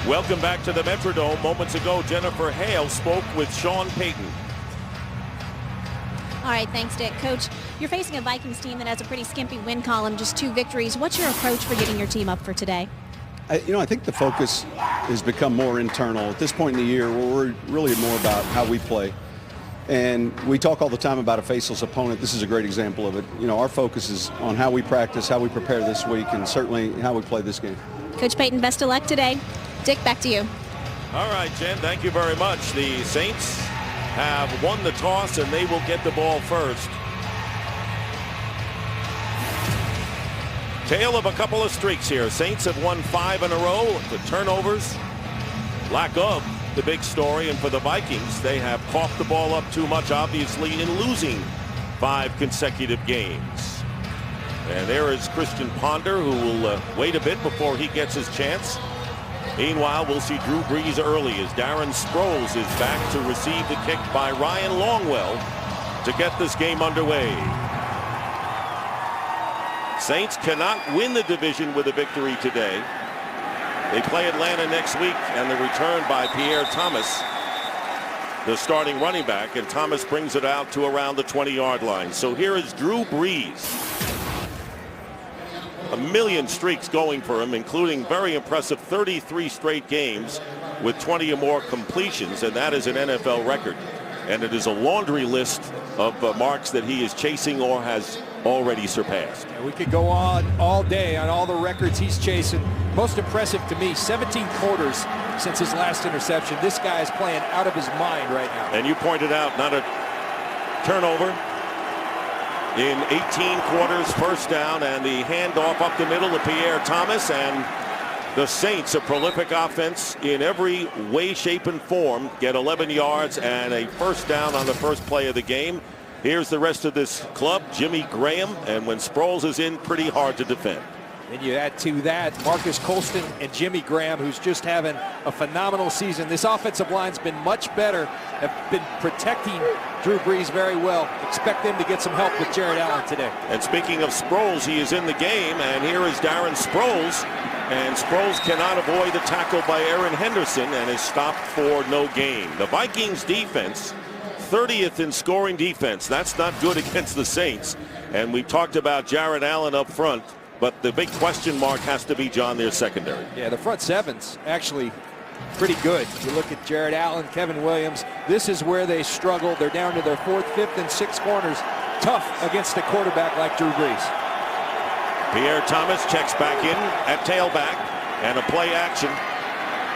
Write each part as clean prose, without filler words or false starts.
Welcome back to the Metrodome. Moments ago, Jennifer Hale spoke with Sean Payton. All right, thanks, Dick. Coach, you're facing a Vikings team that has a pretty skimpy win column, just 2 victories. What's your approach for getting your team up for today? I think the focus has become more internal. At this point in the year, we're really more about how we play. And we talk all the time about a faceless opponent. This is a great example of it. Our focus is on how we practice, how we prepare this week, and certainly how we play this game. Coach Payton, best of luck today. Dick, back to you. All right, Jen, thank you very much. The Saints have won the toss, and they will get the ball first. Tale of a couple of streaks here. Saints have won 5 in a row. The turnovers, lack of the big story. And for the Vikings, they have coughed the ball up too much, obviously, in losing 5 consecutive games. And there is Christian Ponder, who will wait a bit before he gets his chance. Meanwhile, we'll see Drew Brees early as Darren Sproles is back to receive the kick by Ryan Longwell to get this game underway. Saints cannot win the division with a victory today. They play Atlanta next week, and the return by Pierre Thomas, the starting running back, and Thomas brings it out to around the 20-yard line. So here is Drew Brees. A million streaks going for him, including very impressive 33 straight games with 20 or more completions, and that is an NFL record. And it is a laundry list of marks that he is chasing or has already surpassed. We could go on all day on all the records he's chasing. Most impressive to me, 17 quarters since his last interception. This guy is playing out of his mind right now. And you pointed out, not a turnover in 18 quarters, first down, and the handoff up the middle to Pierre Thomas. And the Saints, a prolific offense in every way, shape, and form, get 11 yards and a first down on the first play of the game. Here's the rest of this club, Jimmy Graham, and when Sproles is in, pretty hard to defend. And you add to that Marcus Colston and Jimmy Graham, who's just having a phenomenal season. This offensive line's been much better, have been protecting Drew Brees very well. Expect them to get some help with Jared Allen today. And speaking of Sproles, he is in the game, and here is Darren Sproles. And Sproles cannot avoid the tackle by Aaron Henderson and is stopped for no gain. The Vikings defense, 30th in scoring defense. That's not good against the Saints. And we talked about Jared Allen up front, but the big question mark has to be, John, their secondary. Yeah, the front seven's actually pretty good. You look at Jared Allen, Kevin Williams. This is where they struggle. They're down to their 4th, 5th, and 6th corners. Tough against a quarterback like Drew Brees. Pierre Thomas checks back in at tailback, and a play action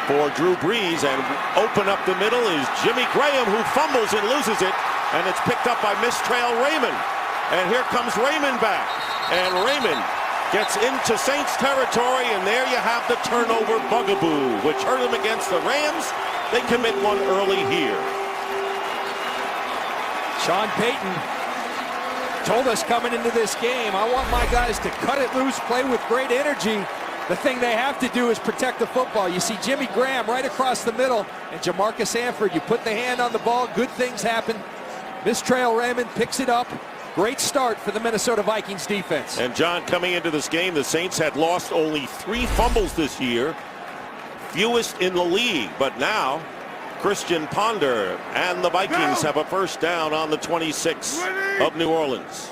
for Drew Brees, and open up the middle is Jimmy Graham, who fumbles and loses it, and it's picked up by Mistrail Raymond. And here comes Raymond back, and Raymond gets into Saints territory, and there you have the turnover bugaboo, which hurt him against the Rams. They commit one early here. Sean Payton told us coming into this game, I want my guys to cut it loose, play with great energy. The thing they have to do is protect the football. You see Jimmy Graham right across the middle, and Jamarcus Sanford, you put the hand on the ball, good things happen. Mistrail Raymond picks it up. Great start for the Minnesota Vikings defense. And John, coming into this game, the Saints had lost only 3 fumbles this year, fewest in the league. But now, Christian Ponder and the Vikings have a first down on the 26 of New Orleans.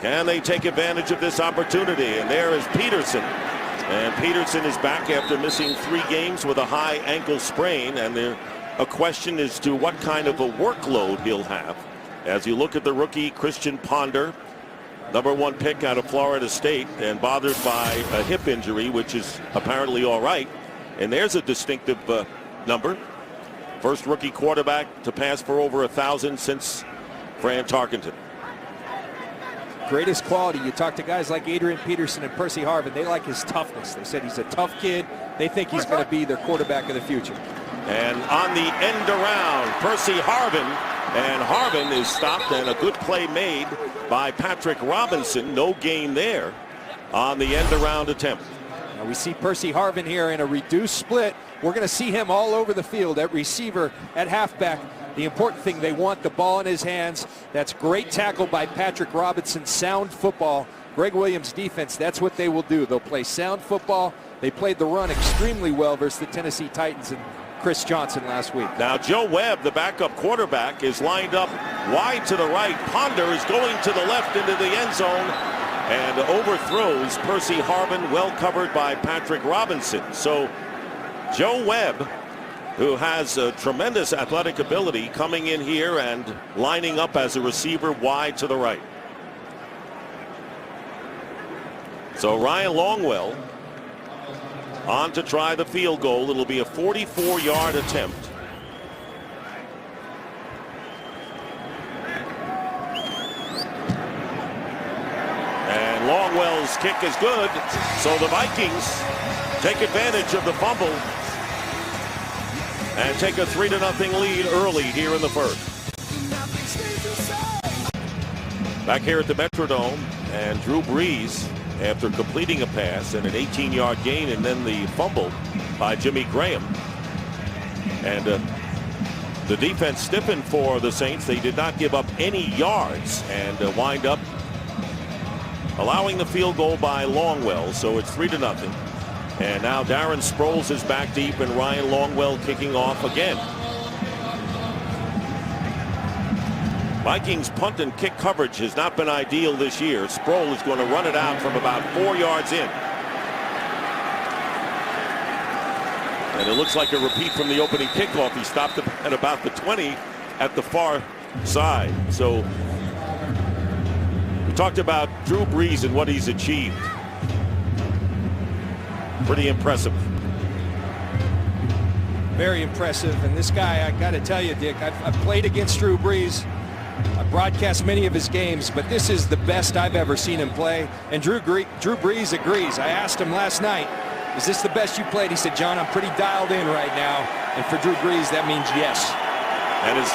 Can they take advantage of this opportunity? And there is Peterson. And Peterson is back after missing 3 games with a high ankle sprain. And a question as to what kind of a workload he'll have. As you look at the rookie Christian Ponder, #1 pick out of Florida State, and bothered by a hip injury, which is apparently all right. And there's a distinctive number. First rookie quarterback to pass for over 1,000 since Fran Tarkenton. Greatest quality. You talk to guys like Adrian Peterson and Percy Harvin. They like his toughness. They said he's a tough kid. They think he's going to be their quarterback of the future. And on the end around, Percy Harvin. And Harvin is stopped, and a good play made by Patrick Robinson. No gain there on the end around attempt. Now we see Percy Harvin here in a reduced split. We're going to see him all over the field at receiver, at halfback. The important thing, they want the ball in his hands. That's great tackle by Patrick Robinson. Sound football. Greg Williams' defense, that's what they will do. They'll play sound football. They played the run extremely well versus the Tennessee Titans and Chris Johnson last week. Now Joe Webb, the backup quarterback, is lined up wide to the right. Ponder is going to the left into the end zone and overthrows Percy Harvin, well covered by Patrick Robinson. So Joe Webb, who has a tremendous athletic ability, coming in here and lining up as a receiver wide to the right. So Ryan Longwell on to try the field goal. It'll be a 44-yard attempt. And Longwell's kick is good. So the Vikings take advantage of the fumble and take a 3-0 lead early here in the first. Back here at the Metrodome, and Drew Brees, after completing a pass and an 18-yard gain and then the fumble by Jimmy Graham. And the defense stiffened for the Saints. They did not give up any yards and wind up allowing the field goal by Longwell. So it's 3-0. And now Darren Sproles is back deep and Ryan Longwell kicking off again. Vikings punt and kick coverage has not been ideal this year. Sproles is going to run it out from about 4 yards in. And it looks like a repeat from the opening kickoff. He stopped at about the 20 at the far side. So we talked about Drew Brees and what he's achieved. Pretty impressive. Very impressive. And this guy, I got to tell you, Dick, I've played against Drew Brees. I broadcast many of his games, but this is the best I've ever seen him play. And Drew Brees agrees. I asked him last night, is this the best you played? He said, John, I'm pretty dialed in right now. And for Drew Brees, that means yes. And his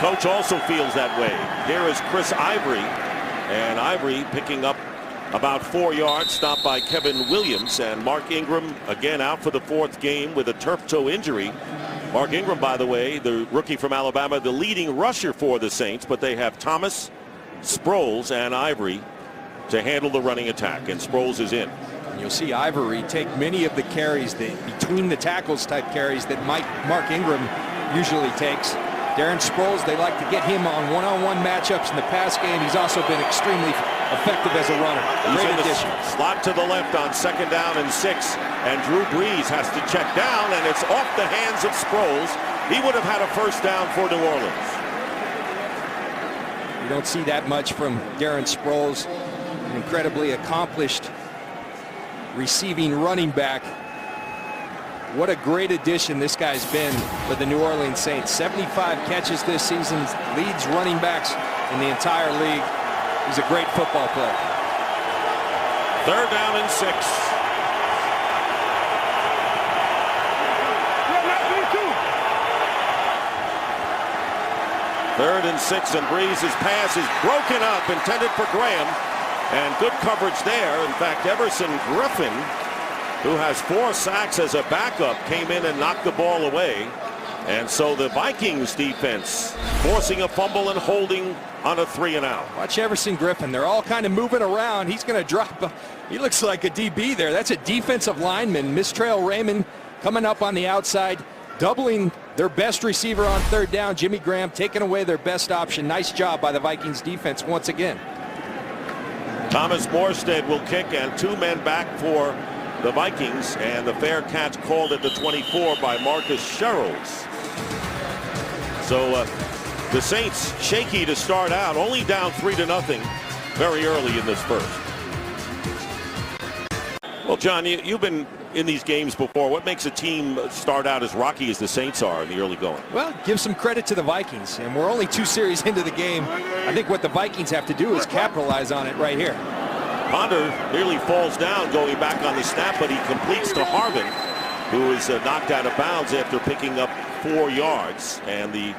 coach also feels that way. Here is Chris Ivory. And Ivory picking up about 4 yards, stopped by Kevin Williams. And Mark Ingram again out for the 4th game with a turf toe injury. Mark Ingram, by the way, the rookie from Alabama, the leading rusher for the Saints, but they have Thomas, Sproles, and Ivory to handle the running attack, and Sproles is in. And you'll see Ivory take many of the carries, the between the tackles type carries that Mark Ingram usually takes. Darren Sproles, they like to get him on one-on-one matchups in the pass game. He's also been extremely effective as a runner. Great addition. Slot to the left on 2nd down and 6, and Drew Brees has to check down, and it's off the hands of Sproles. He would have had a 1st down for New Orleans. You don't see that much from Darren Sproles, an incredibly accomplished receiving running back. What a great addition this guy's been for the New Orleans Saints. 75 catches this season, leads running backs in the entire league. He's a great football player. 3rd down and 6. Third and 6, and Brees' pass is broken up, intended for Graham, and good coverage there. In fact, Everson Griffin, who has 4 sacks as a backup, came in and knocked the ball away. And so the Vikings defense forcing a fumble and holding on a 3-and-out. Watch Everson Griffin. They're all kind of moving around. He's going to drop. He looks like a DB there. That's a defensive lineman. Mistrail Raymond coming up on the outside, doubling their best receiver on 3rd down. Jimmy Graham taking away their best option. Nice job by the Vikings defense once again. Thomas Morstead will kick, and 2 men back for the Vikings, and the fair catch called at the 24 by Marcus Sherrills. So the Saints shaky to start out, only down 3-0 very early in this first. Well, John, you've been in these games before. What makes a team start out as rocky as the Saints are in the early going? Well, give some credit to the Vikings, and we're only 2 series into the game. I think what the Vikings have to do is capitalize on it right here. Ponder nearly falls down going back on the snap, but he completes to Harvin, who is knocked out of bounds after picking up 4 yards. And the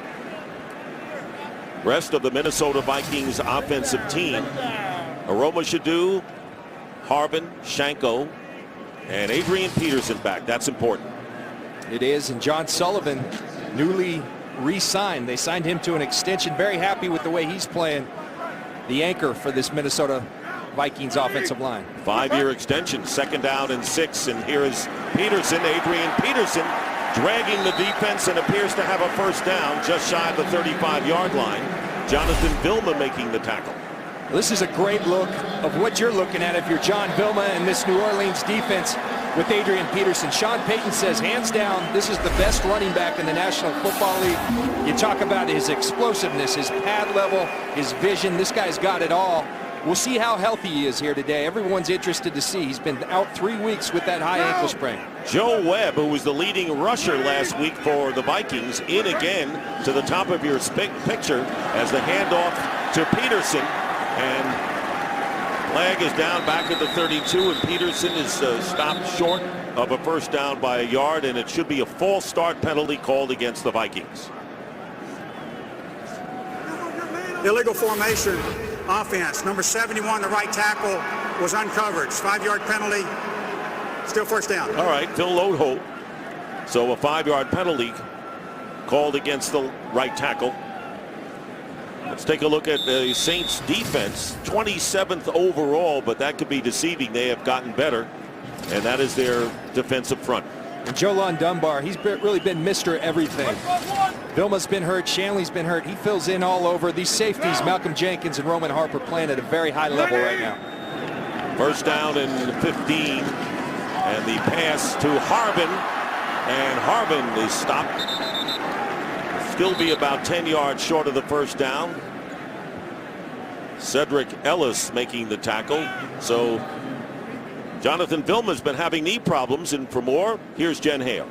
rest of the Minnesota Vikings offensive team, Aroma Shadu, Harvin, Shanko, and Adrian Peterson back. That's important. It is, and John Sullivan, newly re-signed. They signed him to an extension. Very happy with the way he's playing, the anchor for this Minnesota Vikings offensive line. 5-year extension, 2nd down and 6. And here is Peterson, Adrian Peterson, dragging the defense and appears to have a first down just shy of the 35-yard line. Jonathan Vilma making the tackle. This is a great look of what you're looking at if you're John Vilma and this New Orleans defense with Adrian Peterson. Sean Payton says, hands down, this is the best running back in the National Football League. You talk about his explosiveness, his pad level, his vision. This guy's got it all. We'll see how healthy he is here today. Everyone's interested to see. He's been out 3 weeks with that high ankle sprain. Joe Webb, who was the leading rusher last week for the Vikings, in again to the top of your picture as the handoff to Peterson. And flag is down back at the 32, and Peterson is stopped short of a first down by a yard, and it should be a false start penalty called against the Vikings. Illegal formation offense. Number 71, the right tackle, was uncovered. It's 5-yard penalty. Still first down. All right, Phil Lodeholt. So a 5-yard penalty called against the right tackle. Let's take a look at the Saints defense. 27th overall, but that could be deceiving. They have gotten better, and that is their defensive front. And Jolon Dunbar, he's really been Mr. Everything. Vilma's been hurt. Shanley's been hurt. He fills in all over. These safeties, Malcolm Jenkins and Roman Harper, playing at a very high level right now. First down and 15. And the pass to Harbin. And Harbin is stopped. Still be about 10 yards short of the first down. Cedric Ellis making the tackle. So Jonathan Vilma's been having knee problems, and for more, here's Jen Hale.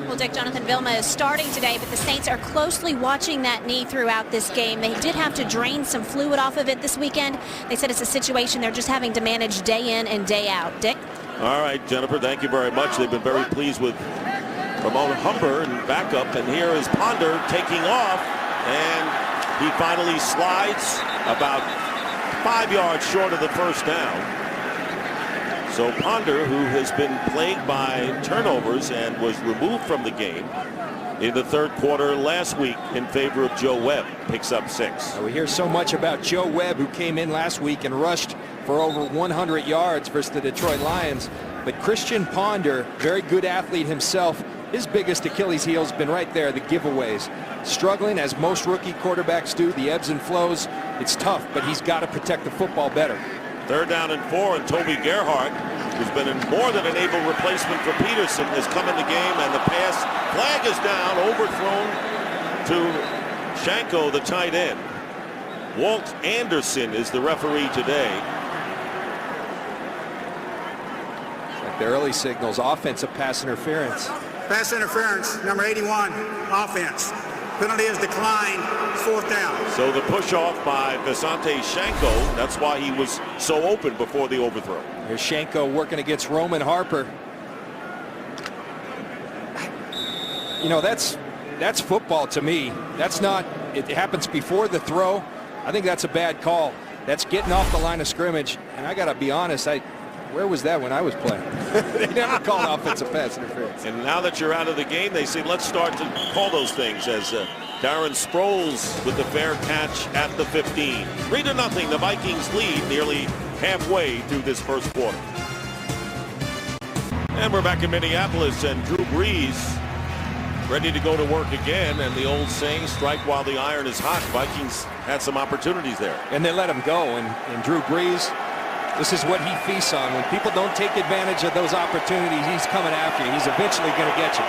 Well, Dick, Jonathan Vilma is starting today, but the Saints are closely watching that knee throughout this game. They did have to drain some fluid off of it this weekend. They said it's a situation they're just having to manage day in and day out. Dick? All right, Jennifer, thank you very much. They've been very pleased with Ramon Humber and backup, and here is Ponder taking off, and he finally slides about 5 yards short of the first down. So Ponder, who has been plagued by turnovers and was removed from the game in the third quarter last week in favor of Joe Webb, picks up 6. We hear so much about Joe Webb, who came in last week and rushed for over 100 yards versus the Detroit Lions. But Christian Ponder, very good athlete himself, his biggest Achilles heel has been right there, the giveaways. Struggling, as most rookie quarterbacks do, the ebbs and flows. It's tough, but he's got to protect the football better. 3rd down and 4, and Toby Gerhardt, who's been a more than an able replacement for Peterson, has come in the game, and the pass flag is down, overthrown to Shanko, the tight end. Walt Anderson is the referee today. Like the early signals, offensive pass interference. Pass interference, number 81, offense. Penalty is declined, 4th down. So the push off by Visante Shanko, that's why he was so open before the overthrow. Here's Shanko working against Roman Harper. You know, that's football to me. That's not, it happens before the throw. I think that's a bad call. That's getting off the line of scrimmage. And I got to be honest, where was that when I was playing? They never called offensive pass interference. And now that you're out of the game, they say let's start to call those things, as Darren Sproles with the fair catch at the 15. 3-0, the Vikings lead nearly halfway through this first quarter. And we're back in Minneapolis, and Drew Brees ready to go to work again, and the old saying, strike while the iron is hot. Vikings had some opportunities there. And they let him go, and Drew Brees, this is what he feasts on. When people don't take advantage of those opportunities, he's coming after you. He's eventually going to get you.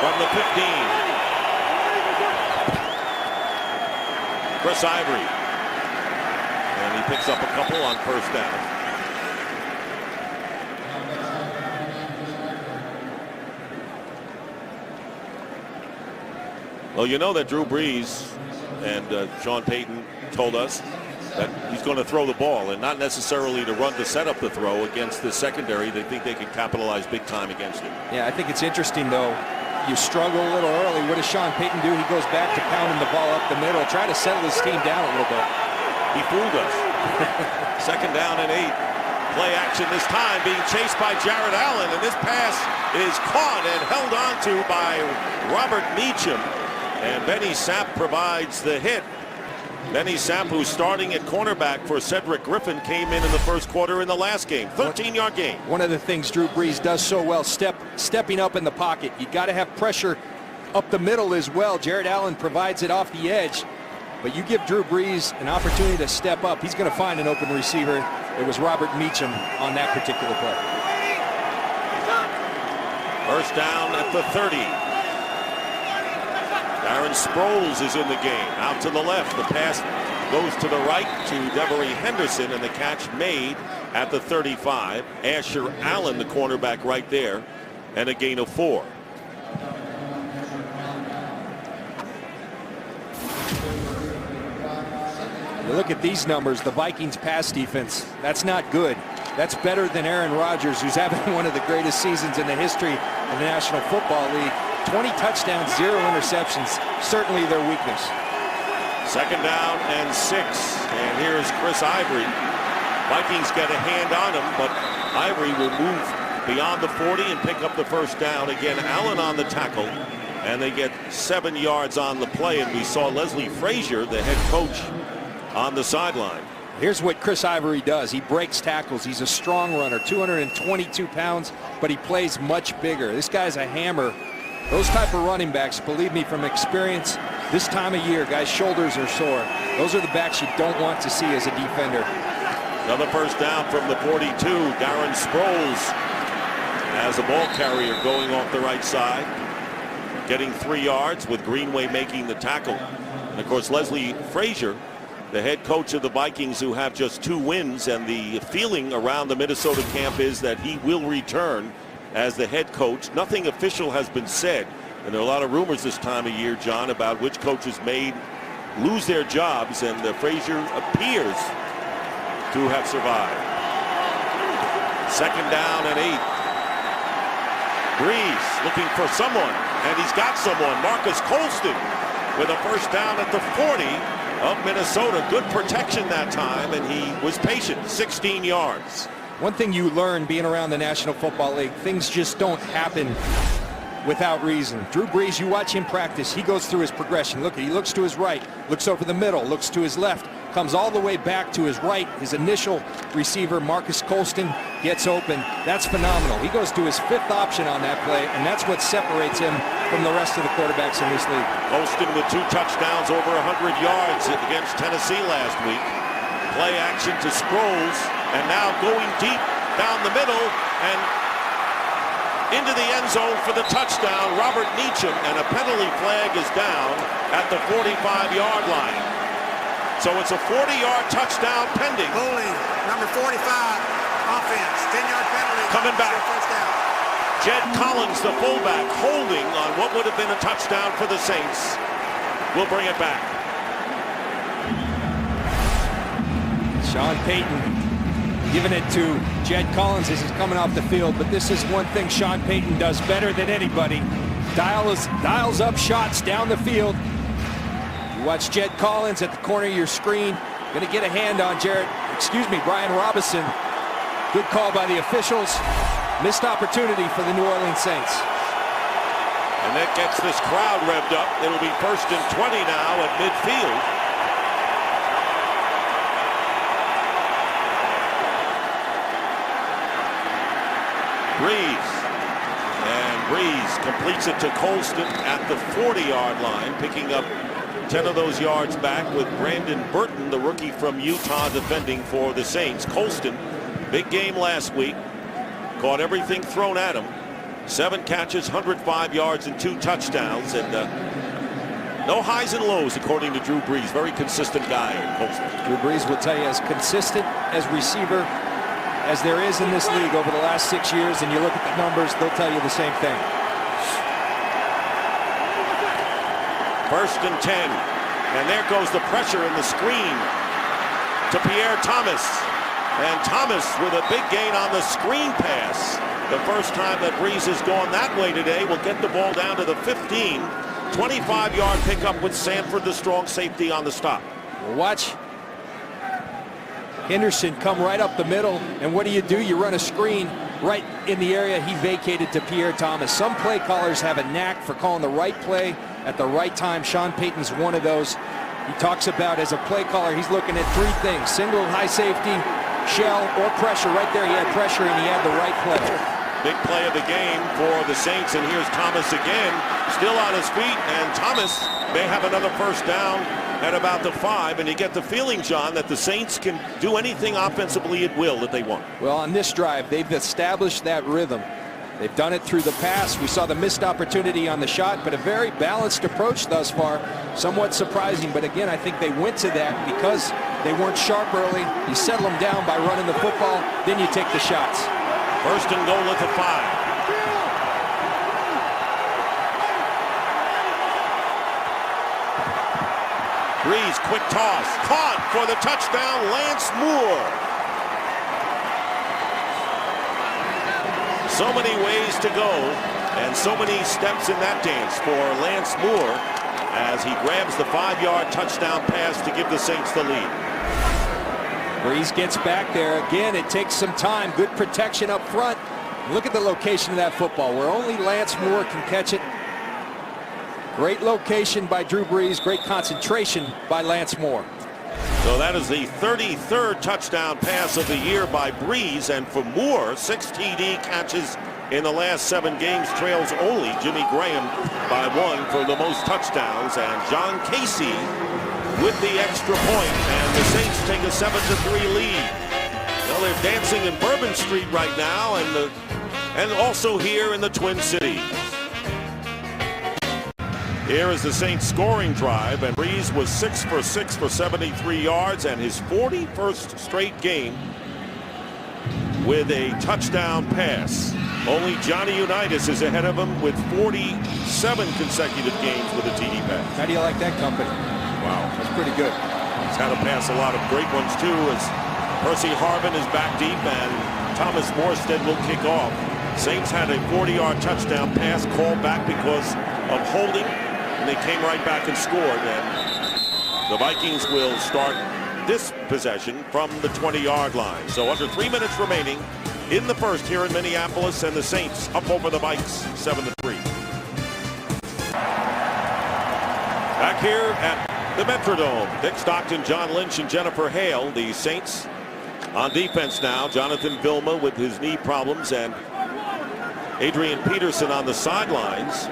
From the 15, Chris Ivory. And he picks up a couple on first down. Well, you know that Drew Brees and Sean Payton told us that he's going to throw the ball, and not necessarily to run to set up the throw against the secondary. They think they can capitalize big time against it. Yeah, I think it's interesting, though. You struggle a little early. What does Sean Payton do? He goes back to pounding the ball up the middle, try to settle his team down a little bit. He fooled us. 2nd down and 8. Play action this time, being chased by Jared Allen, and this pass is caught and held on to by Robert Meacham. And Benny Sapp provides the hit. Benny Sapp, who's starting at cornerback for Cedric Griffin, came in the first quarter in the last game. 13-yard game. One of the things Drew Brees does so well, stepping up in the pocket. You got to have pressure up the middle as well. Jared Allen provides it off the edge. But you give Drew Brees an opportunity to step up, he's going to find an open receiver. It was Robert Meacham on that particular play. First down at the 30. Darren Sproles is in the game. Out to the left. The pass goes to the right to Devery Henderson, and the catch made at the 35. Asher Allen, the cornerback, right there, and a gain of 4. You look at these numbers, the Vikings pass defense, that's not good. That's better than Aaron Rodgers, who's having one of the greatest seasons in the history of the National Football League. 20 touchdowns, 0 interceptions, certainly their weakness. Second down and 6, and here's Chris Ivory. Vikings get a hand on him, but Ivory will move beyond the 40 and pick up the first down. Again, Allen on the tackle, and they get 7 yards on the play, and we saw Leslie Frazier, the head coach, on the sideline. Here's what Chris Ivory does. He breaks tackles. He's a strong runner, 222 pounds, but he plays much bigger. This guy's a hammer. Those type of running backs, believe me from experience, this time of year, guys' shoulders are sore. Those are the backs you don't want to see as a defender. Another first down from the 42. Darren Sproles as a ball carrier going off the right side, getting 3 yards with Greenway making the tackle. And of course, Leslie Frazier, the head coach of the Vikings, who have just 2 wins, and the feeling around the Minnesota camp is that he will return as the head coach. Nothing official has been said, and there are a lot of rumors this time of year, John, about which coaches may lose their jobs, and Frazier appears to have survived. Second down and 8. Brees looking for someone, and he's got someone. Marcus Colston with a first down at the 40 of Minnesota. Good protection that time, and he was patient. 16 yards. One thing you learn being around the National Football League, things just don't happen without reason. Drew Brees, you watch him practice, he goes through his progression. Look, he looks to his right, looks over the middle, looks to his left, comes all the way back to his right. His initial receiver, Marcus Colston, gets open. That's phenomenal. He goes to his 5th option on that play, and that's what separates him from the rest of the quarterbacks in this league. Colston with 2 touchdowns, over 100 yards against Tennessee last week. Play action to Sproles, and now going deep down the middle and into the end zone for the touchdown, Robert Meacham, and a penalty flag is down at the 45-yard line. So it's a 40-yard touchdown pending. Holding, number 45, offense, 10-yard penalty. Coming back. First down. Jed Collins, the fullback, holding on what would have been a touchdown for the Saints. We'll bring it back. Sean Payton giving it to Jed Collins as he's coming off the field, but this is one thing Sean Payton does better than anybody. Dials up shots down the field. You watch Jed Collins at the corner of your screen, going to get a hand on Brian Robinson. Good call by the officials. Missed opportunity for the New Orleans Saints. And that gets this crowd revved up. It'll be 1st and 20 now at midfield. Brees completes it to Colston at the 40-yard line, picking up 10 of those yards back with Brandon Burton, the rookie from Utah, defending for the Saints. Colston, big game last week, caught everything thrown at him. 7 catches, 105 yards, and 2 touchdowns, and no highs and lows, according to Drew Brees. Very consistent guy, Colston. Drew Brees will tell you, as consistent as receiver as there is in this league over the last 6 years, and you look at the numbers, they'll tell you the same thing. 1st and 10, and there goes the pressure in the screen to Pierre Thomas, and Thomas with a big gain on the screen pass. The first time that Brees has gone that way today. Will get the ball down to the 15. 25-yard pickup with Sanford, the strong safety, on the stop. Well, watch Henderson come right up the middle, and what do? You run a screen right in the area he vacated to Pierre Thomas. Some play callers have a knack for calling the right play at the right time. Sean Payton's one of those. He talks about, as a play caller, he's looking at three things: single, high safety, shell, or pressure. Right there, he had pressure, and he had the right play. Big play of the game for the Saints, and here's Thomas again, still on his feet, and Thomas may have another first down at about the 5, and you get the feeling, John, that the Saints can do anything offensively at will that they want. Well, on this drive, they've established that rhythm. They've done it through the pass. We saw the missed opportunity on the shot, but a very balanced approach thus far. Somewhat surprising, but again, I think they went to that because they weren't sharp early. You settle them down by running the football, then you take the shots. First and goal at the 5. Breeze, quick toss, caught for the touchdown, Lance Moore. So many ways to go, and so many steps in that dance for Lance Moore as he grabs the 5-yard touchdown pass to give the Saints the lead. Breeze gets back there. Again, it takes some time. Good protection up front. Look at the location of that football where only Lance Moore can catch it. Great location by Drew Brees. Great concentration by Lance Moore. So that is the 33rd touchdown pass of the year by Brees, and for Moore, 6 TD catches in the last 7 games, trails only Jimmy Graham by 1 for the most touchdowns, and John Casey with the extra point, and the Saints take a 7-3 lead. Well, they're dancing in Bourbon Street right now, and also here in the Twin Cities. Here is the Saints scoring drive, and Brees was 6 for 6 for 73 yards, and his 41st straight game with a touchdown pass. Only Johnny Unitas is ahead of him with 47 consecutive games with a TD pass. How do you like that company? Wow, that's pretty good. He's had to pass a lot of great ones too, as Percy Harvin is back deep and Thomas Morstead will kick off. Saints had a 40-yard touchdown pass called back because of holding, and they came right back and scored. And the Vikings will start this possession from the 20-yard line. So under 3 minutes remaining in the first here in Minneapolis, and the Saints up over the Vikes 7-3. Back here at the Metrodome, Dick Stockton, John Lynch, and Jennifer Hale. The Saints on defense now. Jonathan Vilma with his knee problems, and Adrian Peterson on the sidelines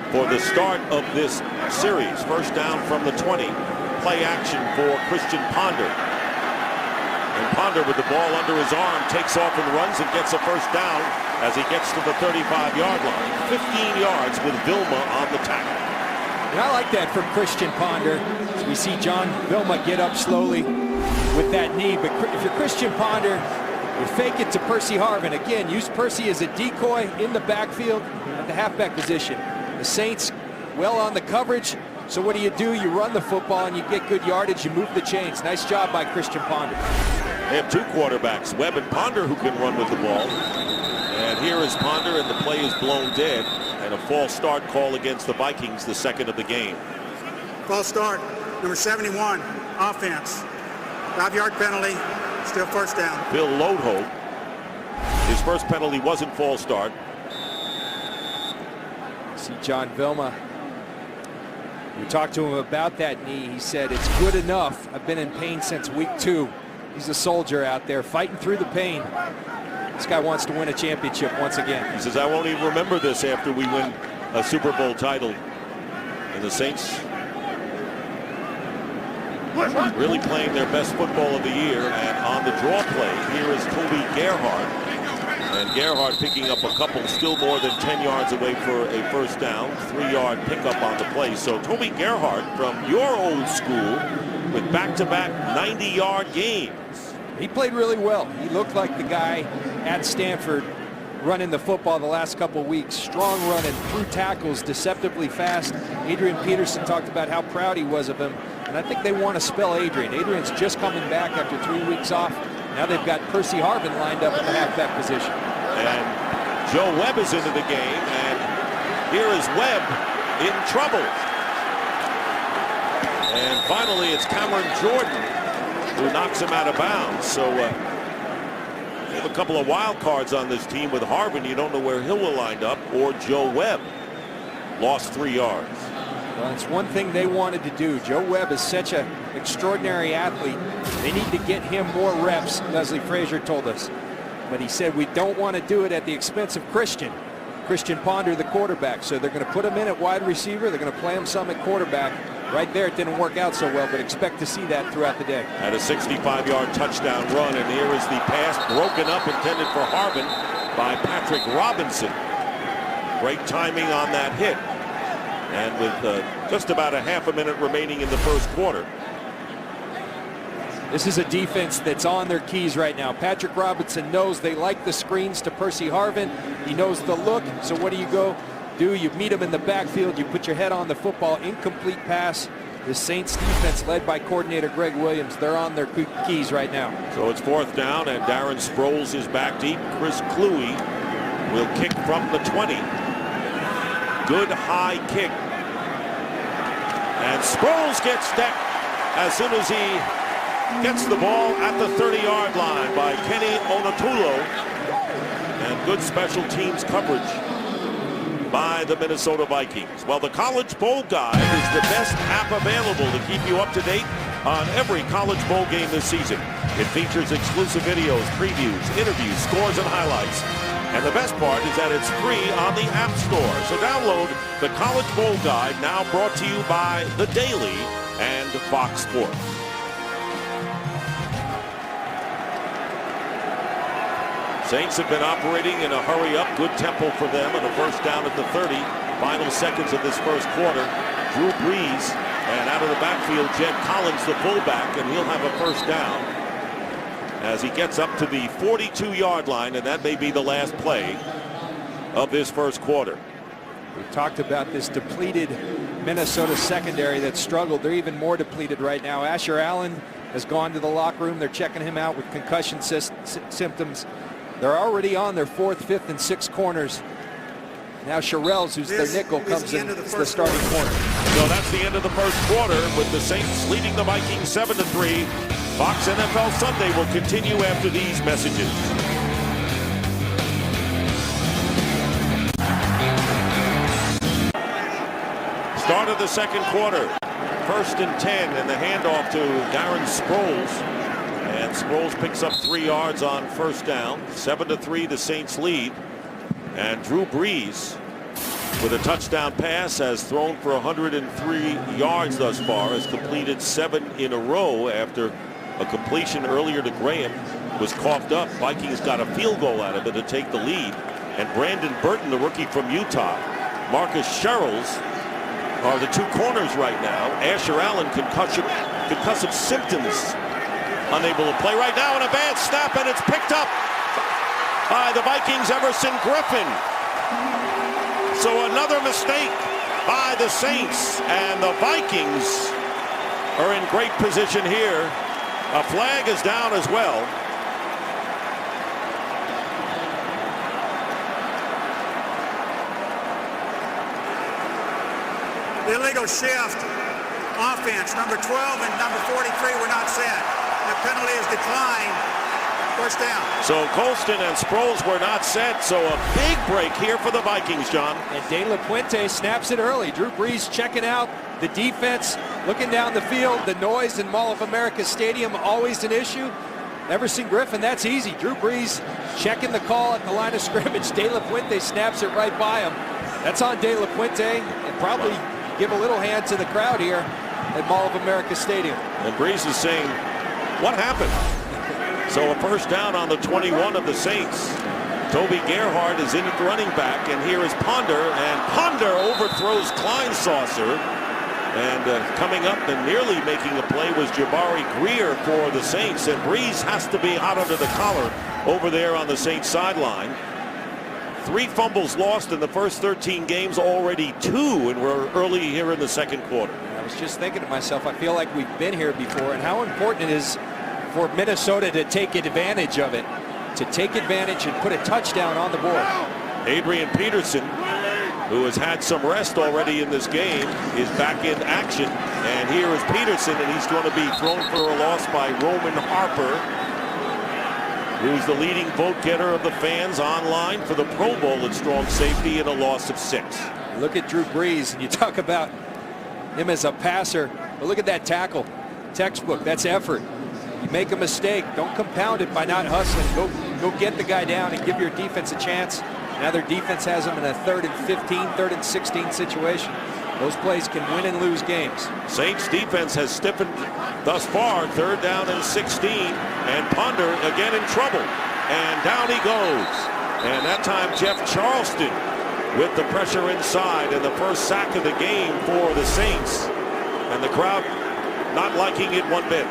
for the start of this series. First down from the 20. Play action for Christian Ponder. And Ponder with the ball under his arm takes off and runs and gets a first down as he gets to the 35-yard line. 15 yards with Vilma on the tackle. And I like that from Christian Ponder. As we see John Vilma get up slowly with that knee. But if you're Christian Ponder, you fake it to Percy Harvin. Again, use Percy as a decoy in the backfield at the halfback position. The Saints well on the coverage. So what do? You run the football and you get good yardage. You move the chains. Nice job by Christian Ponder. They have 2 quarterbacks, Webb and Ponder, who can run with the ball. And here is Ponder, and the play is blown dead. And a false start call against the Vikings, the second of the game. False start, number 71, offense. 5-yard penalty, still first down. Bill Lodholt, his first penalty wasn't false start. See John Vilma. We talked to him about that knee. He said, it's good enough. I've been in pain since week 2. He's a soldier out there fighting through the pain. This guy wants to win a championship once again. He says, I won't even remember this after we win a Super Bowl title. And the Saints really playing their best football of the year. And on the draw play, here is Toby Gerhardt. And Gerhardt picking up a couple, still more than 10 yards away for a first down. 3-yard pickup on the play. So Toby Gerhardt from your old school with back-to-back 90-yard games. He played really well. He looked like the guy at Stanford running the football the last couple weeks. Strong running, through tackles, deceptively fast. Adrian Peterson talked about how proud he was of him. And I think they want to spell Adrian. Adrian's just coming back after 3 weeks off. Now they've got Percy Harvin lined up at the halfback position. And Joe Webb is into the game, and here is Webb in trouble. And finally, it's Cameron Jordan who knocks him out of bounds. So they have a couple of wild cards on this team with Harvin. You don't know where Hill will wind up, or Joe Webb. lost 3 yards. Well, it's one thing they wanted to do. Joe Webb is such an extraordinary athlete. They need to get him more reps, Leslie Frazier told us. But he said we don't want to do it at the expense of Christian Ponder, the quarterback. So they're going to put him in at wide receiver. They're going to play him some at quarterback. Right there, it didn't work out so well, but expect to see that throughout the day. Had a 65-yard touchdown run, and here is the pass broken up, intended for Harvin by Patrick Robinson. Great timing on that hit. And with just about a half a minute remaining in the first quarter. This is a defense that's on their keys right now. Patrick Robinson knows they like the screens to Percy Harvin. He knows the look. So what do? You meet him in the backfield. You put your head on the football. Incomplete pass. The Saints defense led by coordinator Greg Williams. They're on their keys right now. So it's 4th down, and Darren Sproles is back deep. Chris Cluey will kick from the 20. Good high kick. And Sproles gets decked as soon as he gets the ball at the 30-yard line by Kenny Onatulo. And good special teams coverage by the Minnesota Vikings. Well, the College Bowl Guide is the best app available to keep you up to date on every College Bowl game this season. It features exclusive videos, previews, interviews, scores, and highlights. And the best part is that it's free on the App Store. So download the College Bowl Guide, now brought to you by The Daily and Fox Sports. Saints have been operating in a hurry-up, good tempo for them, and a first down at the 30. Final seconds of this first quarter. Drew Brees, and out of the backfield, Jed Collins, the fullback, and he'll have a first down as he gets up to the 42-yard line, and that may be the last play of this first quarter. We talked about this depleted Minnesota secondary that struggled. They're even more depleted right now. Asher Allen has gone to the locker room. They're checking him out with concussion symptoms. They're already on their 4th, 5th, and 6th corners. Now Sherrells, who's their nickel, comes in as the starting corner. So that's the end of the first quarter, with the Saints leading the Vikings 7-3. Fox NFL Sunday will continue after these messages. Start of the second quarter. 1st and 10, and the handoff to Darren Sproles. And Sproles picks up 3 yards on first down. 7-3, the Saints lead. And Drew Brees, with a touchdown pass, has thrown for 103 yards thus far, has completed 7 in a row after a completion earlier to Graham was coughed up. Vikings got a field goal out of it to take the lead. And Brandon Burton, the rookie from Utah, Marcus Sherrells are the 2 corners right now. Asher Allen, concussive symptoms, unable to play right now, and a bad snap, and it's picked up by the Vikings' Everson Griffin. So another mistake by the Saints, and the Vikings are in great position here. A flag is down as well. Illegal shift. Offense, number 12 and number 43 were not set. The penalty is declined. First down. So Colston and Sproles were not set, so a big break here for the Vikings, John. And De La Puente snaps it early. Drew Brees checking out the defense, looking down the field. The noise in Mall of America Stadium, always an issue. Everson Griffin, that's easy. Drew Brees checking the call at the line of scrimmage. De La Puente snaps it right by him. That's on De La Puente, and probably give a little hand to the crowd here at Mall of America Stadium. And Brees is saying, what happened? So a first down on the 21 of the Saints. Toby Gerhard is in at running back, and here is Ponder, and Ponder overthrows Kleinsaucer. And coming up and nearly making a play was Jabari Greer for the Saints, and Brees has to be hot under the collar over there on the Saints sideline. 3 fumbles lost in the first 13 games, already 2, and we're early here in the second quarter. I was just thinking to myself, I feel like we've been here before, and how important it is for Minnesota to take advantage of it, to take advantage and put a touchdown on the board. Adrian Peterson, who has had some rest already in this game, is back in action. And here is Peterson, and he's going to be thrown for a loss by Roman Harper. who's the leading vote getter of the fans online for the Pro Bowl at strong safety in a loss of 6. Look at Drew Brees, and you talk about him as a passer, but look at that tackle. Textbook, that's effort. You make a mistake, don't compound it by not hustling. Go get the guy down and give your defense a chance. Now their defense has them in a 3rd and 15, 3rd and 16 situation. Those plays can win and lose games. Saints defense has stiffened thus far. 3rd down and 16, and Ponder again in trouble, and down he goes. And that time Jeff Charleston with the pressure inside, and the first sack of the game for the Saints, and the crowd not liking it one bit.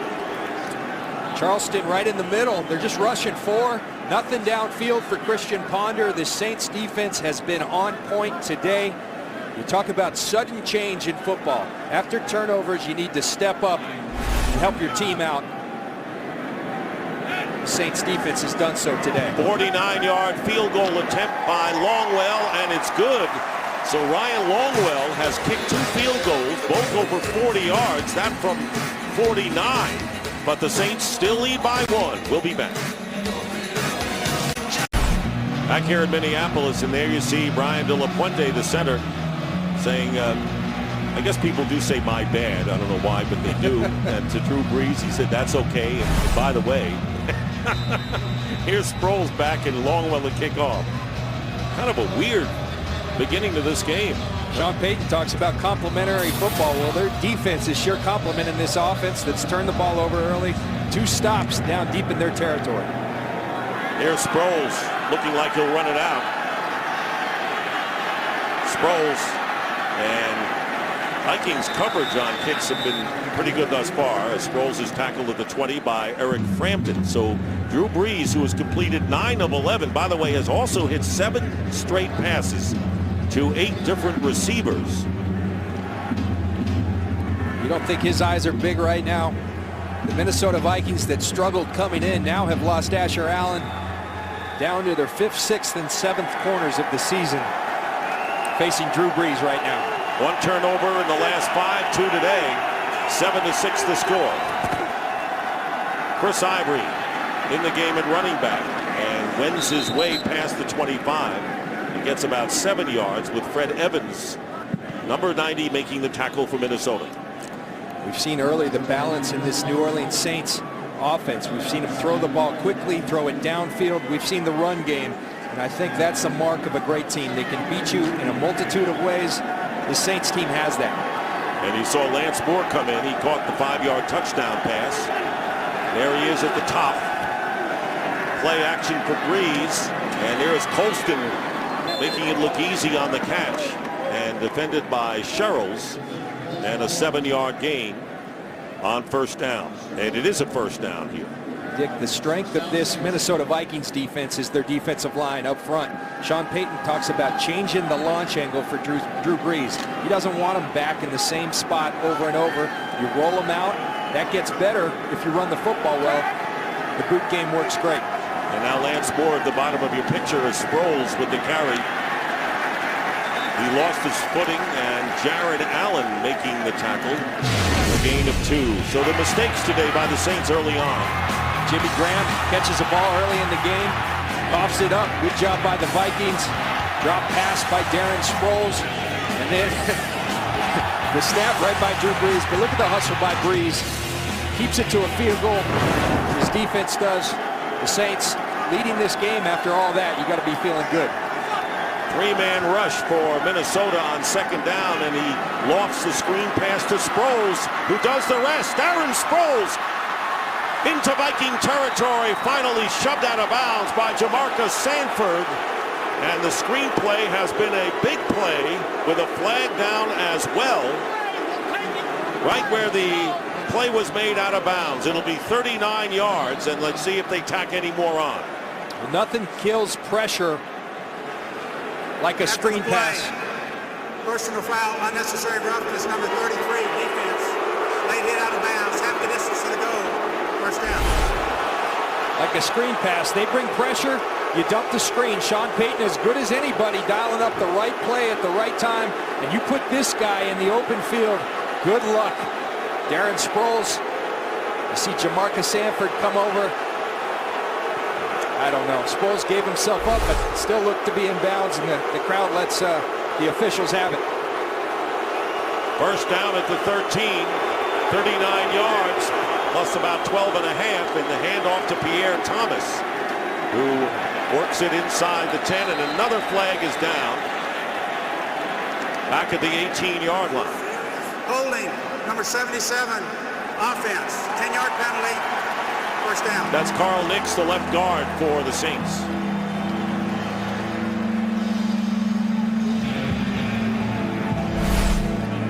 Charleston right in the middle. They're just rushing 4. Nothing downfield for Christian Ponder. The Saints defense has been on point today. You talk about sudden change in football. After turnovers, you need to step up and help your team out. The Saints defense has done so today. 49-yard field goal attempt by Longwell, and it's good. So Ryan Longwell has kicked 2 field goals, both over 40 yards, that from 49. But the Saints still lead by 1. We'll be back. Back here in Minneapolis, and there you see Brian De La Puente, the center, saying, I guess people do say my bad. I don't know why, but they do. And to Drew Brees, he said, that's okay. And by the way, here's Sproles back and Longwell to kick off. Kind of a weird beginning to this game. Sean Payton talks about complementary football. Well, their defense is sure complementing this offense that's turned the ball over early. 2 stops down deep in their territory. Here's Sproles looking like he'll run it out. Sproles, and Vikings coverage on kicks have been pretty good thus far, as Sproles is tackled at the 20 by Eric Frampton. So Drew Brees, who has completed 9 of 11, by the way, has also hit 7 straight passes to 8 different receivers. You don't think his eyes are big right now? The Minnesota Vikings that struggled coming in now have lost Asher Allen down to their 5th, 6th, and 7th corners of the season, facing Drew Brees right now. 1 turnover in the last 5, 2 today. 7-6 the score. Chris Ivory in the game at running back and wends his way past the 25. He gets about 7 yards with Fred Evans, number 90, making the tackle for Minnesota. We've seen early the balance in this New Orleans Saints offense. We've seen him throw the ball quickly, throw it downfield. We've seen the run game, and I think that's the mark of a great team. They can beat you in a multitude of ways. The Saints team has that. And he saw Lance Moore come in. He caught the 5-yard touchdown pass. There he is at the top. Play action for Brees, and there's Colston making it look easy on the catch, and defended by Sherrills, and a 7-yard gain on 1st down. And it is a 1st down here. Dick, the strength of this Minnesota Vikings defense is their defensive line up front. Sean Payton talks about changing the launch angle for Drew Brees. He doesn't want him back in the same spot over and over. You roll him out. That gets better if you run the football well. The boot game works great. And now Lance Moore at the bottom of your picture is Sproles with the carry. He lost his footing, and Jared Allen making the tackle. A gain of 2. So the mistakes today by the Saints early on. Jimmy Graham catches a ball early in the game, coughs it up. Good job by the Vikings. Drop pass by Darren Sproles, and then the snap right by Drew Brees. But look at the hustle by Brees. Keeps it to a field goal. His defense does. The Saints leading this game. After all that, you got to be feeling good. 3-man rush for Minnesota on 2nd down, and he lofts the screen pass to Sproles, who does the rest. Darren Sproles into Viking territory, finally shoved out of bounds by Jamarcus Sanford. And the screenplay has been a big play with a flag down as well, right where the play was made out of bounds. It'll be 39 yards, and let's see if they tack any more on. Nothing kills pressure like a screen pass. Personal foul, unnecessary roughness, number 33, defense. Late hit out of bounds, half the distance to the goal. 1st down. Like a screen pass, they bring pressure. You dump the screen. Sean Payton, as good as anybody, dialing up the right play at the right time. And you put this guy in the open field. Good luck. Darren Sproles. You see Jamarcus Sanford come over. I don't know. Sproles gave himself up, but still looked to be in bounds, and the crowd lets the officials have it. First down at the 13, 39 yards, plus about 12 and a half, and the handoff to Pierre Thomas, who works it inside the 10, and another flag is down back at the 18-yard line. Holding, number 77, offense, 10-yard penalty, first down. That's Carl Nix, the left guard for the Saints.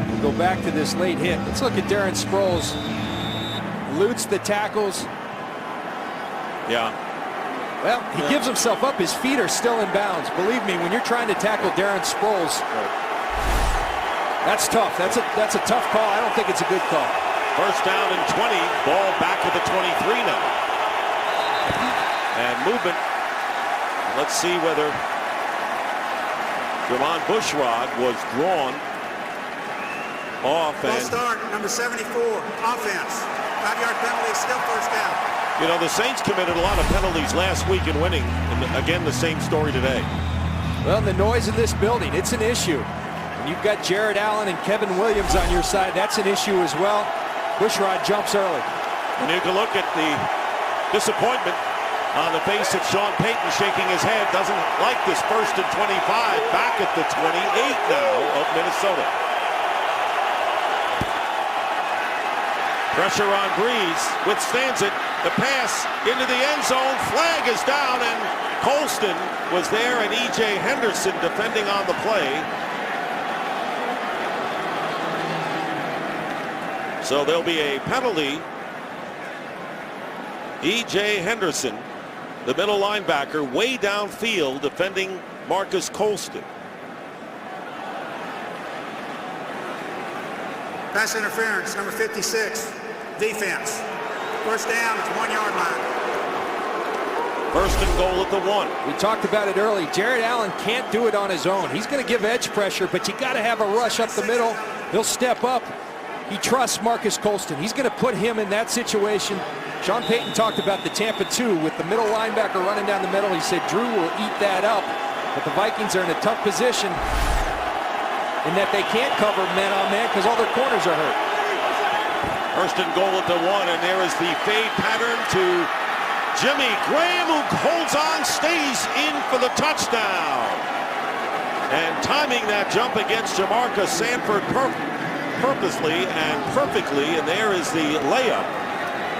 We'll go back to this late hit. Let's look at Darren Sproles. Eludes the tackles. Yeah. Well, he gives himself up. His feet are still in bounds. Believe me, when you're trying to tackle Darren Sproles, that's tough. That's a tough call. I don't think it's a good call. First down and 20. Ball back at the 23 now. And movement. Let's see whether Jermon Bushrod was drawn off. Ball start, number 74, offense. 5-yard penalty, still first down. You know, the Saints committed a lot of penalties last week in winning. And again, the same story today. Well, the noise in this building, it's an issue. And you've got Jared Allen and Kevin Williams on your side. That's an issue as well. Bushrod jumps early. And you can look at the disappointment on the face of Sean Payton, shaking his head. Doesn't like this first and 25. Back at the 28 now of Minnesota. Pressure on Breeze, withstands it. The pass into the end zone. Flag is down, and Colston was there, and E.J. Henderson defending on the play. So there'll be a penalty. E.J. Henderson, the middle linebacker, way downfield defending Marcus Colston. Pass interference, number 56, defense. First down at the 1-yard line. First and goal at the 1. We talked about it early. Jared Allen can't do it on his own. He's going to give edge pressure, but you got to have a rush up the middle. He'll step up. He trusts Marcus Colston. He's going to put him in that situation. Sean Payton talked about the Tampa 2 with the middle linebacker running down the middle. He said Drew will eat that up, but the Vikings are in a tough position in that they can't cover man-on-man because all their corners are hurt. First and goal at the 1, and there is the fade pattern to Jimmy Graham, who holds on, stays in for the touchdown. And timing that jump against Jamarcus Sanford purposely and perfectly, and there is the layup.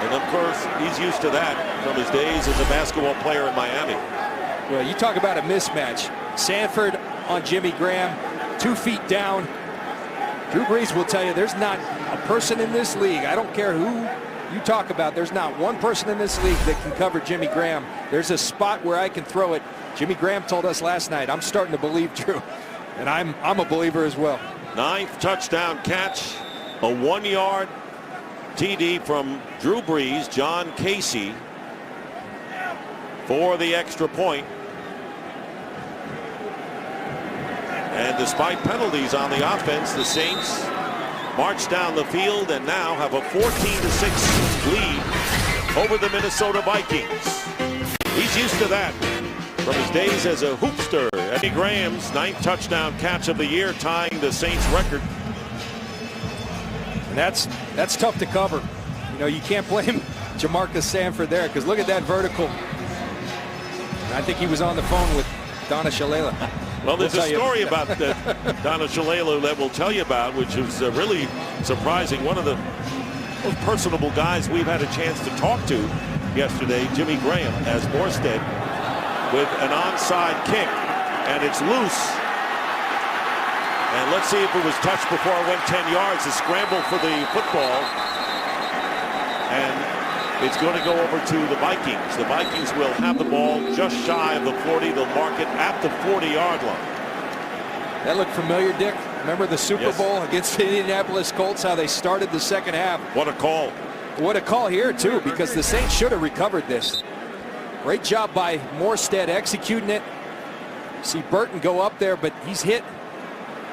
And of course, he's used to that from his days as a basketball player in Miami. Well, you talk about a mismatch. Sanford on Jimmy Graham, 2 feet down. Drew Brees will tell you there's not a person in this league, I don't care who you talk about, there's not one person in this league that can cover Jimmy Graham. There's a spot where I can throw it. Jimmy Graham told us last night, I'm starting to believe, Drew. And I'm a believer as well. 9th touchdown catch, a 1-yard TD from Drew Brees. John Casey for the extra point. And despite penalties on the offense, the Saints march down the field and now have a 14-6 lead over the Minnesota Vikings. He's used to that from his days as a hoopster. Eddie Graham's 9th touchdown catch of the year, tying the Saints record. And that's tough to cover. You know, you can't blame Jamarcus Sanford there because look at that vertical. I think he was on the phone with Donna Shalala. Well, there's a story about Donna Shalala that we'll tell you about, which is really surprising. One of the most personable guys we've had a chance to talk to yesterday, Jimmy Graham, as Morstead with an onside kick, and it's loose. And let's see if it was touched before it went 10 yards. A scramble for the football, and it's going to go over to the Vikings. The Vikings will have the ball just shy of the 40. They'll mark it at the 40-yard line. That looked familiar, Dick. Remember the Super Bowl against the Indianapolis Colts, how they started the second half? What a call. What a call here, too, because the Saints should have recovered this. Great job by Morstead executing it. See Burton go up there, but he's hit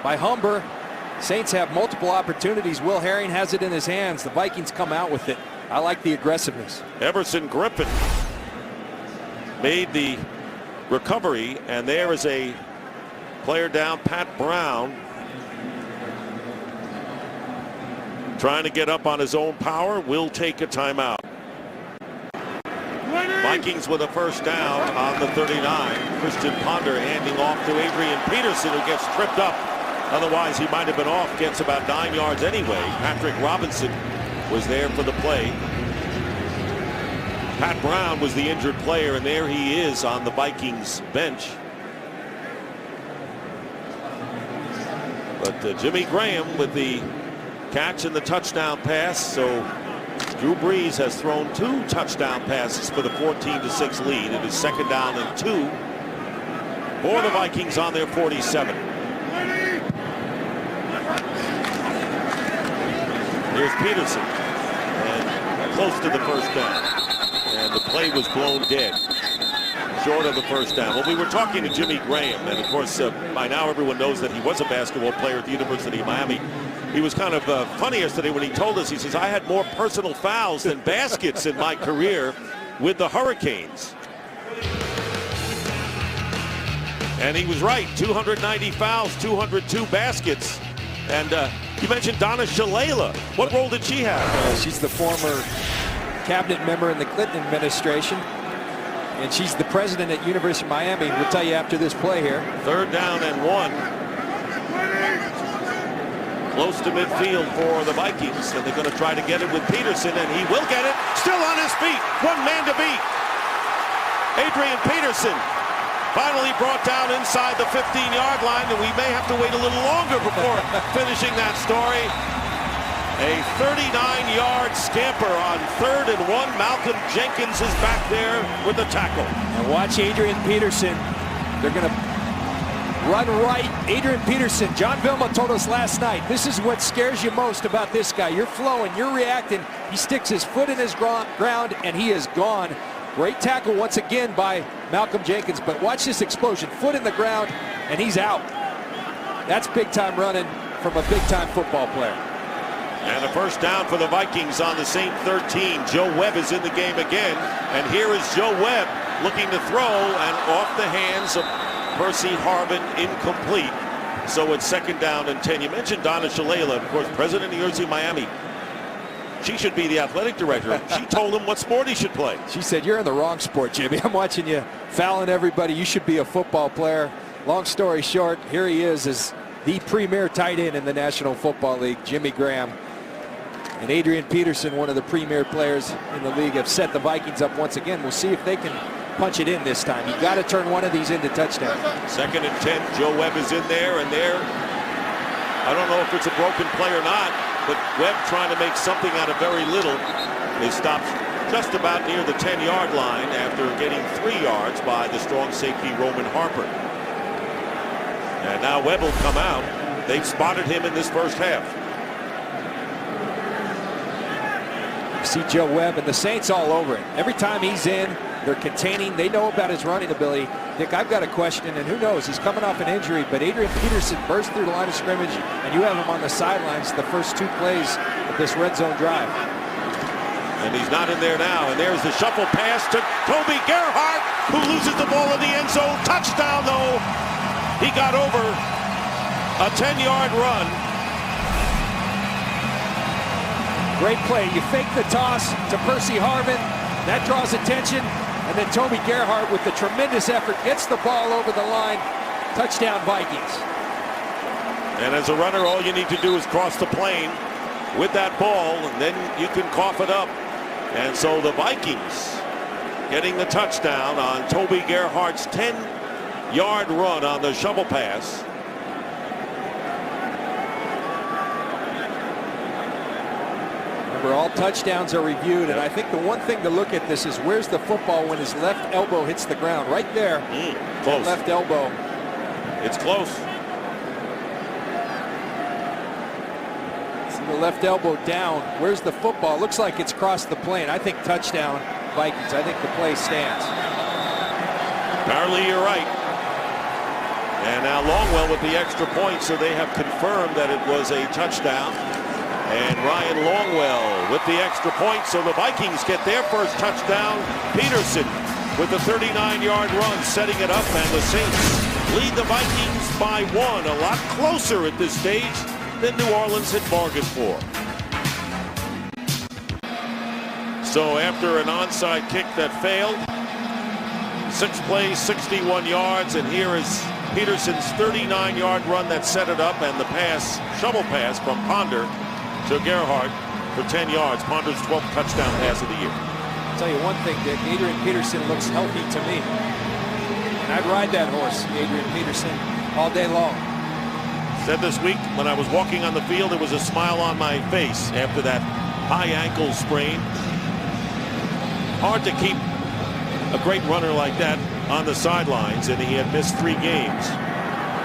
by Humber. Saints have multiple opportunities. Will Herring has it in his hands. The Vikings come out with it. I like the aggressiveness. Everson Griffin made the recovery, and there is a player down, Pat Brown, trying to get up on his own power, will take a timeout. Vikings with a first down on the 39. Christian Ponder handing off to Adrian Peterson, who gets tripped up. Otherwise, he might have been off. Gets about 9 yards anyway. Patrick Robinson was there for the play. Pat Brown was the injured player, and there he is on the Vikings bench. But Jimmy Graham with the catch and the touchdown pass. So Drew Brees has thrown 2 touchdown passes for the 14-6 lead. It is second down and 2 for the Vikings on their 47. Here's Peterson, and close to the first down. And the play was blown dead, short of the first down. Well, we were talking to Jimmy Graham, and of course, by now everyone knows that he was a basketball player at the University of Miami. He was kind of funny yesterday when he told us, he says, I had more personal fouls than baskets in my career with the Hurricanes. And he was right, 290 fouls, 202 baskets. And you mentioned Donna Shalala. What role did she have? She's the former cabinet member in the Clinton administration, and she's the president at University of Miami. We'll tell you after this play here. Third down and 1. Close to midfield for the Vikings, and they're going to try to get it with Peterson, and he will get it. Still on his feet. One man to beat. Adrian Peterson finally brought down inside the 15-yard line, and we may have to wait a little longer before finishing that story. A 39-yard scamper on 3rd and 1. Malcolm Jenkins is back there with the tackle. And watch Adrian Peterson. They're going to run right. Adrian Peterson, John Vilma told us last night, this is what scares you most about this guy. You're flowing, you're reacting. He sticks his foot in his ground, and he is gone. Great tackle once again by Malcolm Jenkins, but watch this explosion. Foot in the ground, and he's out. That's big-time running from a big-time football player. And a first down for the Vikings on the St. 13. Joe Webb is in the game again, and here is Joe Webb looking to throw, and off the hands of Percy Harvin, incomplete. So it's second down and 10. You mentioned Donna Shalala, of course, president of the University of Miami. She should be the athletic director. She told him what sport he should play. She said, you're in the wrong sport, Jimmy. I'm watching you fouling everybody. You should be a football player. Long story short, here he is as the premier tight end in the National Football League, Jimmy Graham. And Adrian Peterson, one of the premier players in the league, have set the Vikings up once again. We'll see if they can punch it in this time. You got to turn one of these into touchdowns. Second and 10. Joe Webb is in there, and there, I don't know if it's a broken play or not, but Webb trying to make something out of very little. They stopped just about near the 10-yard line after getting 3 yards by the strong safety Roman Harper. And now Webb will come out. They've spotted him in this first half. You see Joe Webb and the Saints all over it. Every time he's in, they're containing. They know about his running ability. Dick, I've got a question, and who knows? He's coming off an injury, but Adrian Peterson burst through the line of scrimmage, and you have him on the sidelines the first 2 plays of this red zone drive. And he's not in there now. And there's the shuffle pass to Toby Gerhart, who loses the ball in the end zone. Touchdown, though. He got over a 10-yard run. Great play. You fake the toss to Percy Harvin. That draws attention. And then Toby Gerhart, with the tremendous effort, gets the ball over the line. Touchdown, Vikings. And as a runner, all you need to do is cross the plane with that ball, and then you can cough it up. And so the Vikings getting the touchdown on Toby Gerhart's 10-yard run on the shovel pass. Remember, all touchdowns are reviewed, and I think the one thing to look at this is where's the football when his left elbow hits the ground. Right there, Close. left elbow. It's close. See the left elbow down. Where's the football? Looks like it's crossed the plane. I think touchdown, Vikings. I think the play stands. Apparently you're right. And now Longwell with the extra point, so they have confirmed that it was a touchdown. And Ryan Longwell with the extra point, so the Vikings get their first touchdown. Peterson with a 39-yard run, setting it up, and the Saints lead the Vikings by 1. A lot closer at this stage than New Orleans had bargained for. So after an onside kick that failed, 6 plays, 61 yards, and here is Peterson's 39-yard run that set it up, and the pass, shovel pass from Ponder to Gerhardt for 10 yards. Ponder's 12th touchdown pass of the year. I'll tell you one thing, Dick. Adrian Peterson looks healthy to me. And I'd ride that horse, Adrian Peterson, all day long. Said this week when I was walking on the field, there was a smile on my face after that high ankle sprain. Hard to keep a great runner like that on the sidelines, and he had missed 3 games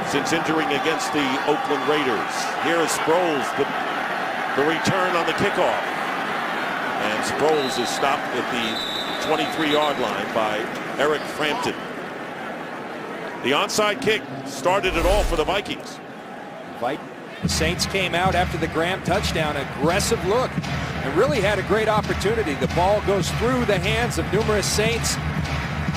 since injuring against the Oakland Raiders. Here is Sproles, the return on the kickoff. And Sproles is stopped at the 23-yard line by Eric Frampton. The onside kick started it all for the Vikings. The Saints came out after the Graham touchdown, aggressive look, and really had a great opportunity. The ball goes through the hands of numerous Saints,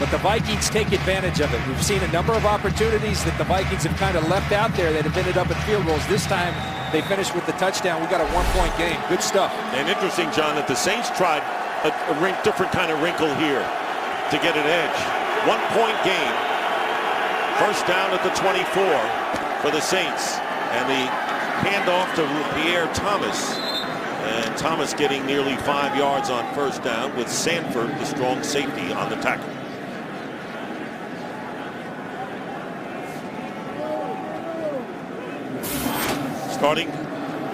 but the Vikings take advantage of it. We've seen a number of opportunities that the Vikings have kind of left out there that have ended up in field goals. This time they finished with the touchdown. We got a 1-point game. Good stuff. And interesting, John, that the Saints tried a different kind of wrinkle here to get an edge. 1-point game. First down at the 24 for the Saints. And the handoff to Pierre Thomas. And Thomas getting nearly 5 yards on first down with Sanford, the strong safety, on the tackle. Starting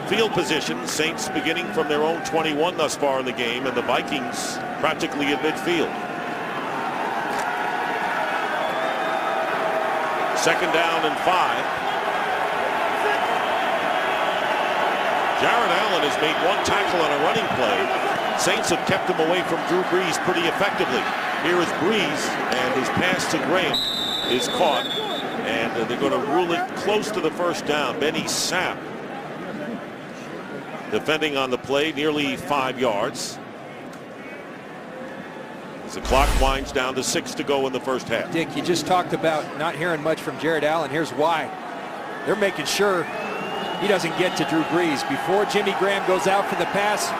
field position, Saints beginning from their own 21 thus far in the game, and the Vikings practically at midfield. Second down and 5. Jared Allen has made 1 tackle on a running play. Saints have kept him away from Drew Brees pretty effectively. Here is Brees, and his pass to Graham is caught, and they're going to rule it close to the first down. Benny Sapp defending on the play, nearly 5 yards. As the clock winds down to 6 to go in the first half. Dick, you just talked about not hearing much from Jared Allen. Here's why. They're making sure he doesn't get to Drew Brees. Before Jimmy Graham goes out for the pass,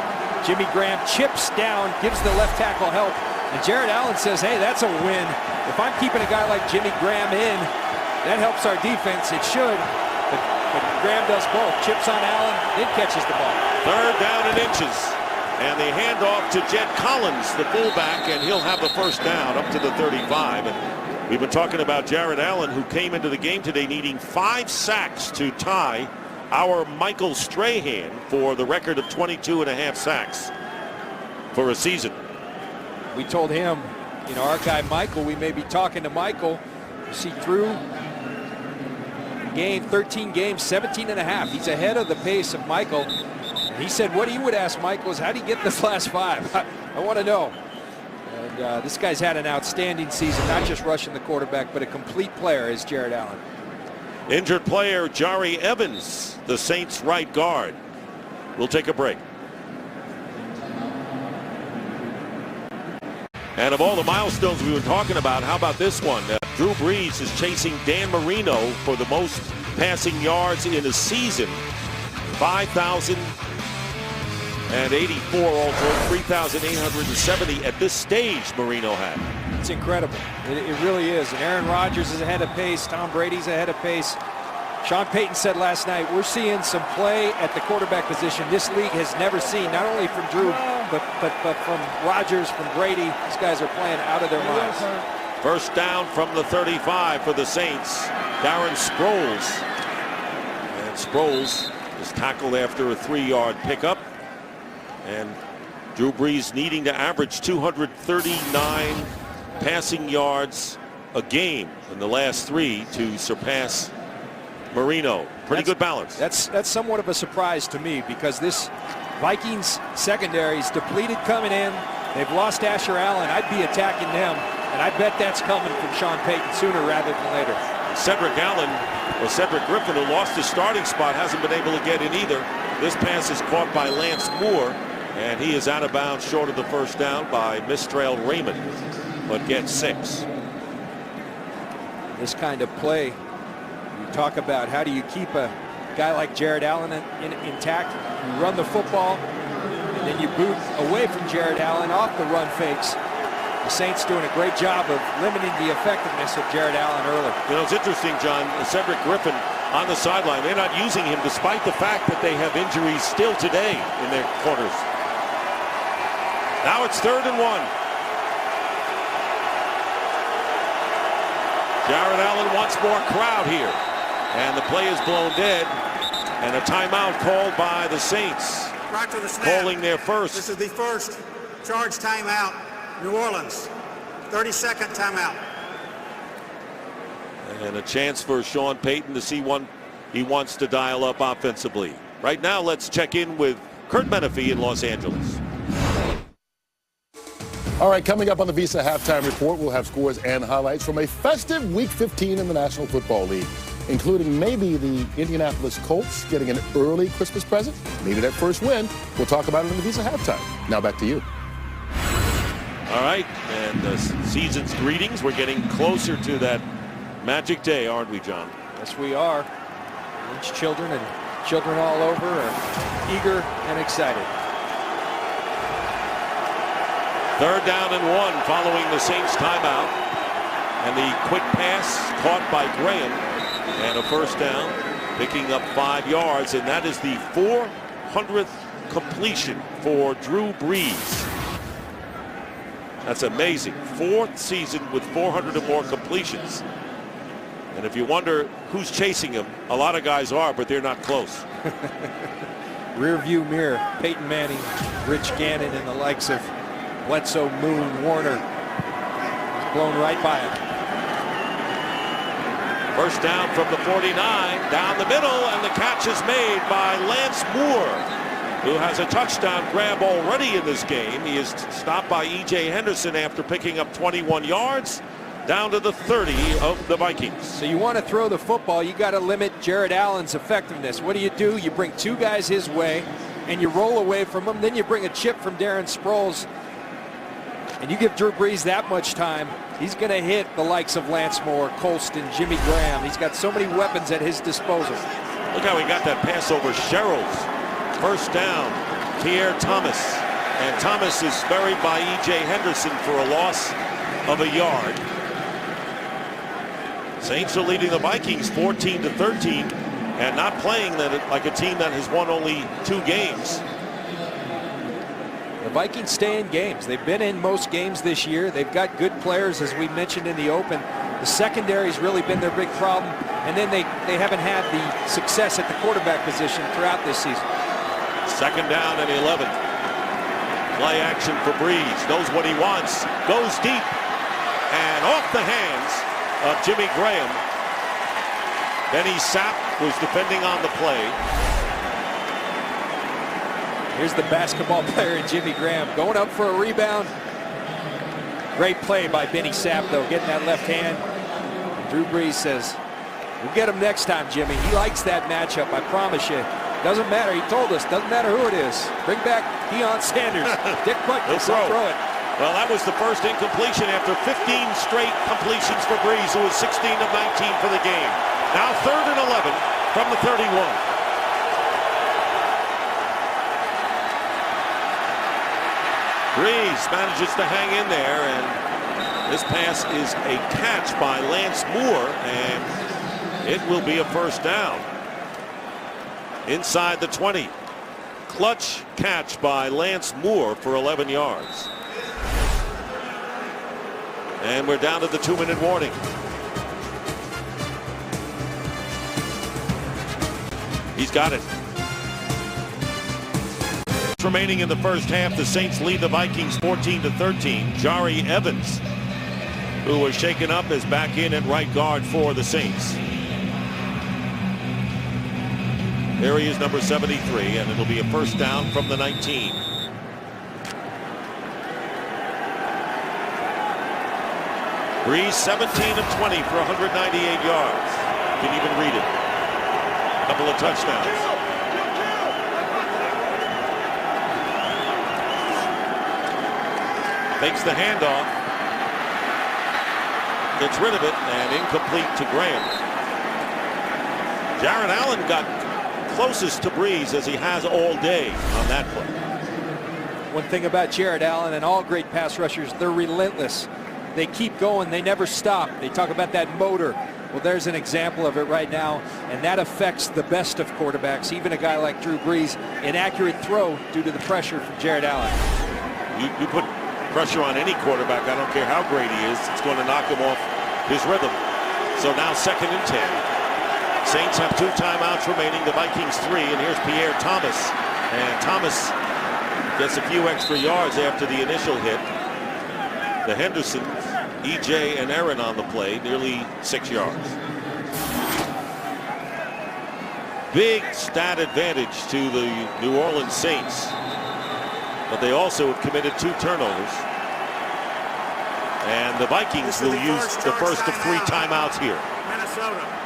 Jimmy Graham chips down, gives the left tackle help, and Jared Allen says, hey, that's a win. If I'm keeping a guy like Jimmy Graham in, that helps our defense. It should. But Graham does both. Chips on Allen, then catches the ball. Third down and inches. And the handoff to Jed Collins, the fullback, and he'll have the first down up to the 35. And we've been talking about Jared Allen, who came into the game today needing 5 sacks to tie our Michael Strahan for the record of 22.5 sacks for a season. We told him, you know, our guy Michael, we may be talking to Michael. You see Drew, game 13 games, 17.5. He's ahead of the pace of Michael. He said what he would ask Michael is, how do you get this last 5? I want to know. And this guy's had an outstanding season, not just rushing the quarterback, but a complete player is Jared Allen. Injured player Jari Evans, the Saints right guard. We'll take a break. And of all the milestones we were talking about, how about this one? Drew Brees is chasing Dan Marino for the most passing yards in a season. 5,084 all told, 3,870 at this stage Marino had. It's incredible. It really is. And Aaron Rodgers is ahead of pace. Tom Brady's ahead of pace. Sean Payton said last night, we're seeing some play at the quarterback position this league has never seen, not only from Drew, but from Rodgers, from Brady. These guys are playing out of their minds. First down from the 35 for the Saints. Darren Sproles. And Sproles is tackled after a 3-yard pickup. And Drew Brees needing to average 239 passing yards a game in the last 3 to surpass Marino. Pretty good balance. That's somewhat of a surprise to me, because this Vikings secondary is depleted coming in. They've lost Asher Allen. I'd be attacking them, and I bet that's coming from Sean Payton sooner rather than later. Cedric Griffin, who lost his starting spot, hasn't been able to get in either. This pass is caught by Lance Moore, and he is out of bounds short of the first down by Mistrail Raymond. but gets 6. This kind of play, you talk about how do you keep a guy like Jared Allen intact. You run the football, and then you boot away from Jared Allen off the run fakes. The Saints doing a great job of limiting the effectiveness of Jared Allen early. You know, it's interesting, John. Cedric Griffin on the sideline. They're not using him despite the fact that they have injuries still today in their corners. Now it's 3rd and 1. Jared Allen wants more crowd here. And the play is blown dead. And a timeout called by the Saints. Right to the snap. Calling their first. This is the first charge timeout. New Orleans. 30-second timeout. And a chance for Sean Payton to see one he wants to dial up offensively. Right now, let's check in with Kurt Menefee in Los Angeles. All right, coming up on the Visa Halftime Report, we'll have scores and highlights from a festive Week 15 in the National Football League, including maybe the Indianapolis Colts getting an early Christmas present, maybe that first win. We'll talk about it in the Visa Halftime. Now back to you. All right, and the season's greetings. We're getting closer to that magic day, aren't we, John? Yes, we are. Each children and children all over are eager and excited. 3rd down and 1 following the Saints timeout. And the quick pass caught by Graham. And a first down, picking up 5 yards. And that is the 400th completion for Drew Brees. That's amazing. 4th season with 400 or more completions. And if you wonder who's chasing him, a lot of guys are, but they're not close. Rear view mirror, Peyton Manning, Rich Gannon, and the likes of Bledsoe, Moon, Warner. He's blown right by him. First down from the 49, down the middle, and the catch is made by Lance Moore, who has a touchdown grab already in this game. He is stopped by E.J. Henderson after picking up 21 yards, down to the 30 of the Vikings. So you want to throw the football, you got to limit Jared Allen's effectiveness. What do? You bring 2 guys his way, and you roll away from him. Then you bring a chip from Darren Sproles, and you give Drew Brees that much time. He's going to hit the likes of Lance Moore, Colston, Jimmy Graham. He's got so many weapons at his disposal. Look how he got that pass over Sherrills. First down, Pierre Thomas. And Thomas is buried by E.J. Henderson for a loss of a yard. Saints are leading the Vikings 14-13 and not playing like a team that has won only 2 games. The Vikings stay in games. They've been in most games this year. They've got good players, as we mentioned in the open. The secondary's really been their big problem. And then they haven't had the success at the quarterback position throughout this season. 2nd down and 11. Play action for Brees. Knows what he wants. Goes deep. And off the hands of Jimmy Graham. Benny Sapp was defending on the play. Here's the basketball player in Jimmy Graham going up for a rebound. Great play by Benny Sapp, though, getting that left hand. And Drew Brees says, we'll get him next time, Jimmy. He likes that matchup, I promise you. Doesn't matter. He told us. Doesn't matter who it is. Bring back Deion Sanders. Dick Butkus will throw it. Well, that was the first incompletion after 15 straight completions for Brees, who was 16 of 19 for the game. Now 3rd and 11 from the 31. Brees manages to hang in there, and this pass is a catch by Lance Moore, and it will be a first down. Inside the 20. Clutch catch by Lance Moore for 11 yards. And we're down to the 2-minute warning. He's got it. Remaining in the first half, the Saints lead the Vikings 14-13. Jari Evans, who was shaken up, is back in at right guard for the Saints. There he is, number 73, and it'll be a first down from the 19. Brees 17 of 20 for 198 yards. You can even read it. A couple of touchdowns. Makes the handoff. gets rid of it, and incomplete to Graham. Jared Allen got closest to Breeze as he has all day on that play. One thing about Jared Allen and all great pass rushers, they're relentless. They keep going. They never stop. They talk about that motor. Well, there's an example of it right now, and that affects the best of quarterbacks, even a guy like Drew Brees. Inaccurate throw due to the pressure from Jared Allen. You put pressure on any quarterback, I don't care how great he is, it's going to knock him off his rhythm. So now 2nd and 10. Saints have 2 timeouts remaining, the Vikings 3, and here's Pierre Thomas. And Thomas gets a few extra yards after the initial hit. The Hendersons, EJ and Aaron on the play, nearly 6 yards. Big stat advantage to the New Orleans Saints, but they also have committed 2 turnovers. And the Vikings will use the first of 3 timeouts here. Minnesota.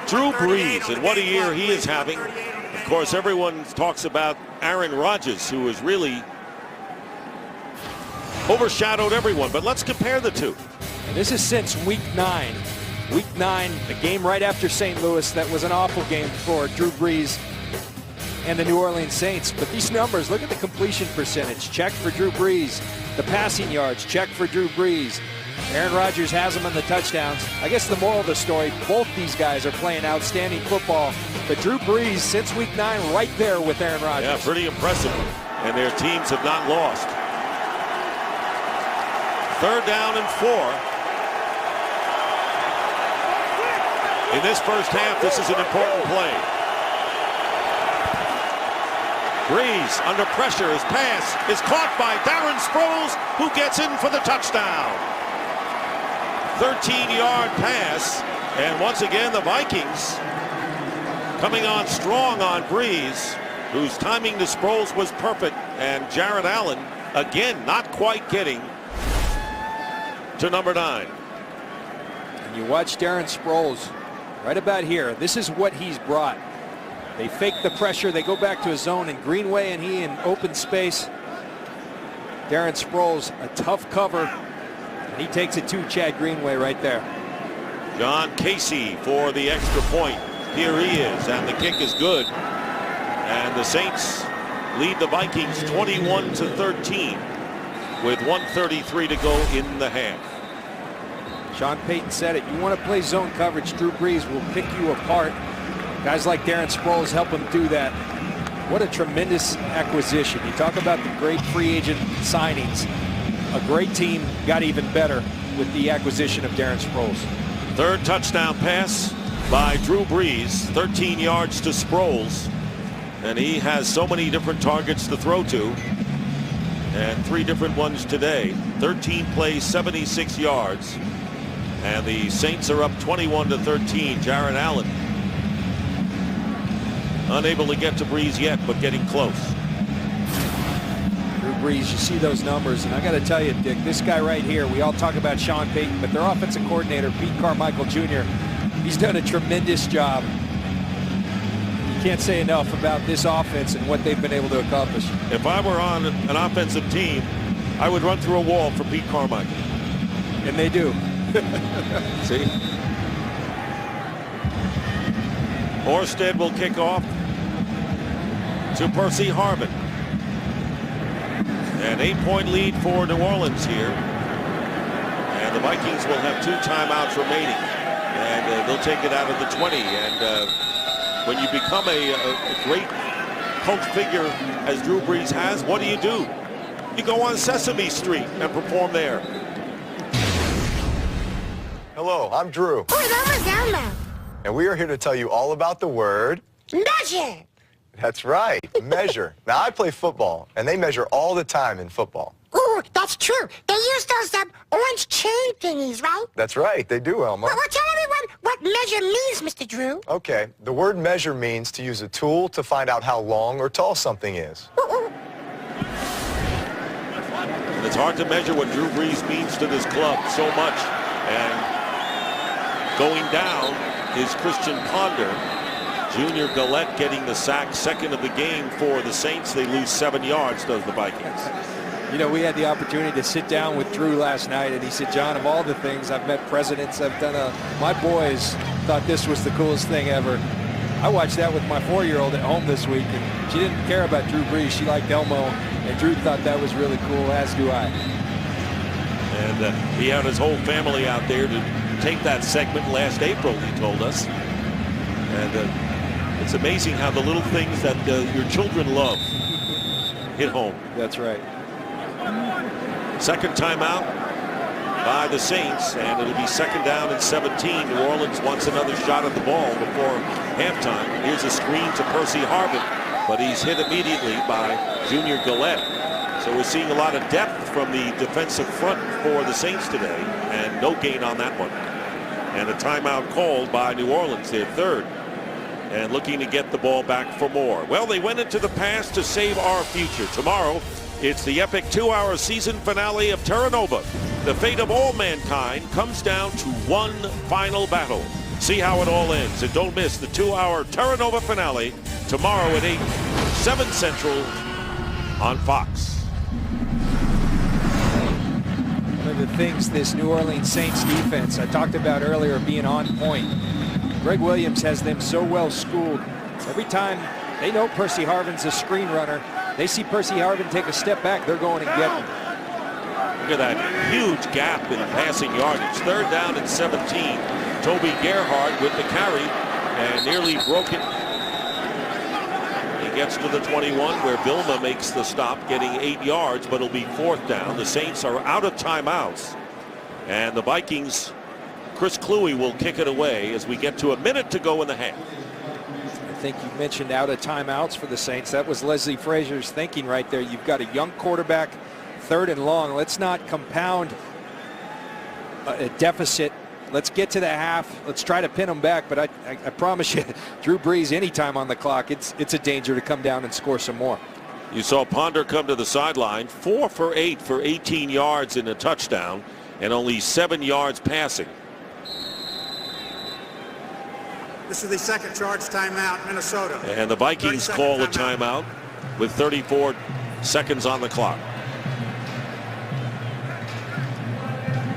Drew Brees, and what a year he is having. Of course, everyone talks about Aaron Rodgers, who has really overshadowed everyone, but let's compare the two. And this is since week 9. Week 9, the game right after St. Louis, that was an awful game for Drew Brees and the New Orleans Saints. But these numbers, look at the completion percentage. Check for Drew Brees. The passing yards, check for Drew Brees. Aaron Rodgers has them on the touchdowns. I guess the moral of the story, both these guys are playing outstanding football. But Drew Brees, since week 9, right there with Aaron Rodgers. Yeah, pretty impressive. And their teams have not lost. 3rd down and 4. In this first half, this is an important play. Brees under pressure. His pass is caught by Darren Sproles, who gets in for the touchdown. 13-yard pass, and once again the Vikings coming on strong on Brees, whose timing to Sproles was perfect, and Jared Allen again not quite getting to number 9. And you watch Darren Sproles right about here. This is what he's brought. They fake the pressure. They go back to his zone, and Greenway and he in open space. Darren Sproles, a tough cover, and he takes it to Chad Greenway right there. John Casey for the extra point. Here he is, and the kick is good. And the Saints lead the Vikings 21-13 with 1:33 to go in the half. Sean Payton said it. You want to play zone coverage, Drew Brees will pick you apart. Guys like Darren Sproles help him do that. What a tremendous acquisition. You talk about the great free agent signings. A great team got even better with the acquisition of Darren Sproles. 3rd touchdown pass by Drew Brees, 13 yards to Sproles. And he has so many different targets to throw to, and 3 different ones today. 13 plays, 76 yards. And the Saints are up 21-13. Jared Allen unable to get to Brees yet, but getting close. Drew Brees, you see those numbers, and I got to tell you, Dick, this guy right here, we all talk about Sean Payton, but their offensive coordinator, Pete Carmichael Jr., he's done a tremendous job. You can't say enough about this offense and what they've been able to accomplish. If I were on an offensive team, I would run through a wall for Pete Carmichael. And they do. See? Orsted will kick off to Percy Harvin. An 8-point lead for New Orleans here. And the Vikings will have 2 timeouts remaining. And they'll take it out of the 20. And when you become a great cult figure as Drew Brees has, what do? You go on Sesame Street and perform there. Hello, I'm Drew. Oh, I'm Elmo. And we are here to tell you all about the word... Measure. That's right, measure. Now, I play football, and they measure all the time in football. Ooh, that's true. They use those orange chain thingies, right? That's right, they do, Elmo. Well, tell everyone what measure means, Mr. Drew. Okay, the word measure means to use a tool to find out how long or tall something is. Ooh. It's hard to measure what Drew Brees means to this club so much. And going down is Christian Ponder. Junior Gillette getting the sack, 2nd of the game for the Saints. They lose 7 yards, does the Vikings. You know, we had the opportunity to sit down with Drew last night, and he said, John, of all the things, I've met presidents, I've done my boys thought this was the coolest thing ever. I watched that with my 4-year-old at home this week, and she didn't care about Drew Brees. She liked Elmo, and Drew thought that was really cool, as do I. And he had his whole family out there to take that segment last April, he told us. And it's amazing how the little things that your children love hit home. That's right. Second timeout by the Saints, and it'll be 2nd down and 17. New Orleans wants another shot at the ball before halftime. Here's a screen to Percy Harvin, but he's hit immediately by Junior Gillette. So we're seeing a lot of depth from the defensive front for the Saints today, and no gain on that one. And a timeout called by New Orleans, their third, and looking to get the ball back for more. Well, they went into the past to save our future. Tomorrow, it's the epic 2-hour season finale of Terra Nova. The fate of all mankind comes down to one final battle. See how it all ends, and don't miss the 2-hour Terra Nova finale tomorrow at 8, 7 Central on Fox. One of the things this New Orleans Saints defense I talked about earlier being on point. Greg Williams has them so well schooled. Every time they know Percy Harvin's a screen runner, they see Percy Harvin take a step back, they're going and get him. Look at that huge gap in passing yardage. 3rd down and 17. Toby Gerhardt with the carry and nearly broke it. He gets to the 21 where Vilma makes the stop, getting 8 yards, but it'll be 4th down. The Saints are out of timeouts, and the Vikings, Chris Kluwe will kick it away as we get to a minute to go in the half. I think you mentioned out of timeouts for the Saints. That was Leslie Frazier's thinking right there. You've got a young quarterback, 3rd and long. Let's not compound a deficit. Let's get to the half. Let's try to pin them back. But I promise you, Drew Brees, anytime on the clock, it's a danger to come down and score some more. You saw Ponder come to the sideline, 4 for 8 for 18 yards and a touchdown, and only 7 yards passing. This is the second charge timeout, Minnesota. And the Vikings call a timeout with 34 seconds on the clock.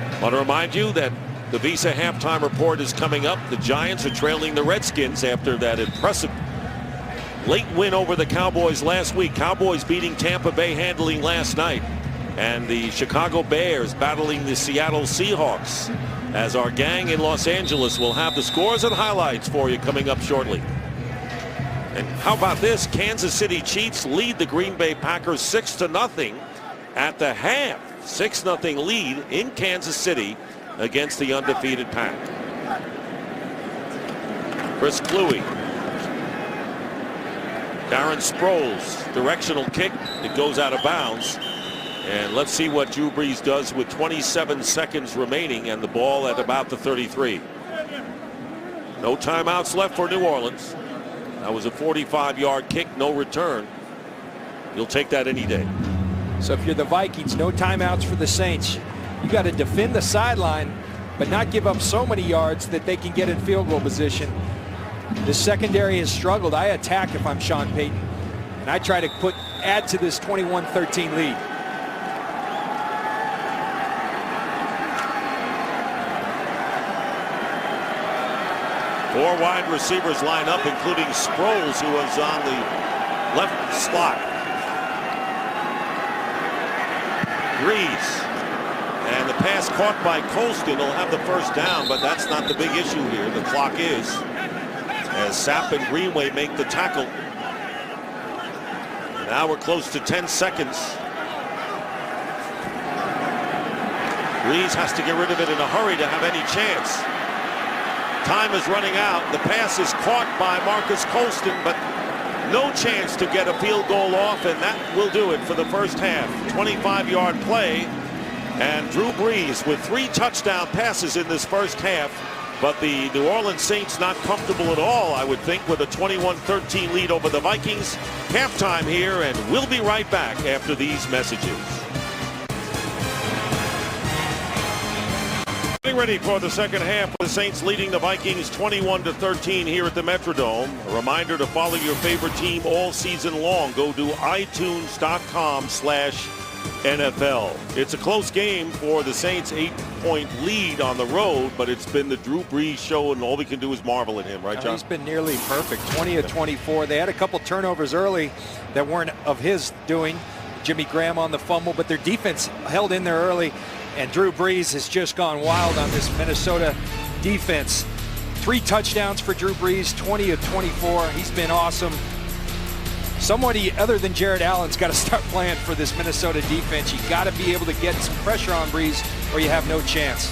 I want to remind you that the Visa halftime report is coming up. The Giants are trailing the Redskins after that impressive late win over the Cowboys last week. Cowboys beating Tampa Bay handling last night. And the Chicago Bears battling the Seattle Seahawks. As our gang in Los Angeles will have the scores and highlights for you coming up shortly. And how about this? Kansas City Chiefs lead the Green Bay Packers 6-0 at the half. 6-0 lead in Kansas City against the undefeated Pack. Chris Kluwe. Darren Sproles, directional kick. It goes out of bounds. And let's see what Drew Brees does with 27 seconds remaining and the ball at about the 33. No timeouts left for New Orleans. That was a 45-yard kick, no return. You'll take that any day. So if you're the Vikings, no timeouts for the Saints. You got to defend the sideline, but not give up so many yards that they can get in field goal position. The secondary has struggled. I attack if I'm Sean Payton, and I try to add to this 21-13 lead. 4 wide receivers line up, including Sproles, who was on the left slot. Brees. And the pass caught by Colston will have the 1st down, but that's not the big issue here. The clock is. As Sapp and Greenway make the tackle. Now we're close to 10 seconds. Brees has to get rid of it in a hurry to have any chance. Time is running out. The pass is caught by Marcus Colston, but no chance to get a field goal off, and that will do it for the first half. 25-yard play, and Drew Brees with 3 touchdown passes in this first half, but the New Orleans Saints not comfortable at all, I would think, with a 21-13 lead over the Vikings. Halftime here, and we'll be right back after these messages. Getting ready for the second half, with the Saints leading the Vikings 21-13 here at the Metrodome. A reminder to follow your favorite team all season long. Go to iTunes.com/ NFL. It's a close game for the Saints, 8-point lead on the road, but it's been the Drew Brees show, and all we can do is marvel at him, right, John? He's been nearly perfect, 20 of 24. They had a couple turnovers early that weren't of his doing. Jimmy Graham on the fumble, but their defense held in there early, and Drew Brees has just gone wild on this Minnesota defense. 3 touchdowns for Drew Brees, 20 of 24. He's been awesome. Somebody other than Jared Allen's got to start playing for this Minnesota defense. You got to be able to get some pressure on Brees, or you have no chance.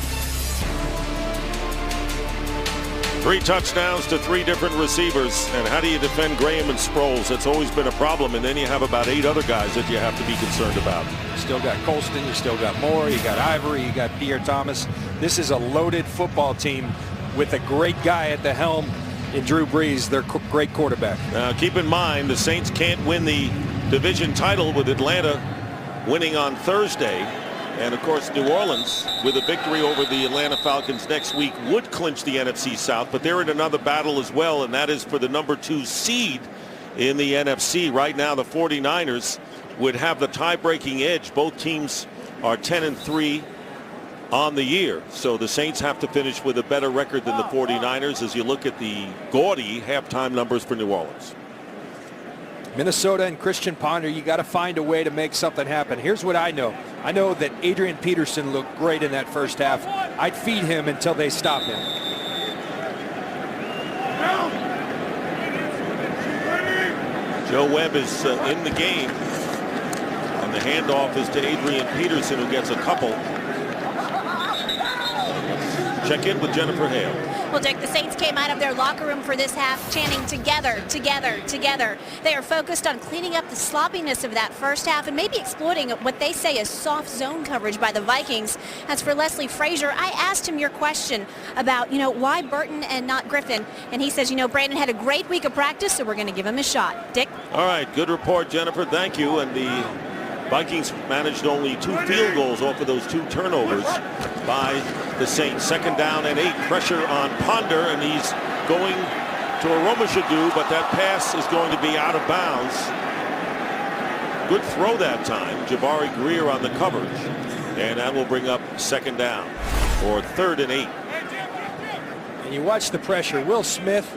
3 touchdowns to 3 different receivers. And how do you defend Graham and Sproles? That's always been a problem. And then you have about 8 other guys that you have to be concerned about. You still got Colston, you still got Moore, you got Ivory, you got Pierre Thomas. This is a loaded football team with a great guy at the helm in Drew Brees, their great quarterback. Now keep in mind, the Saints can't win the division title with Atlanta winning on Thursday. And of course, New Orleans, with a victory over the Atlanta Falcons next week, would clinch the NFC South. But they're in another battle as well, and that is for the number 2 seed in the NFC. Right now, the 49ers would have the tie-breaking edge. Both teams are 10-3 on the year. So the Saints have to finish with a better record than the 49ers as you look at the gaudy halftime numbers for New Orleans. Minnesota and Christian Ponder, you got to find a way to make something happen. Here's what I know. I know that Adrian Peterson looked great in that first half. I'd feed him until they stop him. Joe Webb is in the game, and the handoff is to Adrian Peterson, who gets a couple. Check in with Jennifer Hale. Well, Dick, the Saints came out of their locker room for this half chanting together, together, together. They are focused on cleaning up the sloppiness of that first half and maybe exploiting what they say is soft zone coverage by the Vikings. As for Leslie Frazier, I asked him your question about, why Burton and not Griffin. And he says, Brandon had a great week of practice, so we're going to give him a shot. Dick? All right, good report, Jennifer. Thank you. And the Vikings managed only 2 field goals off of those 2 turnovers by the Saints. 2nd down and 8. Pressure on Ponder, and he's going to Aromashadu, but that pass is going to be out of bounds. Good throw that time. Jabari Greer on the coverage, and that will bring up 2nd down or 3rd and 8. And you watch the pressure. Will Smith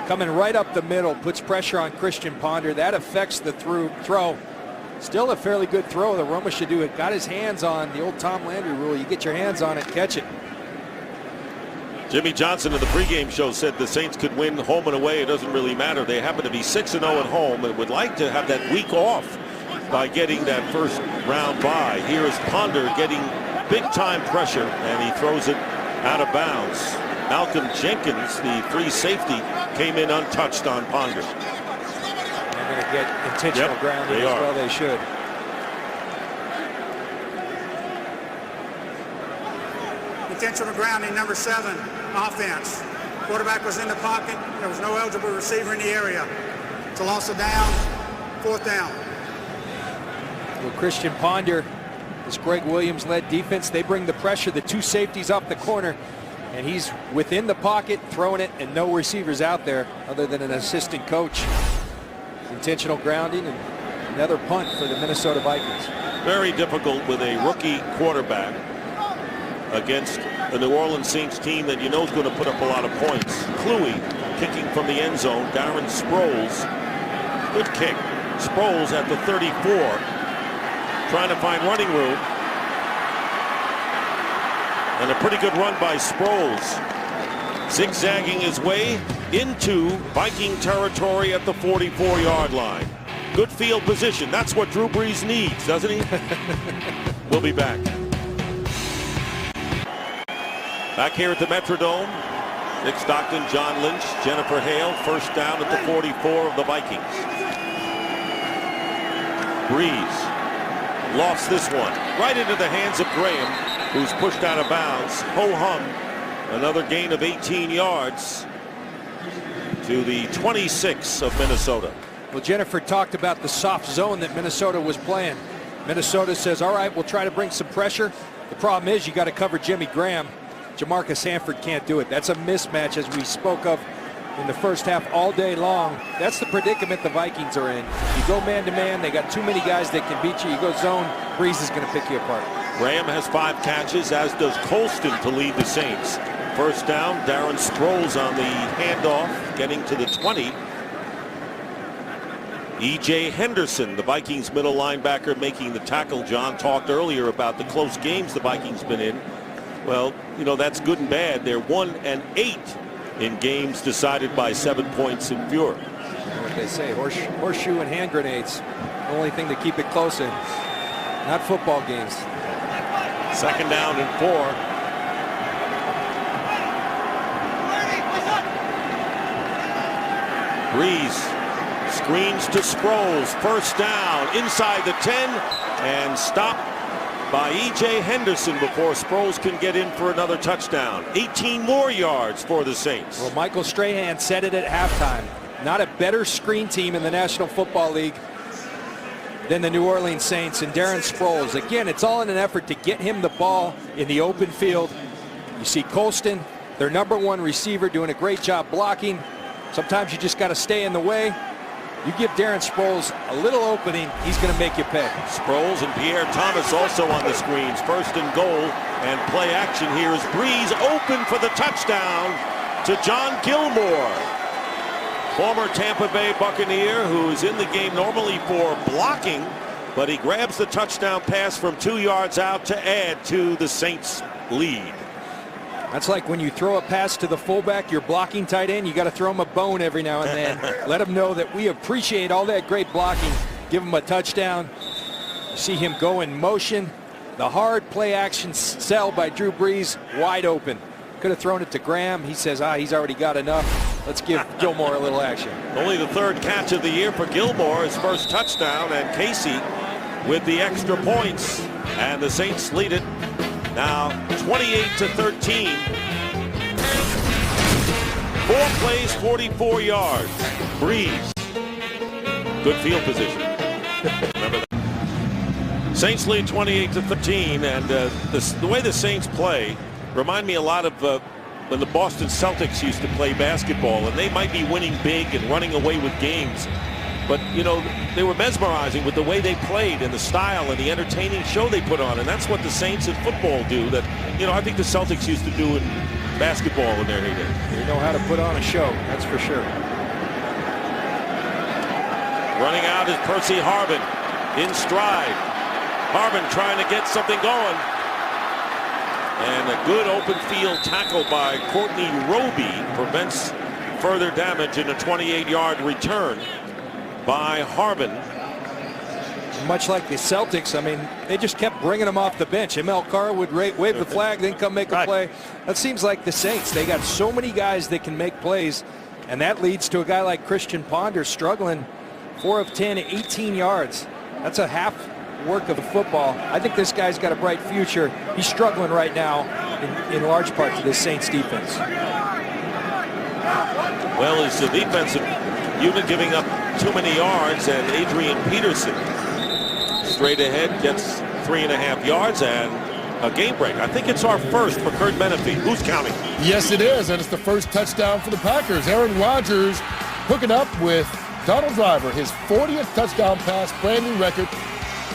coming right up the middle, puts pressure on Christian Ponder. That affects the throw. Still a fairly good throw. The Aromashadu had got his hands on the old Tom Landry rule. You get your hands on it, catch it. Jimmy Johnson in the pregame show said the Saints could win home and away. It doesn't really matter. They happen to be 6-0 at home and would like to have that week off by getting that first round bye. Here is Ponder getting big time pressure, and he throws it out of bounds. Malcolm Jenkins, the free safety, came in untouched on Ponder. They're going to get intentional grounding as well. They should. Intentional grounding, number 7, offense. Quarterback was in the pocket. There was no eligible receiver in the area. It's a loss of down, 4th down. Well, Christian Ponder, this Greg Williams-led defense, they bring the pressure, the 2 safeties up the corner, and he's within the pocket, throwing it, and no receivers out there other than an assistant coach. Intentional grounding and another punt for the Minnesota Vikings. Very difficult with a rookie quarterback against the New Orleans Saints team that is going to put up a lot of points. Kluwe kicking from the end zone. Darren Sproles, good kick. Sproles at the 34, trying to find running room. And a pretty good run by Sproles, zigzagging his way into Viking territory at the 44-yard line. Good field position. That's what Drew Brees needs, doesn't he? We'll be back. Back here at the Metrodome, Nick Stockton, John Lynch, Jennifer Hale. First down at the 44 of the Vikings. Brees lost this one right into the hands of Graham, who's pushed out of bounds. Ho-hum, another gain of 18 yards to the 26 of Minnesota. Well, Jennifer talked about the soft zone that Minnesota was playing. Minnesota says, all right, we'll try to bring some pressure. The problem is you got to cover Jimmy Graham. Jamarcus Sanford can't do it. That's a mismatch, as we spoke of in the first half all day long. That's the predicament the Vikings are in. You go man-to-man, they got too many guys that can beat you. You go zone, Breeze is going to pick you apart. Graham has 5 catches, as does Colston, to lead the Saints. First down, Darren Sproles on the handoff, getting to the 20. E.J. Henderson, the Vikings middle linebacker, making the tackle. John talked earlier about the close games the Vikings been in. Well, you know, that's good and bad. They're 1-8 in games decided by 7 points and fewer. What they say, horseshoe and hand grenades. The only thing to keep it close in. Not football games. Second down and 4. Breeze screens to Sproles. First down inside the 10 and stopped by E.J. Henderson before Sproles can get in for another touchdown. 18 more yards for the Saints. Well, Michael Strahan said it at halftime. Not a better screen team in the National Football League than the New Orleans Saints, and Darren Sproles. Again, it's all in an effort to get him the ball in the open field. You see Colston, their #1 receiver, doing a great job blocking. Sometimes you just got to stay in the way. You give Darren Sproles a little opening, he's going to make you pay. Sproles and Pierre Thomas also on the screens. First and goal, and play action here is Breeze open for the touchdown to John Gilmore. Former Tampa Bay Buccaneer, who's in the game normally for blocking, but he grabs the touchdown pass from 2 yards out to add to the Saints' lead. That's like when you throw a pass to the fullback, you're blocking tight end, you got to throw him a bone every now and then. Let him know that we appreciate all that great blocking. Give him a touchdown. You see him go in motion. The hard play action sell by Drew Brees, wide open. Could have thrown it to Graham. He says, he's already got enough. Let's give Gilmore a little action. Only the 3rd catch of the year for Gilmore, his first touchdown, and Casey with the extra points. And the Saints lead it now 28-13. 4 plays, 44 yards. Breeze. Good field position. Remember that. Saints lead 28-13, and the way the Saints play remind me a lot of when the Boston Celtics used to play basketball, and they might be winning big and running away with games. But, you know, they were mesmerizing with the way they played and the style and the entertaining show they put on. And that's what the Saints in football do that, you know, I think the Celtics used to do in basketball in their heyday. They know how to put on a show, that's for sure. Running out is Percy Harvin in stride. Harvin trying to get something going. And a good open field tackle by Courtney Roby prevents further damage in a 28-yard return by Harvin. Much like the Celtics, I mean, they just kept bringing him off the bench. Emil Carr would wave the flag, then come make a play. That seems like the Saints. They got so many guys that can make plays, and that leads to a guy like Christian Ponder struggling. 4 of 10, 18 yards. That's a half work of the football. I think this guy's got a bright future. He's struggling right now in large part to this Saints defense. Well, it's the defensive unit giving up too many yards, and Adrian Peterson straight ahead gets 3.5 yards and a game break. I think it's our first for Kurt Menefee. Who's counting? Yes, it is, and it's the first touchdown for the Packers. Aaron Rodgers hooking up with Donald Driver, his 40th touchdown pass, brand new record,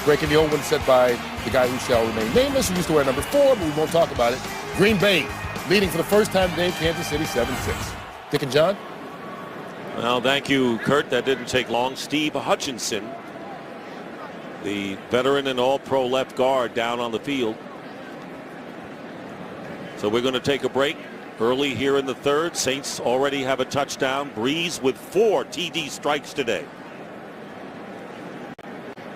breaking the old one set by the guy who shall remain nameless, who used to wear number 4, but we won't talk about it. Green Bay leading for the first time today, Kansas City 7-6. Dick and John? Well, thank you, Kurt. That didn't take long. Steve Hutchinson, the veteran and all-pro left guard, down on the field. So we're going to take a break early here in the 3rd. Saints already have a touchdown. Breeze with 4 TD strikes today.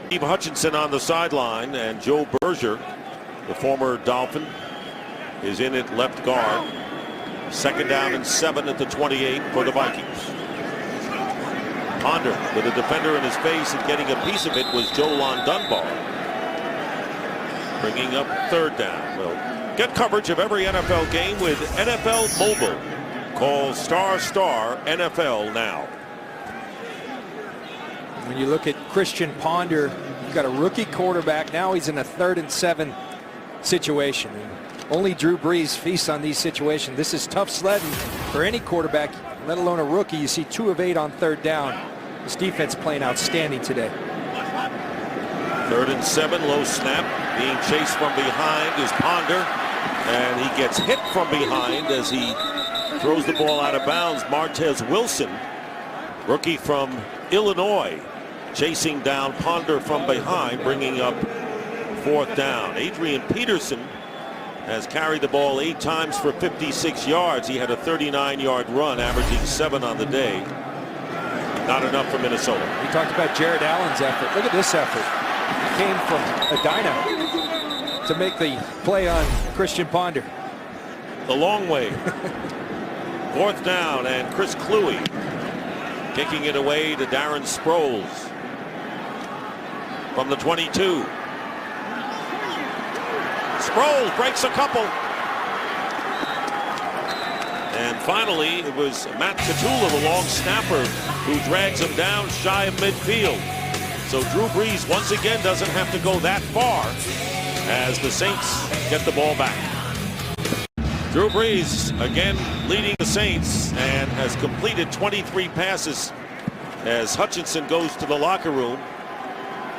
Steve Hutchinson on the sideline, and Joe Berger, the former Dolphin, is in at left guard. 2nd down and 7 at the 28 for the Vikings. Ponder with a defender in his face, and getting a piece of it was Jolon Dunbar. Bringing up 3rd down. Well, get coverage of every NFL game with NFL Mobile. Call ** NFL now. When you look at Christian Ponder, you've got a rookie quarterback. Now he's in a 3rd and 7 situation. Only Drew Brees feasts on these situations. This is tough sledding for any quarterback. let alone a rookie. You see 2 of 8 on 3rd down. This defense playing outstanding today. 3rd and 7, low snap, being chased from behind is Ponder, and he gets hit from behind as he throws the ball out of bounds. Martez Wilson, rookie from Illinois, chasing down Ponder from behind, bringing up 4th down. Adrian Peterson has carried the ball 8 times for 56 yards. He had a 39-yard run, averaging 7 on the day. Not enough for Minnesota. We talked about Jared Allen's effort. Look at this effort. He came from Edina to make the play on Christian Ponder. The long way. 4th down, and Chris Kluwe kicking it away to Darren Sproles from the 22. Sproles breaks a couple. And finally, it was Matt Catula, the long snapper, who drags him down shy of midfield. So Drew Brees once again doesn't have to go that far as the Saints get the ball back. Drew Brees again leading the Saints and has completed 23 passes as Hutchinson goes to the locker room.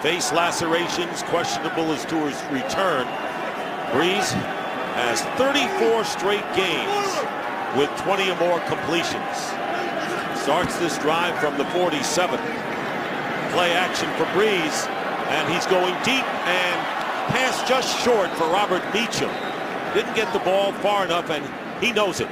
Face lacerations, questionable as to his return. Brees has 34 straight games with 20 or more completions. Starts this drive from the 47. Play action for Brees, and he's going deep, and pass just short for Robert Meacham. Didn't get the ball far enough, and he knows it.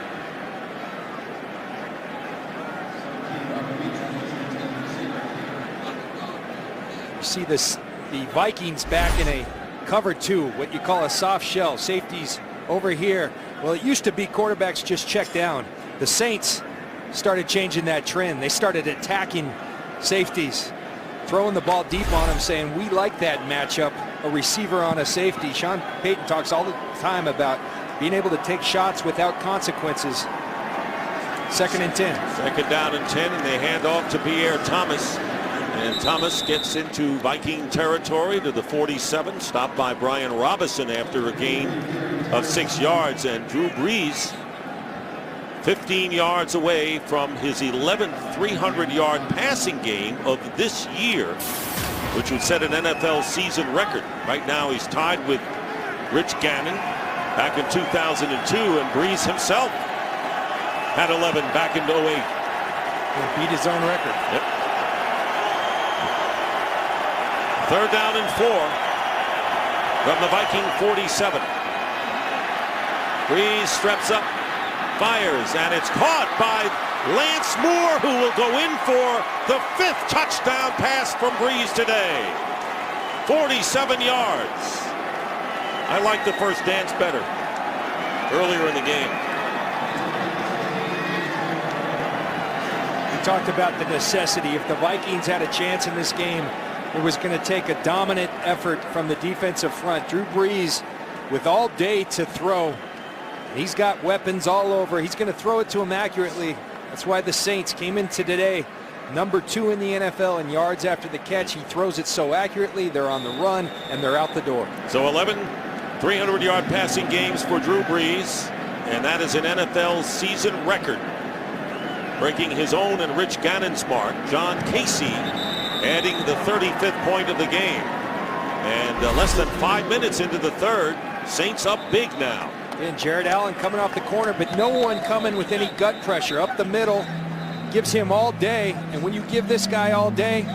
You see this, the Vikings back in a cover 2, what you call a soft shell. Safeties over here. Well, it used to be quarterbacks just check down. The Saints started changing that trend. They started attacking safeties, throwing the ball deep on them, saying, we like that matchup, a receiver on a safety. Sean Payton talks all the time about being able to take shots without consequences. 2nd and 10. 2nd down and 10, and they hand off to Pierre Thomas. And Thomas gets into Viking territory to the 47, stopped by Brian Robinson after a gain of 6 yards. And Drew Brees 15 yards away from his 11th 300-yard passing game of this year, which would set an NFL season record. Right now he's tied with Rich Gannon back in 2002, and Brees himself had 11 back in 08. He beat his own record. Yep. 3rd down and 4 from the Viking 47. Brees steps up, fires, and it's caught by Lance Moore, who will go in for the 5th touchdown pass from Brees today. 47 yards. I like the first dance better earlier in the game. We talked about the necessity. If the Vikings had a chance in this game, it was going to take a dominant effort from the defensive front. Drew Brees with all day to throw. He's got weapons all over. He's going to throw it to him accurately. That's why the Saints came into today number 2 in the NFL in yards after the catch. He throws it so accurately. They're on the run, and they're out the door. So 11 300-yard passing games for Drew Brees, and that is an NFL season record, breaking his own and Rich Gannon's mark. John Casey adding the 35th point of the game. And less than 5 minutes into the 3rd, Saints up big now. And Jared Allen coming off the corner, but no one coming with any gut pressure. Up the middle, gives him all day. And when you give this guy all day,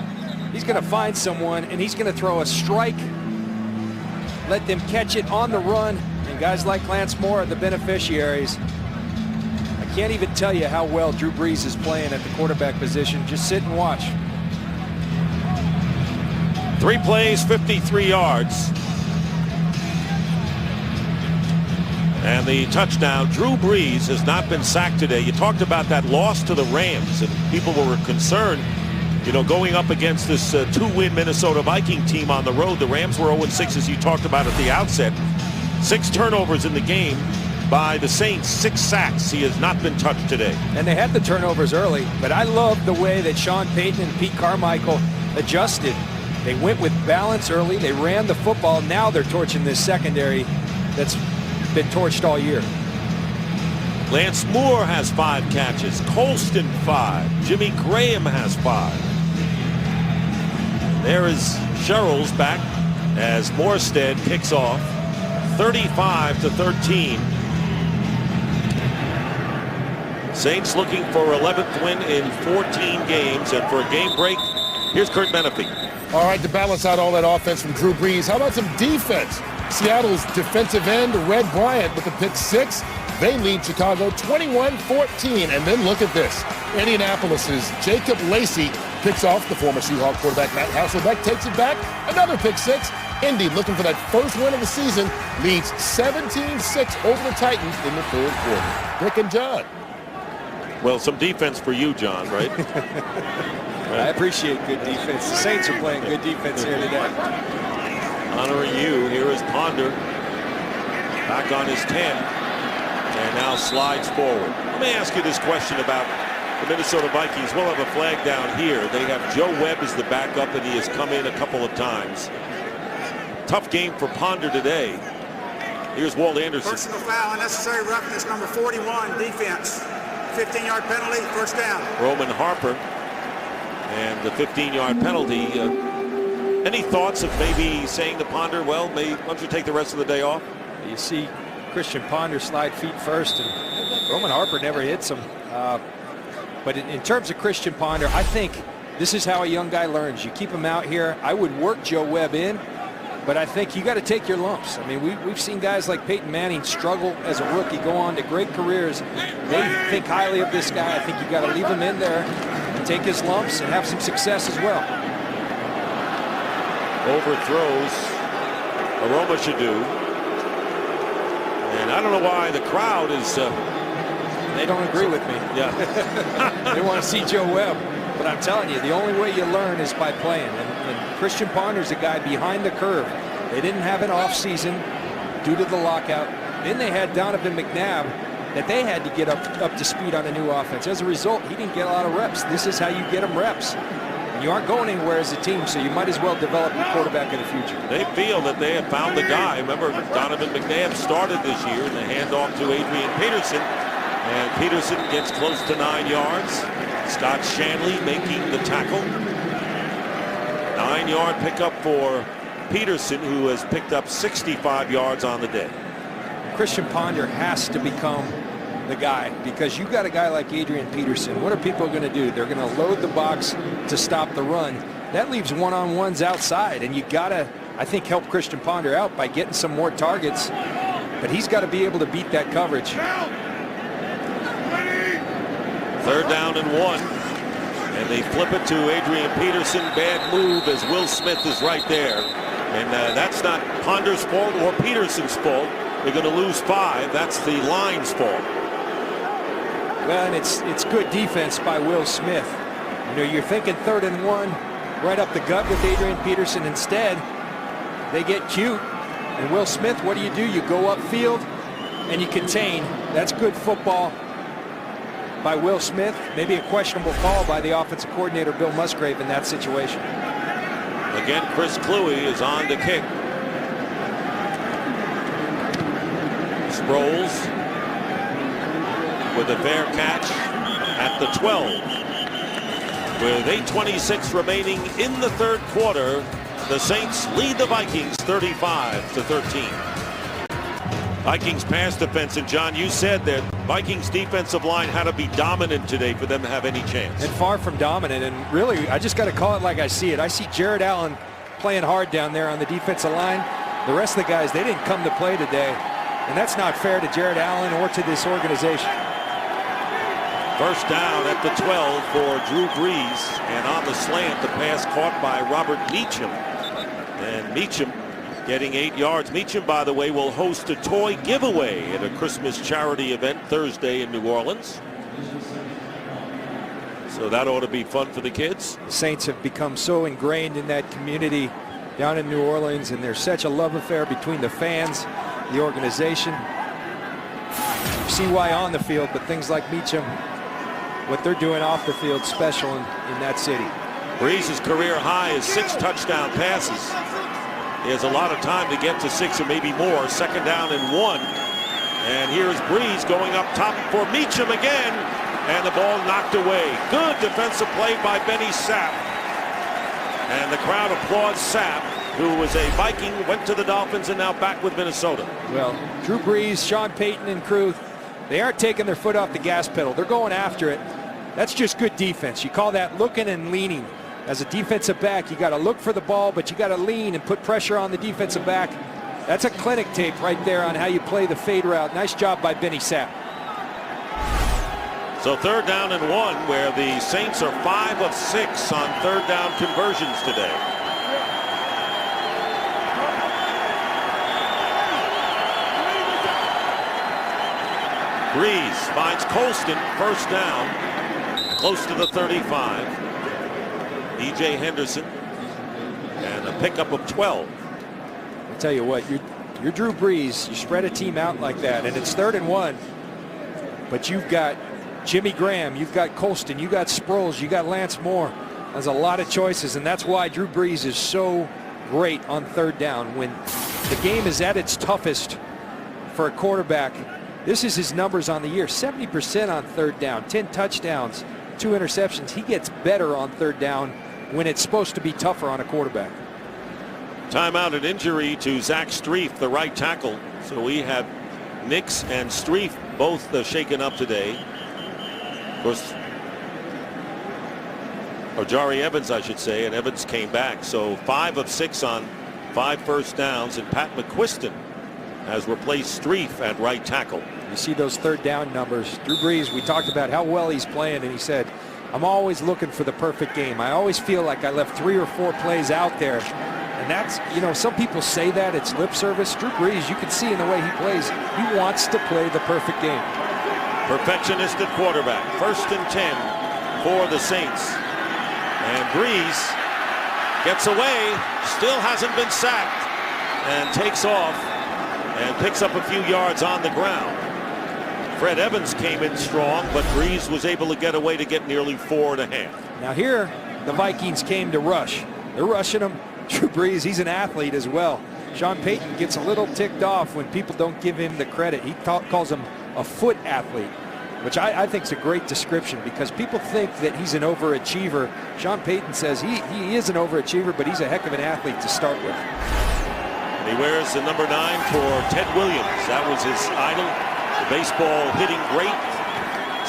he's going to find someone, and he's going to throw a strike, let them catch it on the run. And guys like Lance Moore are the beneficiaries. I can't even tell you how well Drew Brees is playing at the quarterback position. Just sit and watch. 3 plays, 53 yards. And the touchdown. Drew Brees has not been sacked today. You talked about that loss to the Rams, and people were concerned, you know, going up against this 2-win Minnesota Viking team on the road. The Rams were 0-6, as you talked about at the outset. 6 turnovers in the game by the Saints, 6 sacks. He has not been touched today. And they had the turnovers early, but I love the way that Sean Payton and Pete Carmichael adjusted. They went with balance early. They ran the football. Now they're torching this secondary that's been torched all year. Lance Moore has 5 catches. Colston 5. Jimmy Graham has 5. There is Sherrills back as Morstead kicks off 35-13. Saints looking for 11th win in 14 games, and for a game break, here's Kurt Menefee. All right, to balance out all that offense from Drew Brees, how about some defense? Seattle's defensive end, Red Bryant, with a pick 6. They lead Chicago 21-14. And then look at this. Indianapolis's Jacob Lacey picks off the former Seahawk quarterback Matt Hasselbeck, takes it back, another pick 6. Indy, looking for that first win of the season, leads 17-6 over the Titans in the 3rd quarter. Rick and John. Well, some defense for you, John, right? I appreciate good defense. The Saints are playing good defense here today. Honoring you, here is Ponder. Back on his 10. And now slides forward. Let me ask you this question about the Minnesota Vikings. We'll have a flag down here. They have Joe Webb as the backup, and he has come in a couple of times. Tough game for Ponder today. Here's Walt Anderson. Personal foul, unnecessary roughness, number 41, defense. 15-yard penalty, first down. Roman Harper. And the 15-yard penalty. Any thoughts of maybe saying to Ponder, well, why don't you take the rest of the day off? You see Christian Ponder slide feet first, and Roman Harper never hits him. But in terms of Christian Ponder, I think this is how a young guy learns. You keep him out here. I would work Joe Webb in, but I think you got to take your lumps. I mean, we've seen guys like Peyton Manning struggle as a rookie, go on to great careers. They think highly of this guy. I think you got to leave him in there, take his lumps, and have some success as well. Overthrows Aroma should do. And I don't know why the crowd is... they don't agree with me. Yeah. They want to see Joe Webb. But I'm telling you, the only way you learn is by playing. And Christian Ponder's a guy behind the curve. They didn't have an off season due to the lockout. Then they had Donovan McNabb that they had to get up to speed on a new offense. As a result, he didn't get a lot of reps. This is how you get him reps. You aren't going anywhere as a team, so you might as well develop your quarterback in the future. They feel that they have found the guy. Remember, Donovan McNabb started this year in the handoff to Adrian Peterson. And Peterson gets close to 9 yards. Scott Shanley making the tackle. 9-yard pickup for Peterson, who has picked up 65 yards on the day. Christian Ponder has to become the guy, because you got a guy like Adrian Peterson. What are people going to do? They're going to load the box to stop the run. That leaves one-on-ones outside, and you got to, I think, help Christian Ponder out by getting some more targets. But he's got to be able to beat that coverage. 3rd down and 1. And they flip it to Adrian Peterson. Bad move as Will Smith is right there. And that's not Ponder's fault or Peterson's fault. They're going to lose 5. That's the line's fault. Well, and it's good defense by Will Smith. You know, you're thinking 3rd and 1, right up the gut with Adrian Peterson. Instead, they get cute. And Will Smith, what do? You go upfield and you contain. That's good football by Will Smith. Maybe a questionable call by the offensive coordinator, Bill Musgrave, in that situation. Again, Chris Kluwe is on to kick. Sproles with a fair catch at the 12. With 8:26 remaining in the 3rd quarter, the Saints lead the Vikings 35-13. Vikings pass defense, and John, you said that Vikings defensive line had to be dominant today for them to have any chance. And far from dominant, and really, I just got to call it like I see it. I see Jared Allen playing hard down there on the defensive line. The rest of the guys, they didn't come to play today, and that's not fair to Jared Allen or to this organization. 1st down at the 12 for Drew Brees, and on the slant, the pass caught by Robert Meacham. And Meacham getting 8 yards. Meacham, by the way, will host a toy giveaway at a Christmas charity event Thursday in New Orleans. So that ought to be fun for the kids. The Saints have become so ingrained in that community down in New Orleans, and there's such a love affair between the fans, the organization. You see why on the field, but things like Meacham, what they're doing off the field, special in that city. Brees' career high is 6 touchdown passes. He has a lot of time to get to 6 or maybe more. 2nd down and 1. And here's Breeze going up top for Meacham again. And the ball knocked away. Good defensive play by Benny Sapp. And the crowd applauds Sapp, who was a Viking, went to the Dolphins, and now back with Minnesota. Well, Drew Brees, Sean Payton, and crew, they aren't taking their foot off the gas pedal. They're going after it. That's just good defense. You call that looking and leaning. As a defensive back, you got to look for the ball, but you got to lean and put pressure on the defensive back. That's a clinic tape right there on how you play the fade route. Nice job by Benny Sapp. So 3rd down and 1, where the Saints are 5 of 6 on 3rd down conversions today. Breeze finds Colston, 1st down, close to the 35. E.J. Henderson, and a pickup of 12. I'll tell you what, you're Drew Brees. You spread a team out like that, and it's 3rd and 1. But you've got Jimmy Graham, you've got Colston, you got Sproles, you got Lance Moore. There's a lot of choices, and that's why Drew Brees is so great on 3rd down. When the game is at its toughest for a quarterback, this is his numbers on the year. 70% on 3rd down, 10 touchdowns, 2 interceptions. He gets better on 3rd down when it's supposed to be tougher on a quarterback. Timeout and injury to Zach Strief, the right tackle. So we have Nix and Strief both shaken up today. Of course, or Jari Evans, I should say, and Evans came back. So 5 of 6 on 5 first downs, and Pat McQuiston has replaced Strief at right tackle. You see those 3rd down numbers. Drew Brees, we talked about how well he's playing, and he said, I'm always looking for the perfect game. I always feel like I left 3 or 4 plays out there. And that's, you know, some people say that it's lip service. Drew Brees, you can see in the way he plays, he wants to play the perfect game. Perfectionist at quarterback. 1st and 10 for the Saints. And Brees gets away, still hasn't been sacked, and takes off and picks up a few yards on the ground. Fred Evans came in strong, but Brees was able to get away to get nearly 4.5. Now here, the Vikings came to rush. They're rushing him. Drew Brees, he's an athlete as well. Sean Payton gets a little ticked off when people don't give him the credit. He calls him a foot athlete, which I think is a great description, because people think that he's an overachiever. Sean Payton says he is an overachiever, but he's a heck of an athlete to start with. And he wears the number 9 for Ted Williams. That was his idol. The baseball hitting great.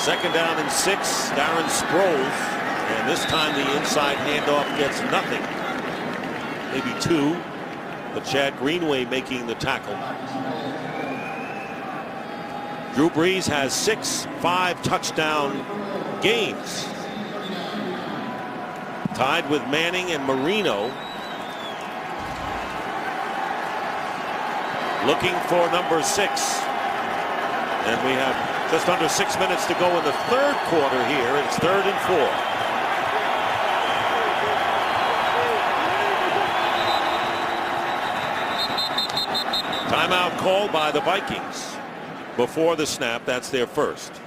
2nd down and 6, Darren Sproles. And this time the inside handoff gets nothing. Maybe 2, but Chad Greenway making the tackle. Drew Brees has 6 5-touchdown games. Tied with Manning and Marino. Looking for number 6. And we have just under 6 minutes to go in the 3rd quarter here. It's 3rd and 4. Timeout called by the Vikings before the snap. That's their first.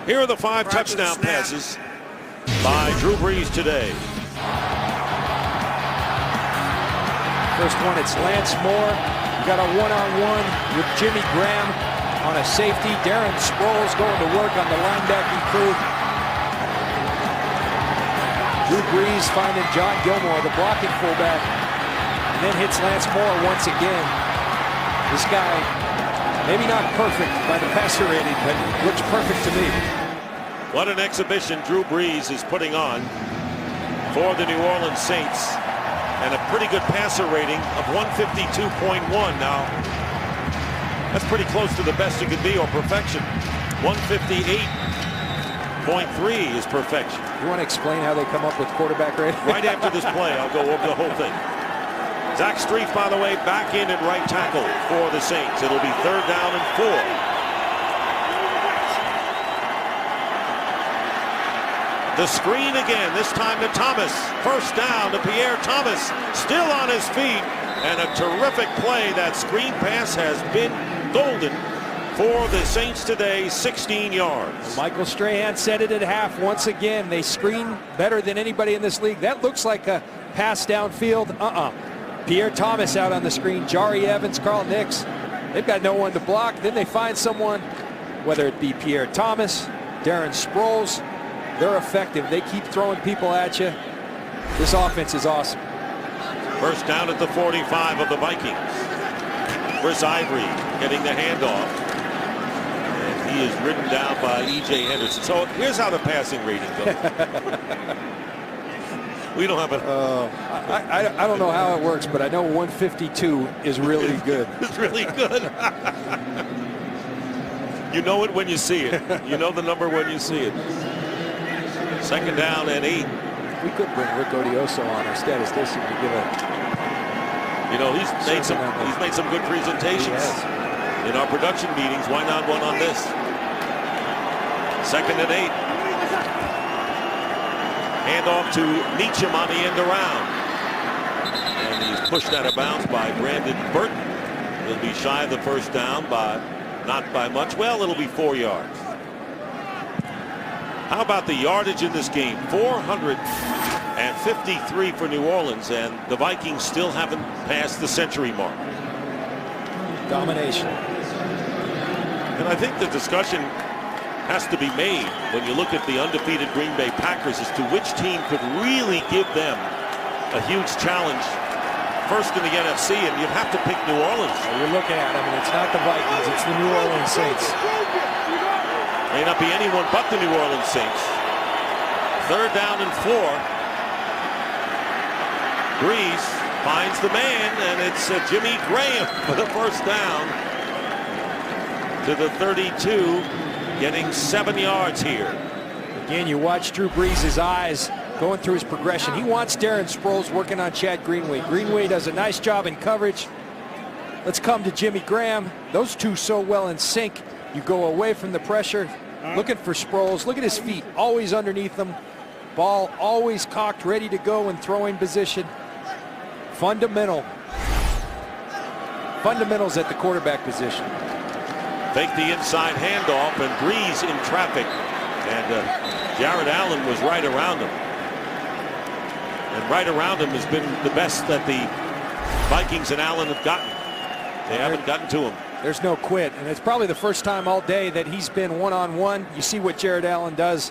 Here are the 5 touchdown passes by Drew Brees today. First one, it's Lance Moore. You got a one-on-one with Jimmy Graham on a safety. Darren Sproles going to work on the linebacking crew. Drew Brees finding John Gilmore, the blocking fullback, and then hits Lance Moore once again. This guy, maybe not perfect by the passer rating, but looks perfect to me. What an exhibition Drew Brees is putting on for the New Orleans Saints. And a pretty good passer rating of 152.1. Now, that's pretty close to the best it could be, or perfection. 158.3 is perfection. You want to explain how they come up with quarterback rating? Right after this play, I'll go over the whole thing. Zach Strief, by the way, back in at right tackle for the Saints. It'll be 3rd down and 4. The screen again, this time to Thomas. 1st down to Pierre Thomas, still on his feet. And a terrific play. That screen pass has been golden for the Saints today, 16 yards. Michael Strahan said it at half once again. They screen better than anybody in this league. That looks like a pass downfield. Pierre Thomas out on the screen. Jari Evans, Carl Nix. They've got no one to block. Then they find someone, whether it be Pierre Thomas, Darren Sproles. They're effective. They keep throwing people at you. This offense is awesome. First down at the 45 of the Vikings. Chris Ivory getting the handoff. And he is ridden down by E.J. Henderson. So here's how the passing rating goes. We don't have a... I don't know how it works, but I know 152 is really good. It's really good. You know it when you see it. You know the number when you see it. Second down and 8. We could bring Rick Odioso on, our statistician, to give a... You know, he's made some good presentations in our production meetings. Why not one on this? Second and 8. Handoff to Meacham on the end around. And he's pushed out of bounds by Brandon Burton. He'll be shy of the first down by not by much. Well, it'll be 4 yards. How about the yardage in this game? 453 for New Orleans, and the Vikings still haven't passed the century mark. Domination. And I think the discussion has to be made when you look at the undefeated Green Bay Packers as to which team could really give them a huge challenge first in the NFC, and you'd have to pick New Orleans. You're looking at, I mean, it's not the Vikings, it's the New Orleans Saints. May not be anyone but the New Orleans Saints. Third down and 4. Breeze finds the man, and it's Jimmy Graham for the first down to the 32, getting 7 yards here. Again, you watch Drew Brees' eyes going through his progression. He wants Darren Sproles working on Chad Greenway. Greenway does a nice job in coverage. Let's come to Jimmy Graham. Those two so well in sync. You go away from the pressure, looking for Sproles. Look at his feet, always underneath them. Ball always cocked, ready to go in throwing position. Fundamentals at the quarterback position. Take the inside handoff, and Breeze in traffic. And Jared Allen was right around him. And right around him has been the best that the Vikings and Allen have gotten. They haven't gotten to him. There's no quit, and it's probably the first time all day that he's been one-on-one. You see what Jared Allen does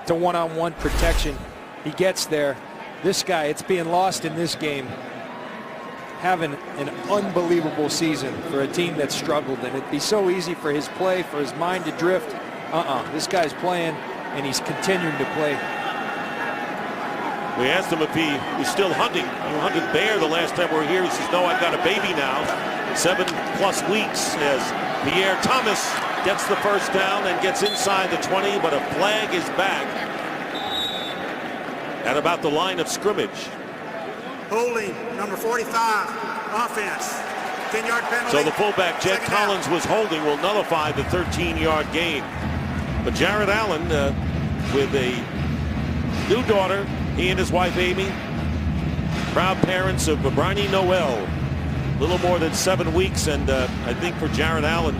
to one-on-one protection. He gets there. This guy, it's being lost in this game, having an unbelievable season for a team that struggled, and it'd be so easy for his play, for his mind to drift. This guy's playing, and he's continuing to play. We asked him if he was still hunting. You hunted bear the last time we were here. He says, no, I've got a baby now. 7+ weeks as Pierre Thomas gets the first down and gets inside the 20, but a flag is back at about the line of scrimmage. Holding, number 45, offense. 10-yard penalty. So the fullback, Jed Collins, was holding, will nullify the 13-yard gain. But Jared Allen, with a new daughter, he and his wife Amy, proud parents of Bryony Noel, a little more than 7 weeks, and I think for Jared Allen,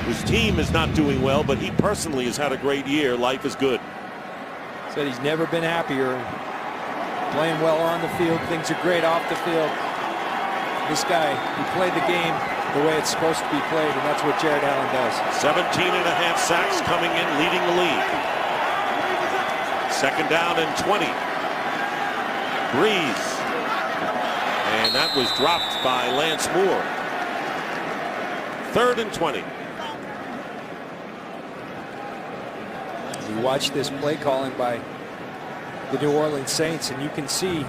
his team is not doing well, but he personally has had a great year. Life is good. Said he's never been happier. Playing well on the field, things are great off the field. This guy, he played the game the way it's supposed to be played, and that's what Jared Allen does. 17.5 sacks coming in, leading the league. Second down and 20. Breeze. And that was dropped by Lance Moore. Third and 20. You watch this play calling by the New Orleans Saints, and you can see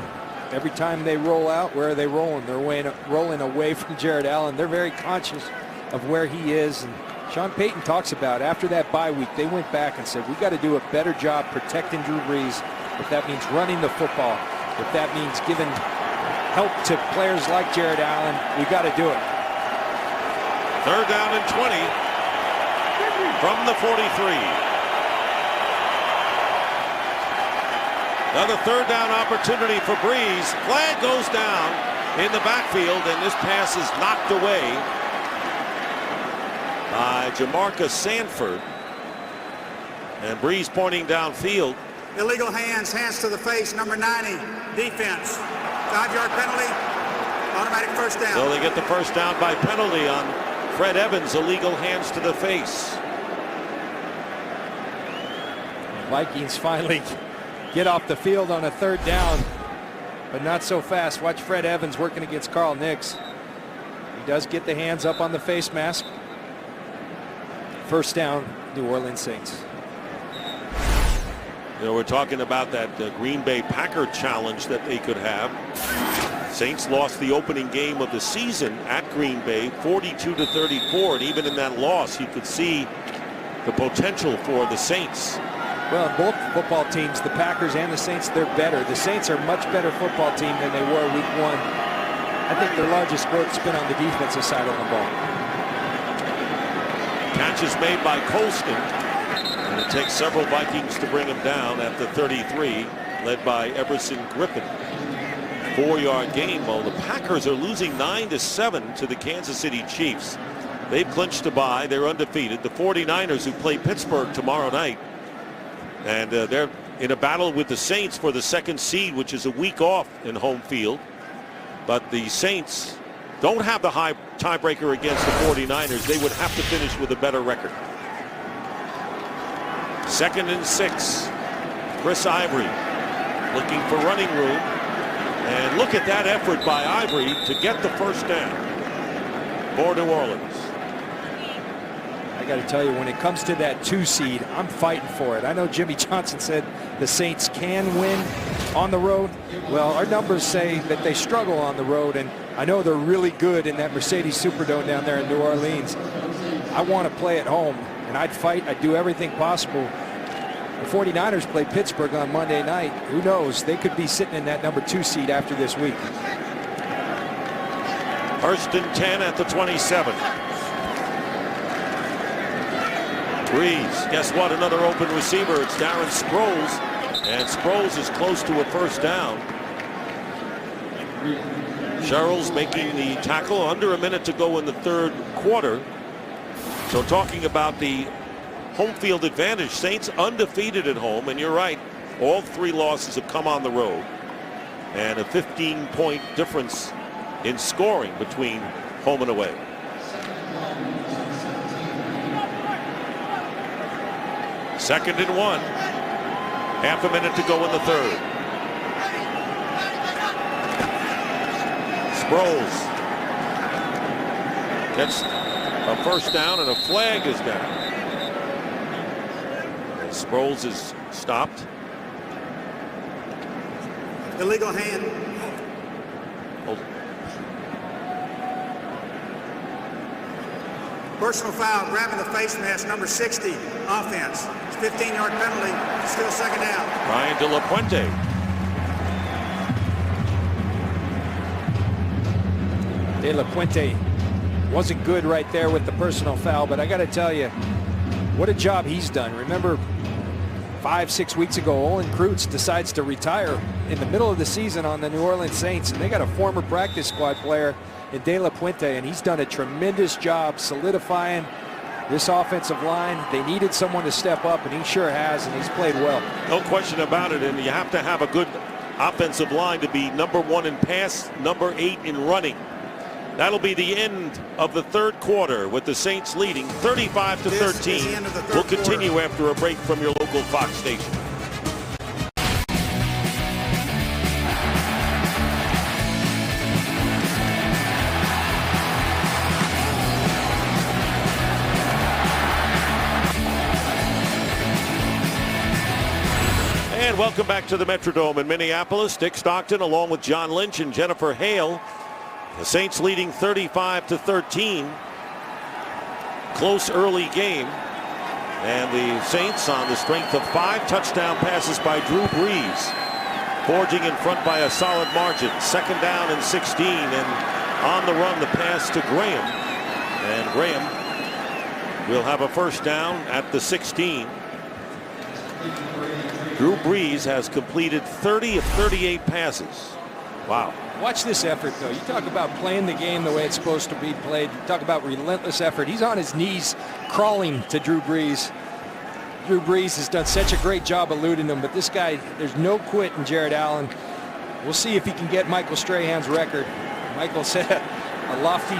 every time they roll out, where are they rolling? They're rolling away from Jared Allen. They're very conscious of where he is. And Sean Payton talks about after that bye week, they went back and said, we got to do a better job protecting Drew Brees. If that means running the football, if that means giving help to players like Jared Allen, we got to do it. Third down and 20 from the 43. Another third down opportunity for Breeze. Flag goes down in the backfield, and this pass is knocked away by Jamarcus Sanford. And Breeze pointing downfield. Illegal hands to the face, number 90, defense. 5-yard penalty, automatic first down. So they get the first down by penalty on Fred Evans, illegal hands to the face. Vikings finally get off the field on a 3rd down, but not so fast. Watch Fred Evans working against Carl Nix. He does get the hands up on the face mask. 1st down, New Orleans Saints. You know, we're talking about that Green Bay Packer challenge that they could have. Saints lost the opening game of the season at Green Bay 42-34, and even in that loss you could see the potential for the Saints. Well, both football teams, the Packers and the Saints, they're better. The Saints are a much better football team than they were week 1. I think their largest growth's been on the defensive side of the ball. Catch is made by Colston, and it takes several Vikings to bring him down at the 33, led by Everson Griffin. 4-yard gain. Well, the Packers are losing 9-7 to the Kansas City Chiefs. They've clinched a bye. They're undefeated. The 49ers, who play Pittsburgh tomorrow night, and they're in a battle with the Saints for the 2nd seed, which is a week off in home field. But the Saints don't have the high tiebreaker against the 49ers. They would have to finish with a better record. 2nd and 6. Chris Ivory looking for running room. And look at that effort by Ivory to get the 1st down for New Orleans. I got to tell you, when it comes to that 2 seed, I'm fighting for it. I know Jimmy Johnson said the Saints can win on the road. Well, our numbers say that they struggle on the road, and I know they're really good in that Mercedes Superdome down there in New Orleans. I want to play at home, and I'd fight. I'd do everything possible. The 49ers play Pittsburgh on Monday night. Who knows? They could be sitting in that number 2 seed after this week. 1st and 10 at the 27. Breeze, guess what? Another open receiver. It's Darren Sproles, and Sproles is close to a 1st down. Sherrill's making the tackle. Under a minute to go in the 3rd quarter. So talking about the home field advantage, Saints undefeated at home, and you're right, all 3 losses have come on the road, and a 15-point difference in scoring between home and away. Second and 1. Half a minute to go in the 3rd. Sproles gets a 1st down, and a flag is down. And Sproles is stopped. Illegal hand. Personal foul, grabbing the face mask, number 60, offense. It's 15-yard penalty, still 2nd down. Ryan De La Puente. De La Puente wasn't good right there with the personal foul, but I got to tell you, what a job he's done. Remember, 5-6 weeks ago, Olin Kreutz decides to retire in the middle of the season on the New Orleans Saints, and they got a former practice squad player in De La Puente, and he's done a tremendous job solidifying this offensive line. They needed someone to step up, and he sure has, and he's played well. No question about it, and you have to have a good offensive line to be number 1 in pass, number 8 in running. That'll be the end of the 3rd quarter with the Saints leading 35-13. We'll continue after a break from your local Fox station. And welcome back to the Metrodome in Minneapolis. Dick Stockton along with John Lynch and Jennifer Hale. The Saints leading 35-13. Close early game. And the Saints on the strength of 5 touchdown passes by Drew Brees. Forging in front by a solid margin. 2nd down and 16. And on the run, the pass to Graham. And Graham will have a 1st down at the 16. Drew Brees has completed 30 of 38 passes. Wow. Watch this effort, though. You talk about playing the game the way it's supposed to be played. You talk about relentless effort. He's on his knees crawling to Drew Brees. Drew Brees has done such a great job eluding him, but this guy, there's no quit in Jared Allen. We'll see if he can get Michael Strahan's record. Michael set a lofty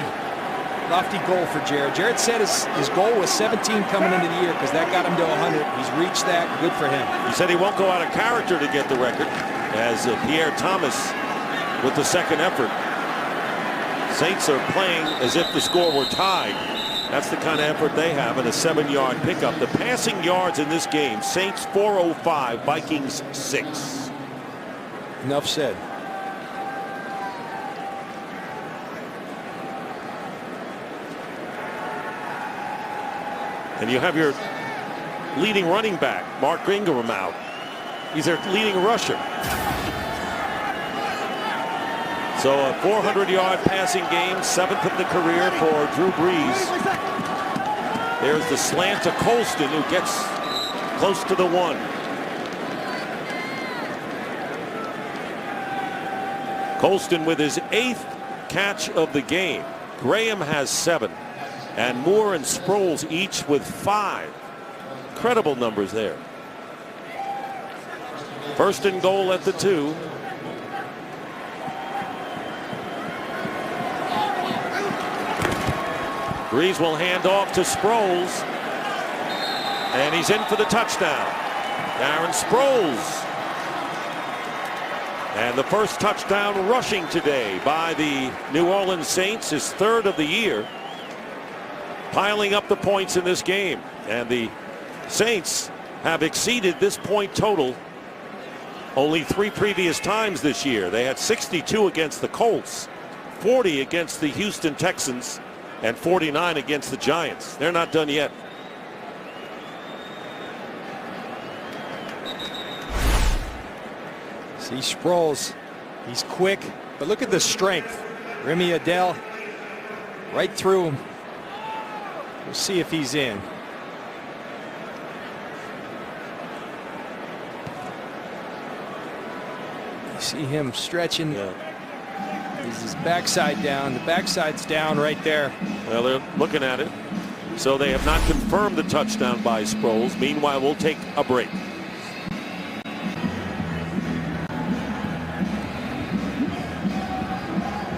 Lofty goal for Jared. Jared said his goal was 17 coming into the year because that got him to 100. He's reached that. Good for him. He said he won't go out of character to get the record, as Pierre Thomas with the second effort. Saints are playing as if the score were tied. That's the kind of effort they have in a 7-yard pickup. The passing yards in this game, Saints 405, Vikings 6. Enough said. And you have your leading running back, Mark Ingram, out. He's their leading rusher. So a 400-yard passing game, 7th of the career for Drew Brees. There's the slant to Colston, who gets close to the 1. Colston with his 8th catch of the game. Graham has 7. And Moore and Sproles each with 5. Incredible numbers there. First and goal at the 2. Brees will hand off to Sproles. And he's in for the touchdown. Darren Sproles. And the first touchdown rushing today by the New Orleans Saints, his 3rd of the year. Piling up the points in this game. And the Saints have exceeded this point total only 3 previous times this year. They had 62 against the Colts, 40 against the Houston Texans, and 49 against the Giants. They're not done yet. See Sproles, he's quick, but look at the strength. Remy Adele right through him. We'll see if he's in. You see him stretching. Yeah. His backside down. The backside's down right there. Well, they're looking at it. So they have not confirmed the touchdown by Sproles. Meanwhile, we'll take a break.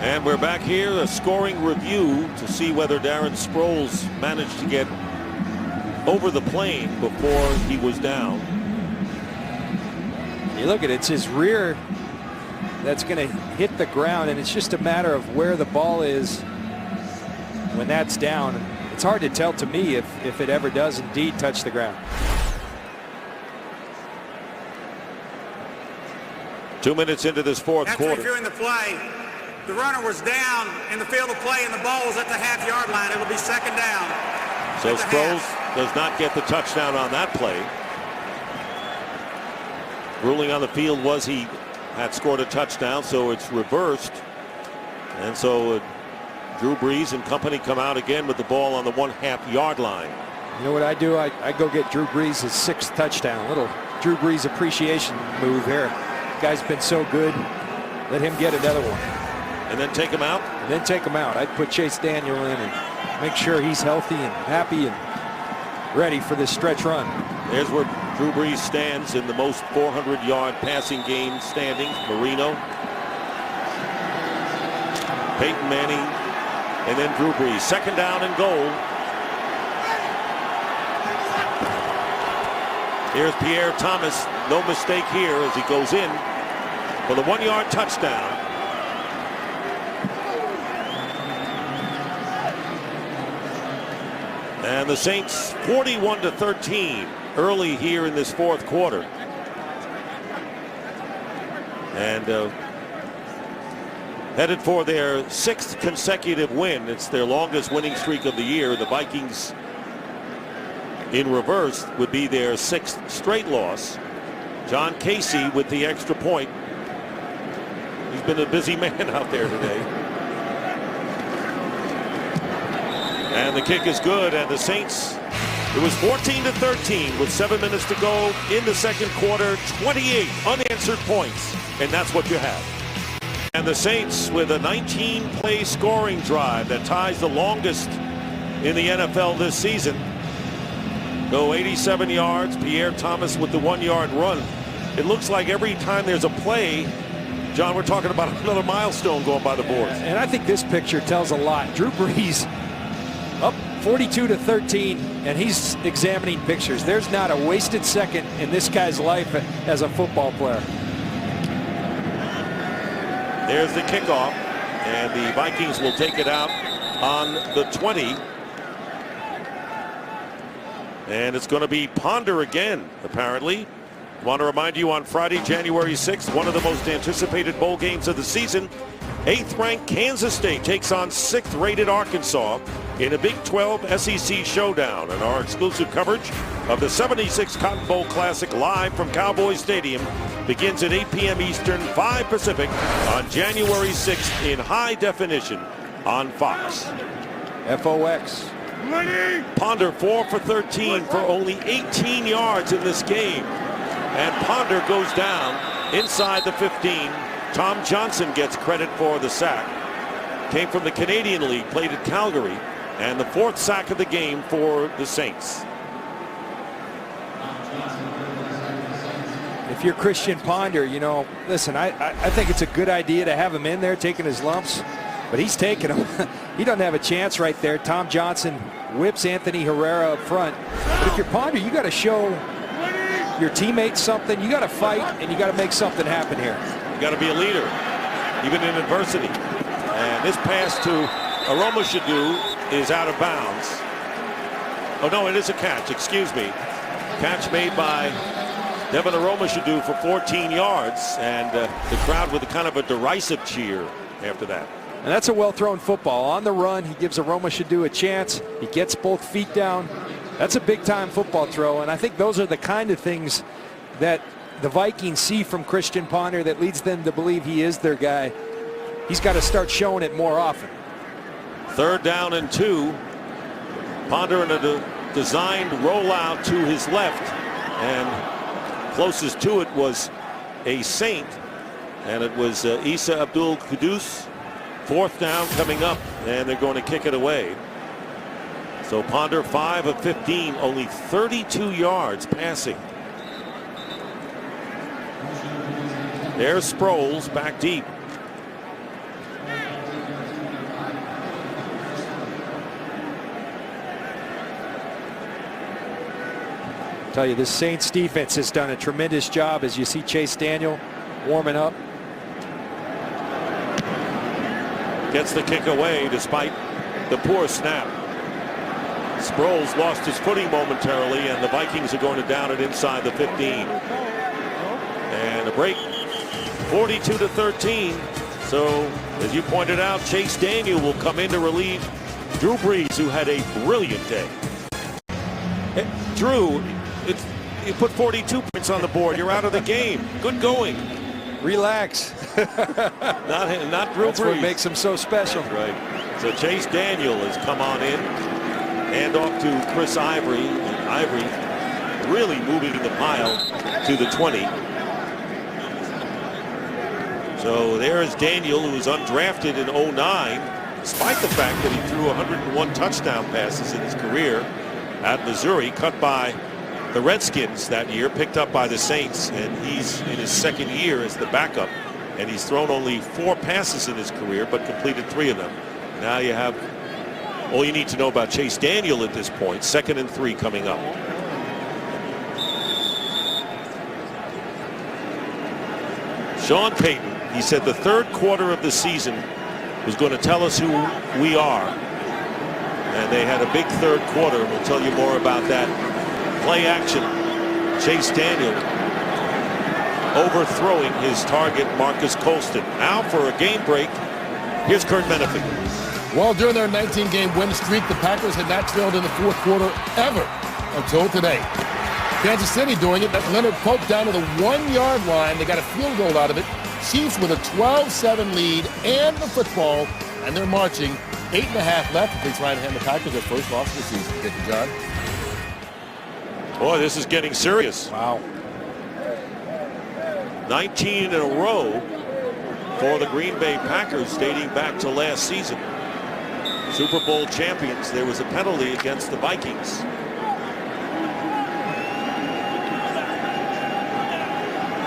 And we're back here, a scoring review to see whether Darren Sproles managed to get over the plane before he was down. You look at it, it's his rear that's going to hit the ground, and it's just a matter of where the ball is when that's down. It's hard to tell to me if it ever does indeed touch the ground. 2 minutes into this fourth After quarter. reviewing the play, the runner was down in the field of play, and the ball was at the half-yard line. It'll be second down. So Sproles does not get the touchdown on that play. Ruling on the field was he had scored a touchdown, so it's reversed. And so Drew Brees and company come out again with the ball on the 1/2 yard line. You know what I do? I go get Drew Brees his 6th touchdown. Little Drew Brees appreciation move here. Guy's been so good. Let him get another one. And then take him out? And then take him out. I'd put Chase Daniel in and make sure he's healthy and happy and ready for this stretch run. There's where Drew Brees stands in the most 400-yard passing game standings. Marino, Peyton Manning, and then Drew Brees. Second down and goal. Here's Pierre Thomas. No mistake here as he goes in for the 1-yard touchdown. And the Saints 41-13 early here in this fourth quarter. And headed for their 6th consecutive win. It's their longest winning streak of the year. The Vikings in reverse would be their 6th straight loss. John Casey with the extra point. He's been a busy man out there today. And the kick is good, and the Saints, it was 14-13 with 7 minutes to go in the second quarter, 28 unanswered points, and that's what you have. And the Saints with a 19-play scoring drive that ties the longest in the NFL this season. Go 87 yards, Pierre Thomas with the 1-yard run. It looks like every time there's a play, John, we're talking about another milestone going by the boards. And I think this picture tells a lot. Drew Brees 42-13, and he's examining pictures. There's not a wasted second in this guy's life as a football player. There's the kickoff, and the Vikings will take it out on the 20. And it's going to be Ponder again, apparently. I want to remind you, on Friday, January 6th, one of the most anticipated bowl games of the season, 8th-ranked Kansas State takes on 6th-rated Arkansas in a Big 12 SEC showdown. And our exclusive coverage of the 76 Cotton Bowl Classic live from Cowboy Stadium begins at 8 p.m. Eastern, 5 Pacific on January 6th in high definition on Fox. FOX. Ponder 4 for 13 for only 18 yards in this game. And Ponder goes down inside the 15. Tom Johnson gets credit for the sack. Came from the Canadian League, played at Calgary, and the 4th sack of the game for the Saints. If you're Christian Ponder, you know, listen, I think it's a good idea to have him in there taking his lumps, but he's taking them. He doesn't have a chance right there. Tom Johnson whips Anthony Herrera up front. But if you're Ponder, you got to show your teammates something. You got to fight, and you got to make something happen here. You got to be a leader, even in adversity. And this pass to Aroma Shadu is out of bounds. Oh, no, it is a catch. Excuse me. Catch made by Devin Aroma Shadu for 14 yards. And the crowd with a kind of a derisive cheer after that. And that's a well-thrown football. On the run, he gives Aroma Shadu a chance. He gets both feet down. That's a big-time football throw. And I think those are the kind of things that the Vikings see from Christian Ponder that leads them to believe he is their guy. He's got to start showing it more often. 3rd down and 2. Ponder in a designed rollout to his left, and closest to it was a Saint, and it was Isa Abdul Kudus. 4th down coming up, and they're going to kick it away. So Ponder 5 of 15, only 32 yards passing. There's Sproles back deep. I tell you, this Saints defense has done a tremendous job as you see Chase Daniel warming up. Gets the kick away despite the poor snap. Sproles lost his footing momentarily, and the Vikings are going to down it inside the 15. And a break. 42-13. So, as you pointed out, Chase Daniel will come in to relieve Drew Brees, who had a brilliant day. Drew, you put 42 points on the board. You're out of the game. Good going. Relax. Not Drew That's Brees. what makes him so special. That's right. So Chase Daniel has come on in. Hand off to Chris Ivory. And Ivory really moving the pile to the 20. So there is Daniel, who was undrafted in 09, despite the fact that he threw 101 touchdown passes in his career at Missouri, cut by the Redskins that year, picked up by the Saints, and he's in his 2nd year as the backup, and he's thrown only 4 passes in his career, but completed 3 of them. Now you have all you need to know about Chase Daniel at this point. 2nd and 3 coming up. Sean Payton, he said the 3rd quarter of the season was going to tell us who we are. And they had a big 3rd quarter. We'll tell you more about that. Play action. Chase Daniel overthrowing his target, Marcus Colston. Now for a game break. Here's Kurt Menefee. Well, during their 19-game win streak, the Packers had not trailed in the 4th quarter ever until today. Kansas City doing it. That's Leonard Pope down to the 1-yard line. They got a field goal out of it. Chiefs with a 12-7 lead and the football, and they're marching. 8.5 left if they try and hand the Packers their first loss of the season. Get to John. Boy, this is getting serious. Wow. 19 in a row for the Green Bay Packers dating back to last season. Super Bowl champions. There was a penalty against the Vikings.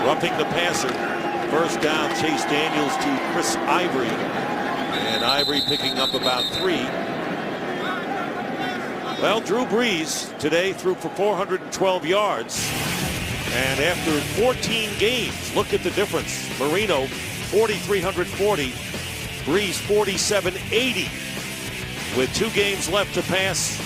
Roughing the passer. 1st down, Chase Daniels to Chris Ivory. And Ivory picking up about 3. Well, Drew Brees today threw for 412 yards. And after 14 games, look at the difference. Marino, 4,340. Brees, 4,780. With 2 games left to pass,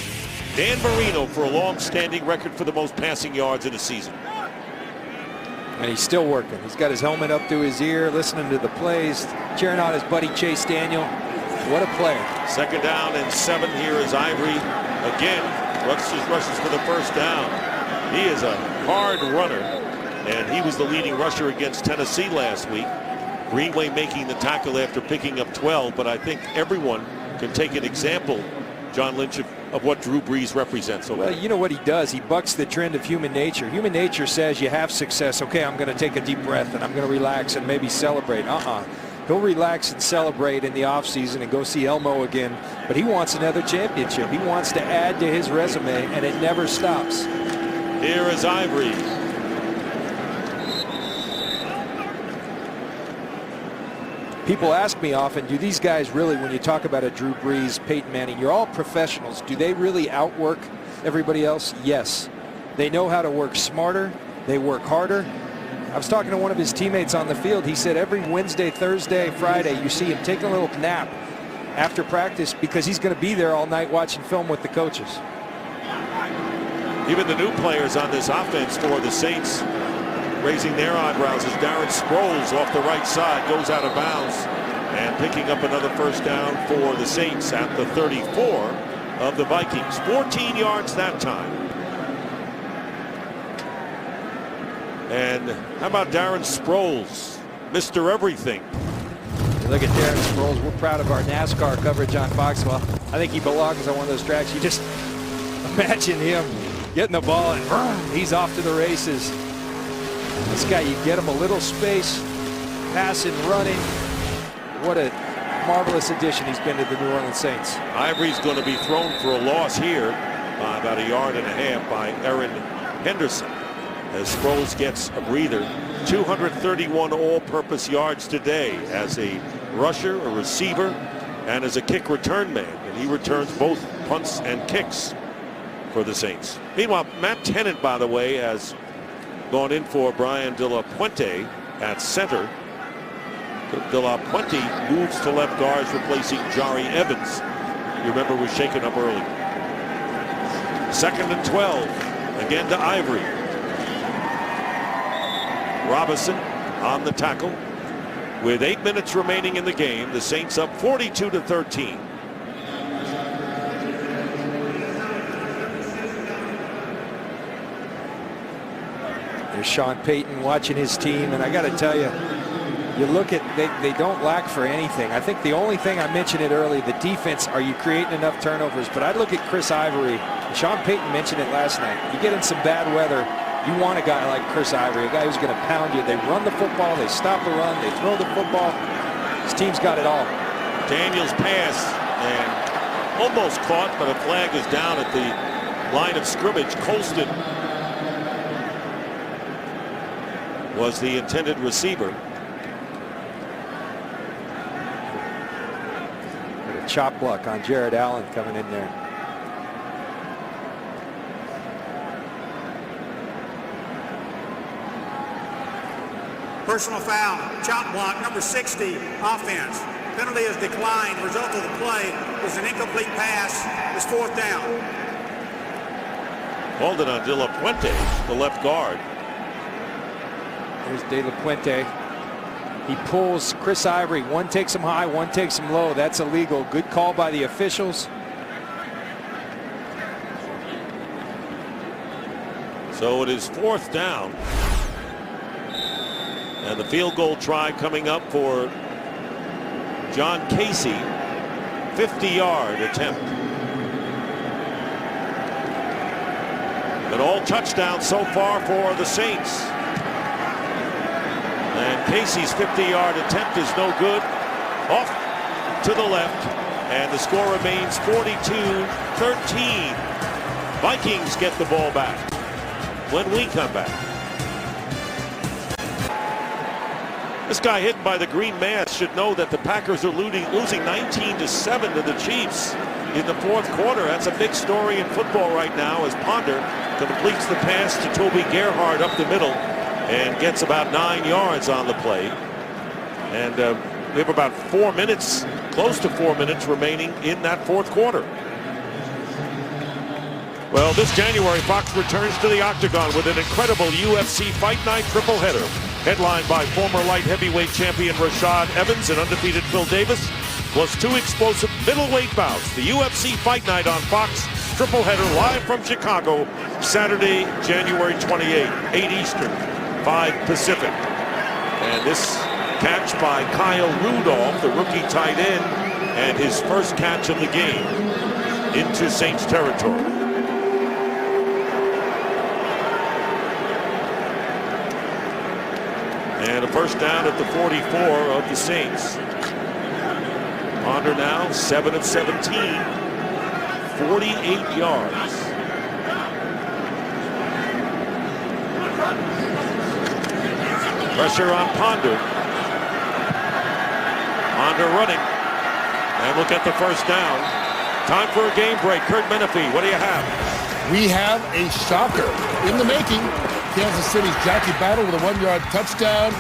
Dan Marino for a long-standing record for the most passing yards in a season. And he's still working. He's got his helmet up to his ear, listening to the plays, cheering on his buddy Chase Daniel. What a player. 2nd down and 7. Here is Ivory again. Rushes for the first down. He is a hard runner, and he was the leading rusher against Tennessee last week. Greenway making the tackle after picking up 12, but I think everyone can take an example, John Lynch, of what Drew Brees represents. Well, you know what he does? He bucks the trend of human nature. Human nature says you have success. Okay, I'm going to take a deep breath and I'm going to relax and maybe celebrate. He'll relax and celebrate in the offseason and go see Elmo again. But he wants another championship. He wants to add to his resume, and it never stops. Here is Ivory. People ask me often, do these guys really, when you talk about a Drew Brees, Peyton Manning, you're all professionals. Do they really outwork everybody else? Yes. They know how to work smarter. They work harder. I was talking to one of his teammates on the field. He said every Wednesday, Thursday, Friday, you see him taking a little nap after practice because he's going to be there all night watching film with the coaches. Even the new players on this offense for the Saints raising their eyebrows as Darren Sproles off the right side goes out of bounds and picking up another first down for the Saints at the 34 of the Vikings. 14 yards that time. And how about Darren Sproles, Mr. Everything? Look at Darren Sproles. We're proud of our NASCAR coverage on Fox. Well, I think he belongs on one of those tracks. You just imagine him getting the ball and he's off to the races. This guy, you get him a little space, passing, running. What a marvelous addition he's been to the New Orleans Saints. Ivory's going to be thrown for a loss here by about 1.5 yards by Aaron Henderson, as Sproles gets a breather. 231 all-purpose yards today as a rusher, a receiver, and as a kick return man. And he returns both punts and kicks for the Saints. Meanwhile, Matt Tennant, by the way, has gone in for Brian De La Puente at center. De La Puente moves to left guard, replacing Jari Evans. You remember was shaken up early. 2nd and 12. Again to Ivory. Robinson on the tackle. With 8 minutes remaining in the game, the Saints up 42-13. There's Sean Payton watching his team, and I got to tell you, you look at, they don't lack for anything. I think the only thing, I mentioned it early, the defense, are you creating enough turnovers? But I look at Chris Ivory. Sean Payton mentioned it last night. You get in some bad weather, you want a guy like Chris Ivory, a guy who's going to pound you. They run the football, they stop the run, they throw the football. His team's got it all. Daniels pass and almost caught, but a flag is down at the line of scrimmage. Colston was the intended receiver. A chop block on Jared Allen coming in there. Personal foul, chop block, number 60, offense. Penalty is declined. Result of the play was an incomplete pass. It's 4th down. Called it on De La Puente, the left guard. There's De La Puente. He pulls Chris Ivory. One takes him high, one takes him low. That's illegal. Good call by the officials. So it is 4th down. And the field goal try coming up for John Casey. 50-yard attempt. An all touchdown so far for the Saints. And Casey's 50-yard attempt is no good. Off to the left. And the score remains 42-13. Vikings get the ball back when we come back. This guy hit by the green mask should know that the Packers are losing 19-7 to the Chiefs. in the fourth quarter. That's a big story in football right now as Ponder completes the pass to Toby Gerhardt up the middle and gets about 9 yards on the play. And we have about 4 minutes, close to 4 minutes remaining in that fourth quarter. Well, this January, Fox returns to the Octagon with an incredible UFC Fight Night triple header, headlined by former light heavyweight champion Rashad Evans and undefeated Phil Davis, plus 2 explosive middleweight bouts. The UFC Fight Night on Fox triple header live from Chicago, Saturday, January 28, 8 Eastern, 5 Pacific. And this catch by Kyle Rudolph, the rookie tight end, and his first catch of the game into Saints territory. And a first down at the 44 of the Saints. Ponder now 7 of 17, 48 yards. Pressure on Ponder. Ponder running. And look at the first down. Time for a game break. Kurt Menefee, what do you have? We have a shocker in the making. Kansas City's Jackie Battle with a 1-yard touchdown.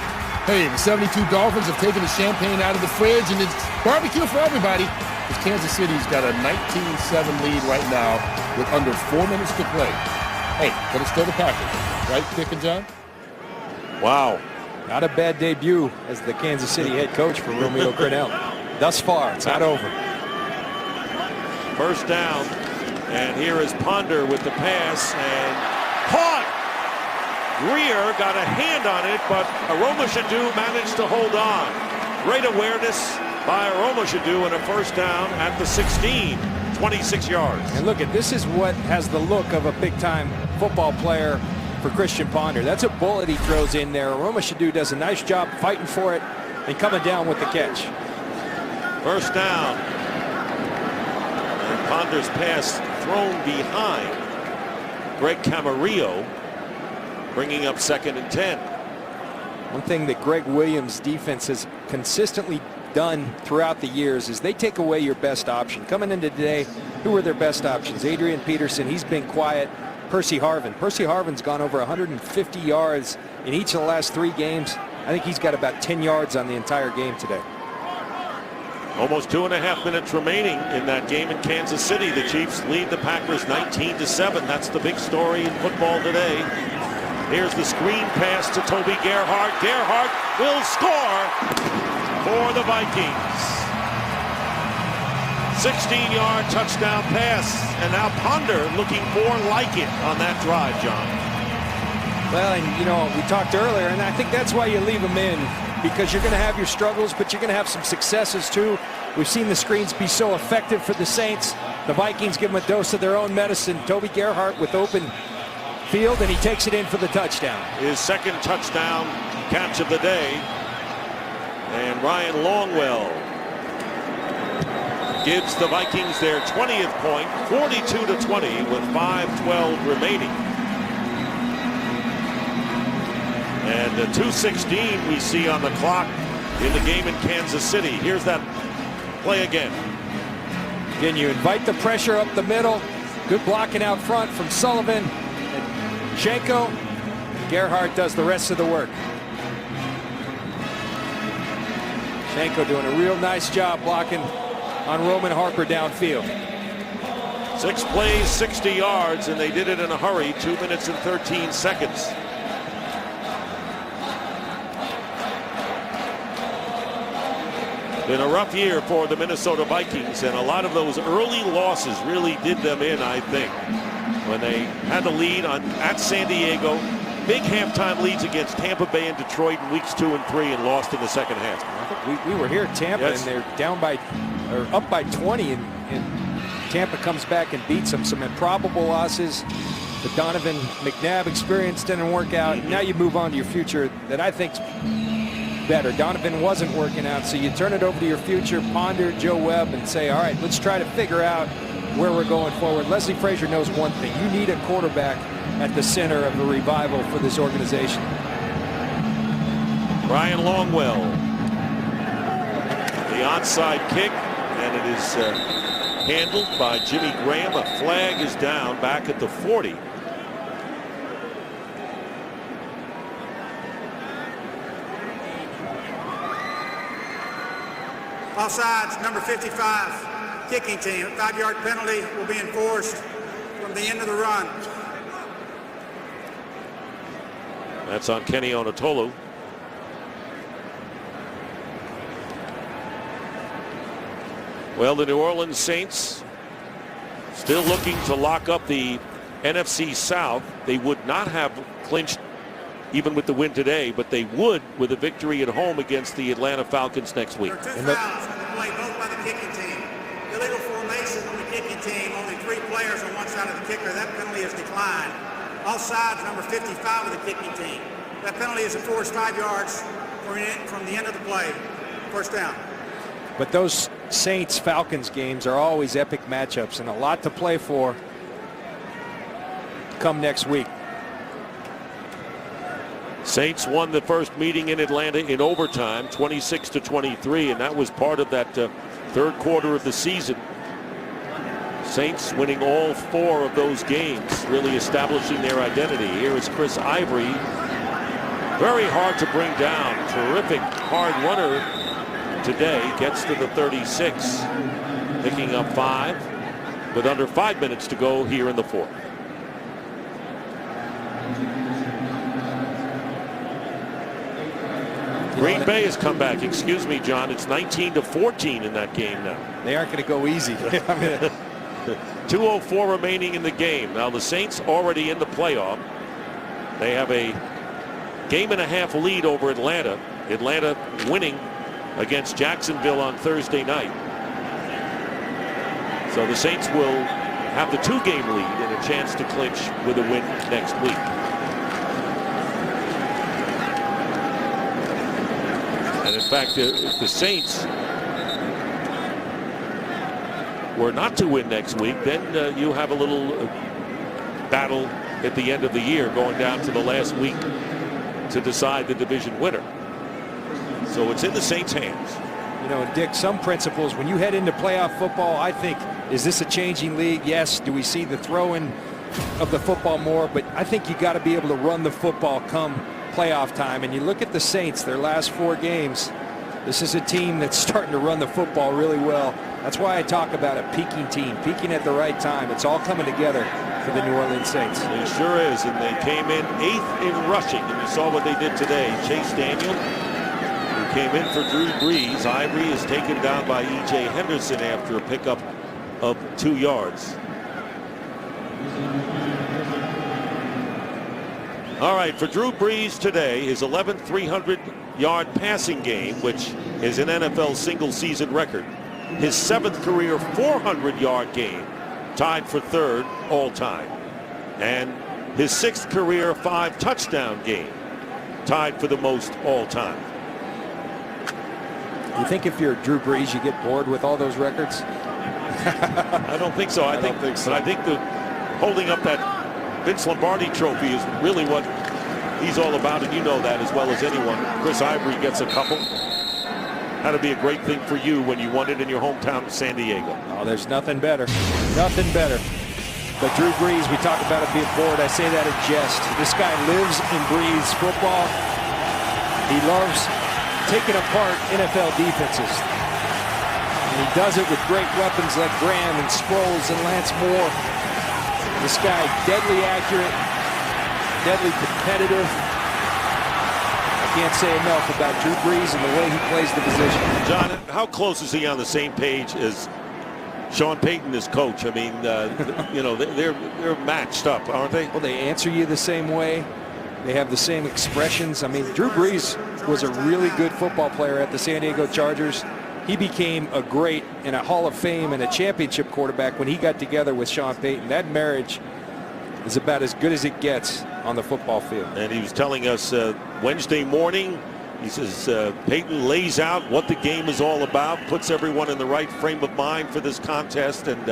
Hey, the 72 Dolphins have taken the champagne out of the fridge, and it's barbecue for everybody. Because Kansas City's got a 19-7 lead right now with under 4 minutes to play. Hey, but it's still the Packers, right, Dick and John? Wow. Not a bad debut as the Kansas City head coach for Romeo Crennel. Thus far, it's not over. First down, and here is Ponder with the pass, and caught. Greer got a hand on it, but Aroma-Shadu managed to hold on. Great awareness by Aroma-Shadu and a first down at the 16, 26 yards. And look, this is what has the look of a big-time football player for Christian Ponder. That's a bullet he throws in there. Aroma-Shadu does a nice job fighting for it and coming down with the catch. First down. And Ponder's pass thrown behind Greg Camarillo, bringing up 2nd and 10. One thing that Greg Williams' defense has consistently done throughout the years is they take away your best option. Coming into today, who were their best options? Adrian Peterson, he's been quiet. Percy Harvin. Percy Harvin's gone over 150 yards in each of the last 3 games. I think he's got about 10 yards on the entire game today. Almost 2.5 minutes remaining in that game in Kansas City. The Chiefs lead the Packers 19-7. That's the big story in football today. Here's the screen pass to Toby Gerhardt. Gerhardt will score for the Vikings. 16-yard touchdown pass, and now Ponder looking more like it on that drive, John. Well, and you know, we talked earlier, and I think that's why you leave them in, because you're going to have your struggles, but you're going to have some successes too. We've seen the screens be so effective for the Saints. The Vikings give them a dose of their own medicine. Toby Gerhardt with open field, and he takes it in for the touchdown. His second touchdown catch of the day. And Ryan Longwell gives the Vikings their 20th point, 42-20 with 5:12 remaining. And the 2:16 we see on the clock in the game in Kansas City. Here's that play again. Again, you invite the pressure up the middle. Good blocking out front from Sullivan. Shenko. Gerhardt does the rest of the work. Shenko doing a real nice job blocking on Roman Harper downfield. 6 plays, 60 yards, and they did it in a hurry. 2 minutes and 13 seconds. Been a rough year for the Minnesota Vikings, and a lot of those early losses really did them in, I think. When they had the lead at San Diego, big halftime leads against Tampa Bay and Detroit in weeks 2 and 3, and lost in the second half. We were here at Tampa, yes. And they're down by, or up by 20, and Tampa comes back and beats them. Some improbable losses. The Donovan McNabb experience didn't work out. Now you move on to your future that I think's better. Donovan wasn't working out, so you turn it over to your future, Ponder, Joe Webb, and say, all right, let's try to figure out where we're going forward. Leslie Frazier knows one thing. You need a quarterback at the center of the revival for this organization. Ryan Longwell. The onside kick, and it is handled by Jimmy Graham. A flag is down back at the 40. Offsides, number 55, kicking team. A 5-yard penalty will be enforced from the end of the run. That's on Kenny Onatolu. Well, the New Orleans Saints still looking to lock up the NFC South. They would not have clinched even with the win today, but they would with a victory at home against the Atlanta Falcons next week. There are 2 fouls on the play, both by the kicking team. Illegal formation on the kicking team, only 3 players on one side of the kicker. That penalty is declined. Offsides, number 55 of the kicking team. That penalty is enforced 5 yards from the end of the play. First down. But those Saints-Falcons games are always epic matchups and a lot to play for come next week. Saints won the first meeting in Atlanta in overtime, 26-23, and that was part of that third quarter of the season. Saints winning all 4 of those games, really establishing their identity. Here is Chris Ivory. Very hard to bring down. Terrific hard runner today. Gets to the 36. Picking up 5 with under 5 minutes to go here in the 4th. Green Bay has come back. Excuse me, John. It's 19-14 in that game now. They aren't going to go easy. 2:04 remaining in the game. Now the Saints already in the playoff. They have a game-and-a-half lead over Atlanta. Atlanta winning against Jacksonville on Thursday night. So the Saints will have the 2-game lead and a chance to clinch with a win next week. And in fact, if the Saints were not to win next week, then you have a little battle at the end of the year going down to the last week to decide the division winner. So it's in the Saints' hands. You know, Dick, some principles, when you head into playoff football, I think, is this a changing league? Yes. Do we see the throwing of the football more? But I think you got to be able to run the football come playoff time. And you look at the Saints, their last 4 games, this is a team that's starting to run the football really well. That's why I talk about a peaking team, peaking at the right time. It's all coming together for the New Orleans Saints. It sure is, and they came in 8th in rushing, and you saw what they did today. Chase Daniel, who came in for Drew Brees. Ivory is taken down by E.J. Henderson after a pickup of 2 yards. All right, for Drew Brees today, his 11th 300-yard passing game, which is an NFL single-season record. His 7th career 400-yard game, tied for 3rd all-time. And his 6th career 5-touchdown game, tied for the most all-time. You think if you're Drew Brees, you get bored with all those records? I don't think so. I think so. But I think the holding up that Vince Lombardi trophy is really what he's all about, and you know that as well as anyone. Chris Ivory gets a couple. Had to be a great thing for you when you won it in your hometown of San Diego. Oh, there's nothing better. Nothing better. But Drew Brees, we talk about it being bored. I say that in jest. This guy lives and breathes football. He loves taking apart NFL defenses. And he does it with great weapons like Graham and Sproles and Lance Moore. This guy, deadly accurate, deadly competitive. I can't say enough about Drew Brees and the way he plays the position. John, how close is he on the same page as Sean Payton, his coach? I mean, you know, they're matched up, aren't they? Well, they answer you the same way. They have the same expressions. I mean, Drew Brees was a really good football player at the San Diego Chargers. He became a great and a Hall of Fame and a championship quarterback when he got together with Sean Payton. That marriage is about as good as it gets on the football field. And he was telling us Wednesday morning, he says Payton lays out what the game is all about, puts everyone in the right frame of mind for this contest, and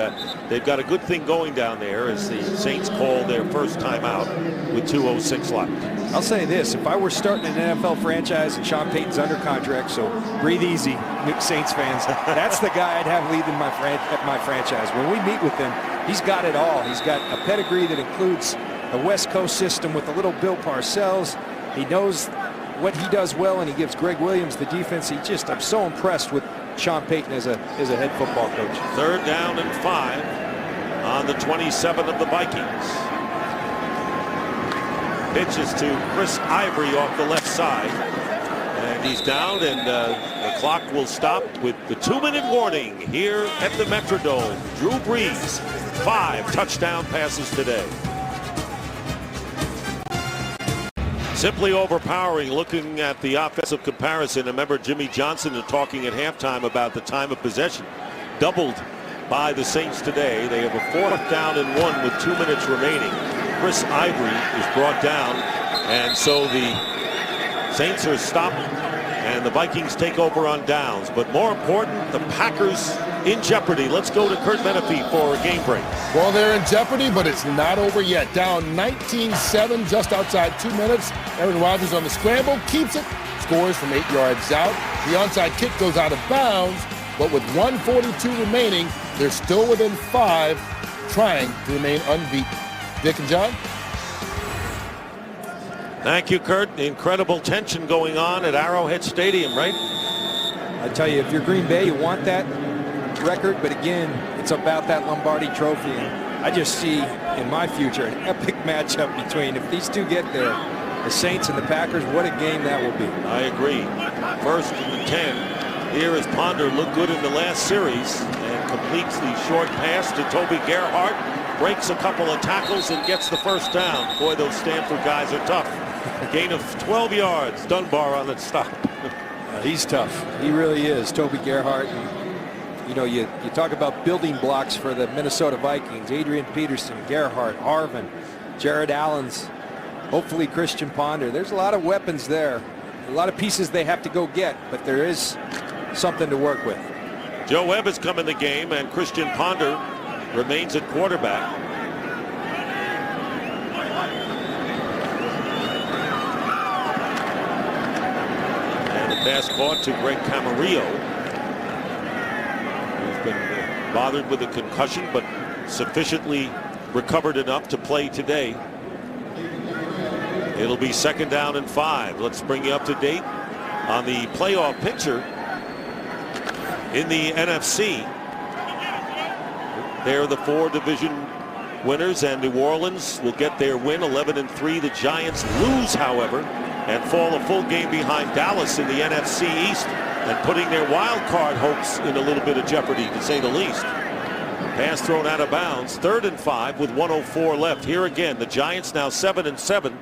they've got a good thing going down there as the Saints call their first time out with 2:06 left. I'll say this, if I were starting an NFL franchise and Sean Payton's under contract, so breathe easy, Saints fans, that's the guy I'd have leading my franchise. When we meet with him, he's got it all. He's got a pedigree that includes a West Coast system with a little Bill Parcells. He knows what he does well, and he gives Greg Williams the defense. I'm so impressed with Sean Payton as a head football coach. 3rd down and 5 on the 27 of the Vikings. Pitches to Chris Ivory off the left side, and he's down, and the clock will stop with the 2-minute warning here at the Metrodome. Drew Brees, 5 touchdown passes today. Simply overpowering. Looking at the offensive comparison, remember Jimmy Johnson talking at halftime about the time of possession doubled by the Saints today. They have a 4th down and 1 with 2 minutes remaining. Chris Ivory is brought down, and so the Saints are stopped, and the Vikings take over on downs. But more important, the Packers in jeopardy. Let's go to Kurt Menefee for a game break. Well, they're in jeopardy, but it's not over yet. Down 19-7, just outside 2 minutes. Aaron Rodgers on the scramble, keeps it, scores from 8 yards out. The onside kick goes out of bounds, but with 1:42 remaining, they're still within 5, trying to remain unbeaten. Dick and John? Thank you, Kurt. Incredible tension going on at Arrowhead Stadium, right? I tell you, if you're Green Bay, you want that record, but again, it's about that Lombardi trophy. And I just see in my future an epic matchup between, if these two get there, the Saints and the Packers. What a game that will be. I agree. 1st and 10. Here is Ponder, looked good in the last series and completes the short pass to Toby Gerhart. Breaks a couple of tackles and gets the 1st down. Boy, those Stanford guys are tough. Gain of 12 yards. Dunbar on the stop. He's tough. He really is. Toby Gerhart. And, you know, you talk about building blocks for the Minnesota Vikings. Adrian Peterson, Gerhart, Harvin, Jared Allens, hopefully Christian Ponder. There's a lot of weapons there. A lot of pieces they have to go get, but there is something to work with. Joe Webb has come in the game, and Christian Ponder remains at quarterback. And the pass caught to Greg Camarillo, who's been bothered with a concussion, but sufficiently recovered enough to play today. It'll be 2nd down and 5. Let's bring you up to date on the playoff picture in the NFC. They're the 4 division winners, and New Orleans will get their win, 11-3. The Giants lose, however, and fall a full game behind Dallas in the NFC East, and putting their wild card hopes in a little bit of jeopardy, to say the least. Pass thrown out of bounds. 3rd and 5 with 1:04 left. Here again, the Giants now 7-7.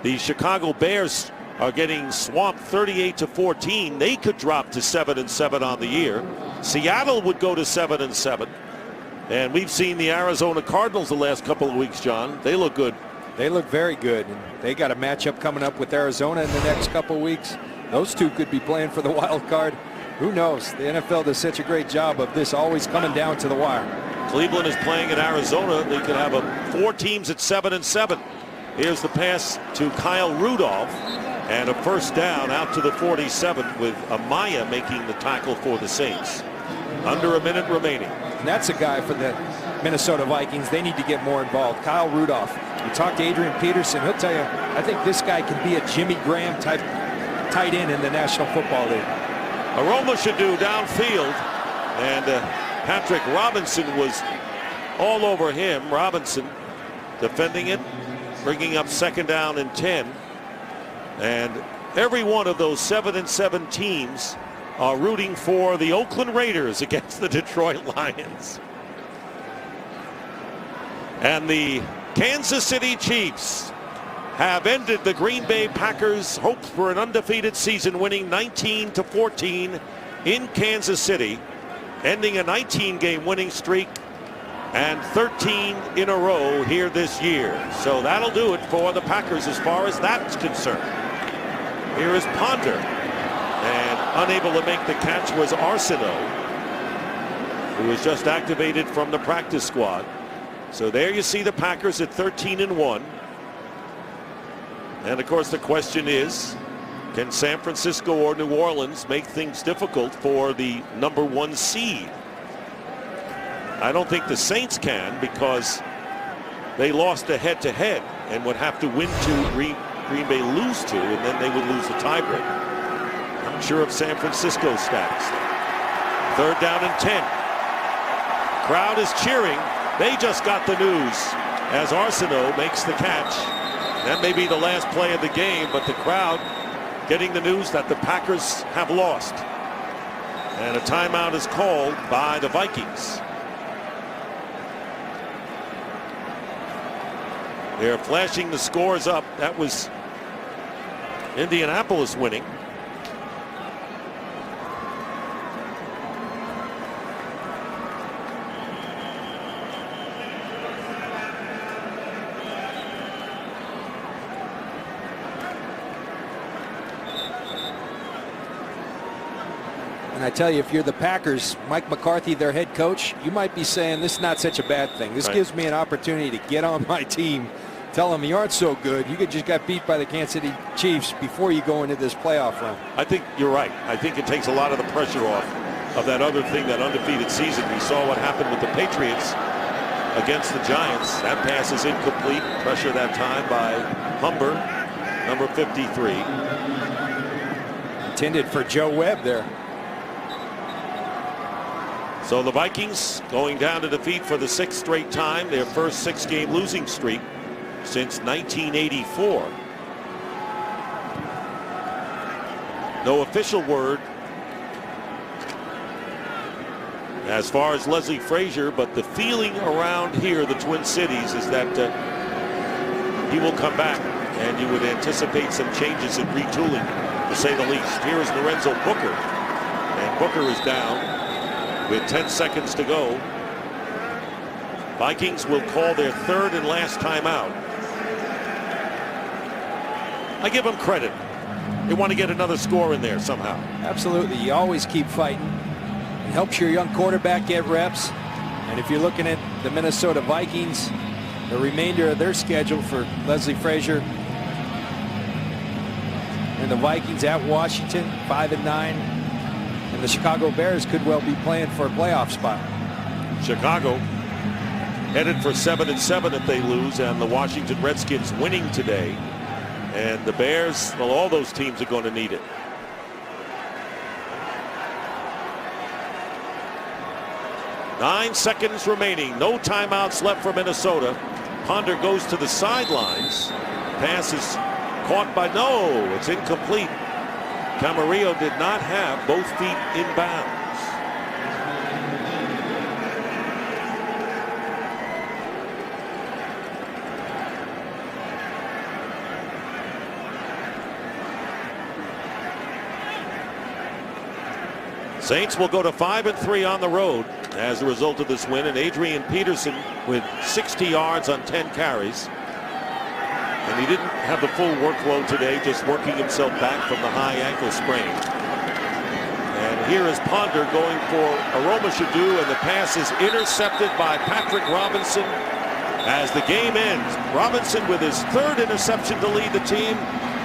The Chicago Bears are getting swamped 38-14. They could drop to 7-7 on the year. Seattle would go to 7-7. And we've seen the Arizona Cardinals the last couple of weeks, John. They look good. They look very good. And they got a matchup coming up with Arizona in the next couple of weeks. Those two could be playing for the wild card. Who knows? The NFL does such a great job of this always coming down to the wire. Cleveland is playing in Arizona. They could have 4 teams at 7-7. Here's the pass to Kyle Rudolph, and a 1st down out to the 47 with Amaya making the tackle for the Saints. Under a minute remaining. And that's a guy for the Minnesota Vikings. They need to get more involved. Kyle Rudolph. You talk to Adrian Peterson, he'll tell you, I think this guy can be a Jimmy Graham type tight end in the National Football League. Aroma should do downfield, and Patrick Robinson was all over him. Robinson defending it, bringing up 2nd down and 10. And every one of those 7-7 teams are rooting for the Oakland Raiders against the Detroit Lions. And the Kansas City Chiefs have ended the Green Bay Packers' hopes for an undefeated season, winning 19-14 in Kansas City, ending a 19-game winning streak and 13 in a row here this year. So that'll do it for the Packers as far as that's concerned. Here is Ponder, and unable to make the catch was Arsenault, who was just activated from the practice squad. So there you see the Packers at 13-1. And of course the question is, can San Francisco or New Orleans make things difficult for the #1 seed? I don't think the Saints can, because they lost a head-to-head and would have to win 2, Green Bay lose 2, and then they would lose the tiebreak. I'm not sure of San Francisco's stats. 3rd down and 10. Crowd is cheering. They just got the news as Arsenault makes the catch. That may be the last play of the game, but the crowd getting the news that the Packers have lost. And a timeout is called by the Vikings. They're flashing the scores up. That was Indianapolis winning. And I tell you, if you're the Packers, Mike McCarthy, their head coach, you might be saying this is not such a bad thing. This gives me an opportunity to get on my team, tell them you aren't so good. You just got beat by the Kansas City Chiefs before you go into this playoff run. I think you're right. I think it takes a lot of the pressure off of that other thing, that undefeated season. We saw what happened with the Patriots against the Giants. That pass is incomplete. Pressure that time by Humber, number 53. Intended for Joe Webb there. So the Vikings going down to defeat for the 6th straight time, their first 6-game losing streak since 1984. No official word as far as Leslie Frazier, but the feeling around here, the Twin Cities, is that he will come back, and you would anticipate some changes in retooling, to say the least. Here is Lorenzo Booker, and Booker is down with 10 seconds to go. Vikings will call their 3rd and last timeout. I give them credit. They want to get another score in there somehow. Absolutely. You always keep fighting. It helps your young quarterback get reps. And if you're looking at the Minnesota Vikings, the remainder of their schedule for Leslie Frazier and the Vikings at Washington, 5-9. And the Chicago Bears could well be playing for a playoff spot. Chicago headed for 7-7 if they lose, and the Washington Redskins winning today. And the Bears, well, all those teams are going to need it. Nine seconds remaining. No timeouts left for Minnesota. Ponder goes to the sidelines. Pass is caught by, no, it's incomplete. Camarillo did not have both feet in bounds. Saints will go to 5-3 on the road as a result of this win, and Adrian Peterson with 60 yards on 10 carries. And he didn't have the full workload today, just working himself back from the high ankle sprain. And here is Ponder going for Aroma Shadu, and the pass is intercepted by Patrick Robinson as the game ends. Robinson with his 3rd interception to lead the team,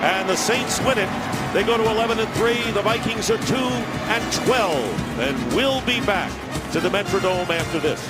and the Saints win it. They go to 11-3. The Vikings are 2-12, and will be back to the Metrodome after this.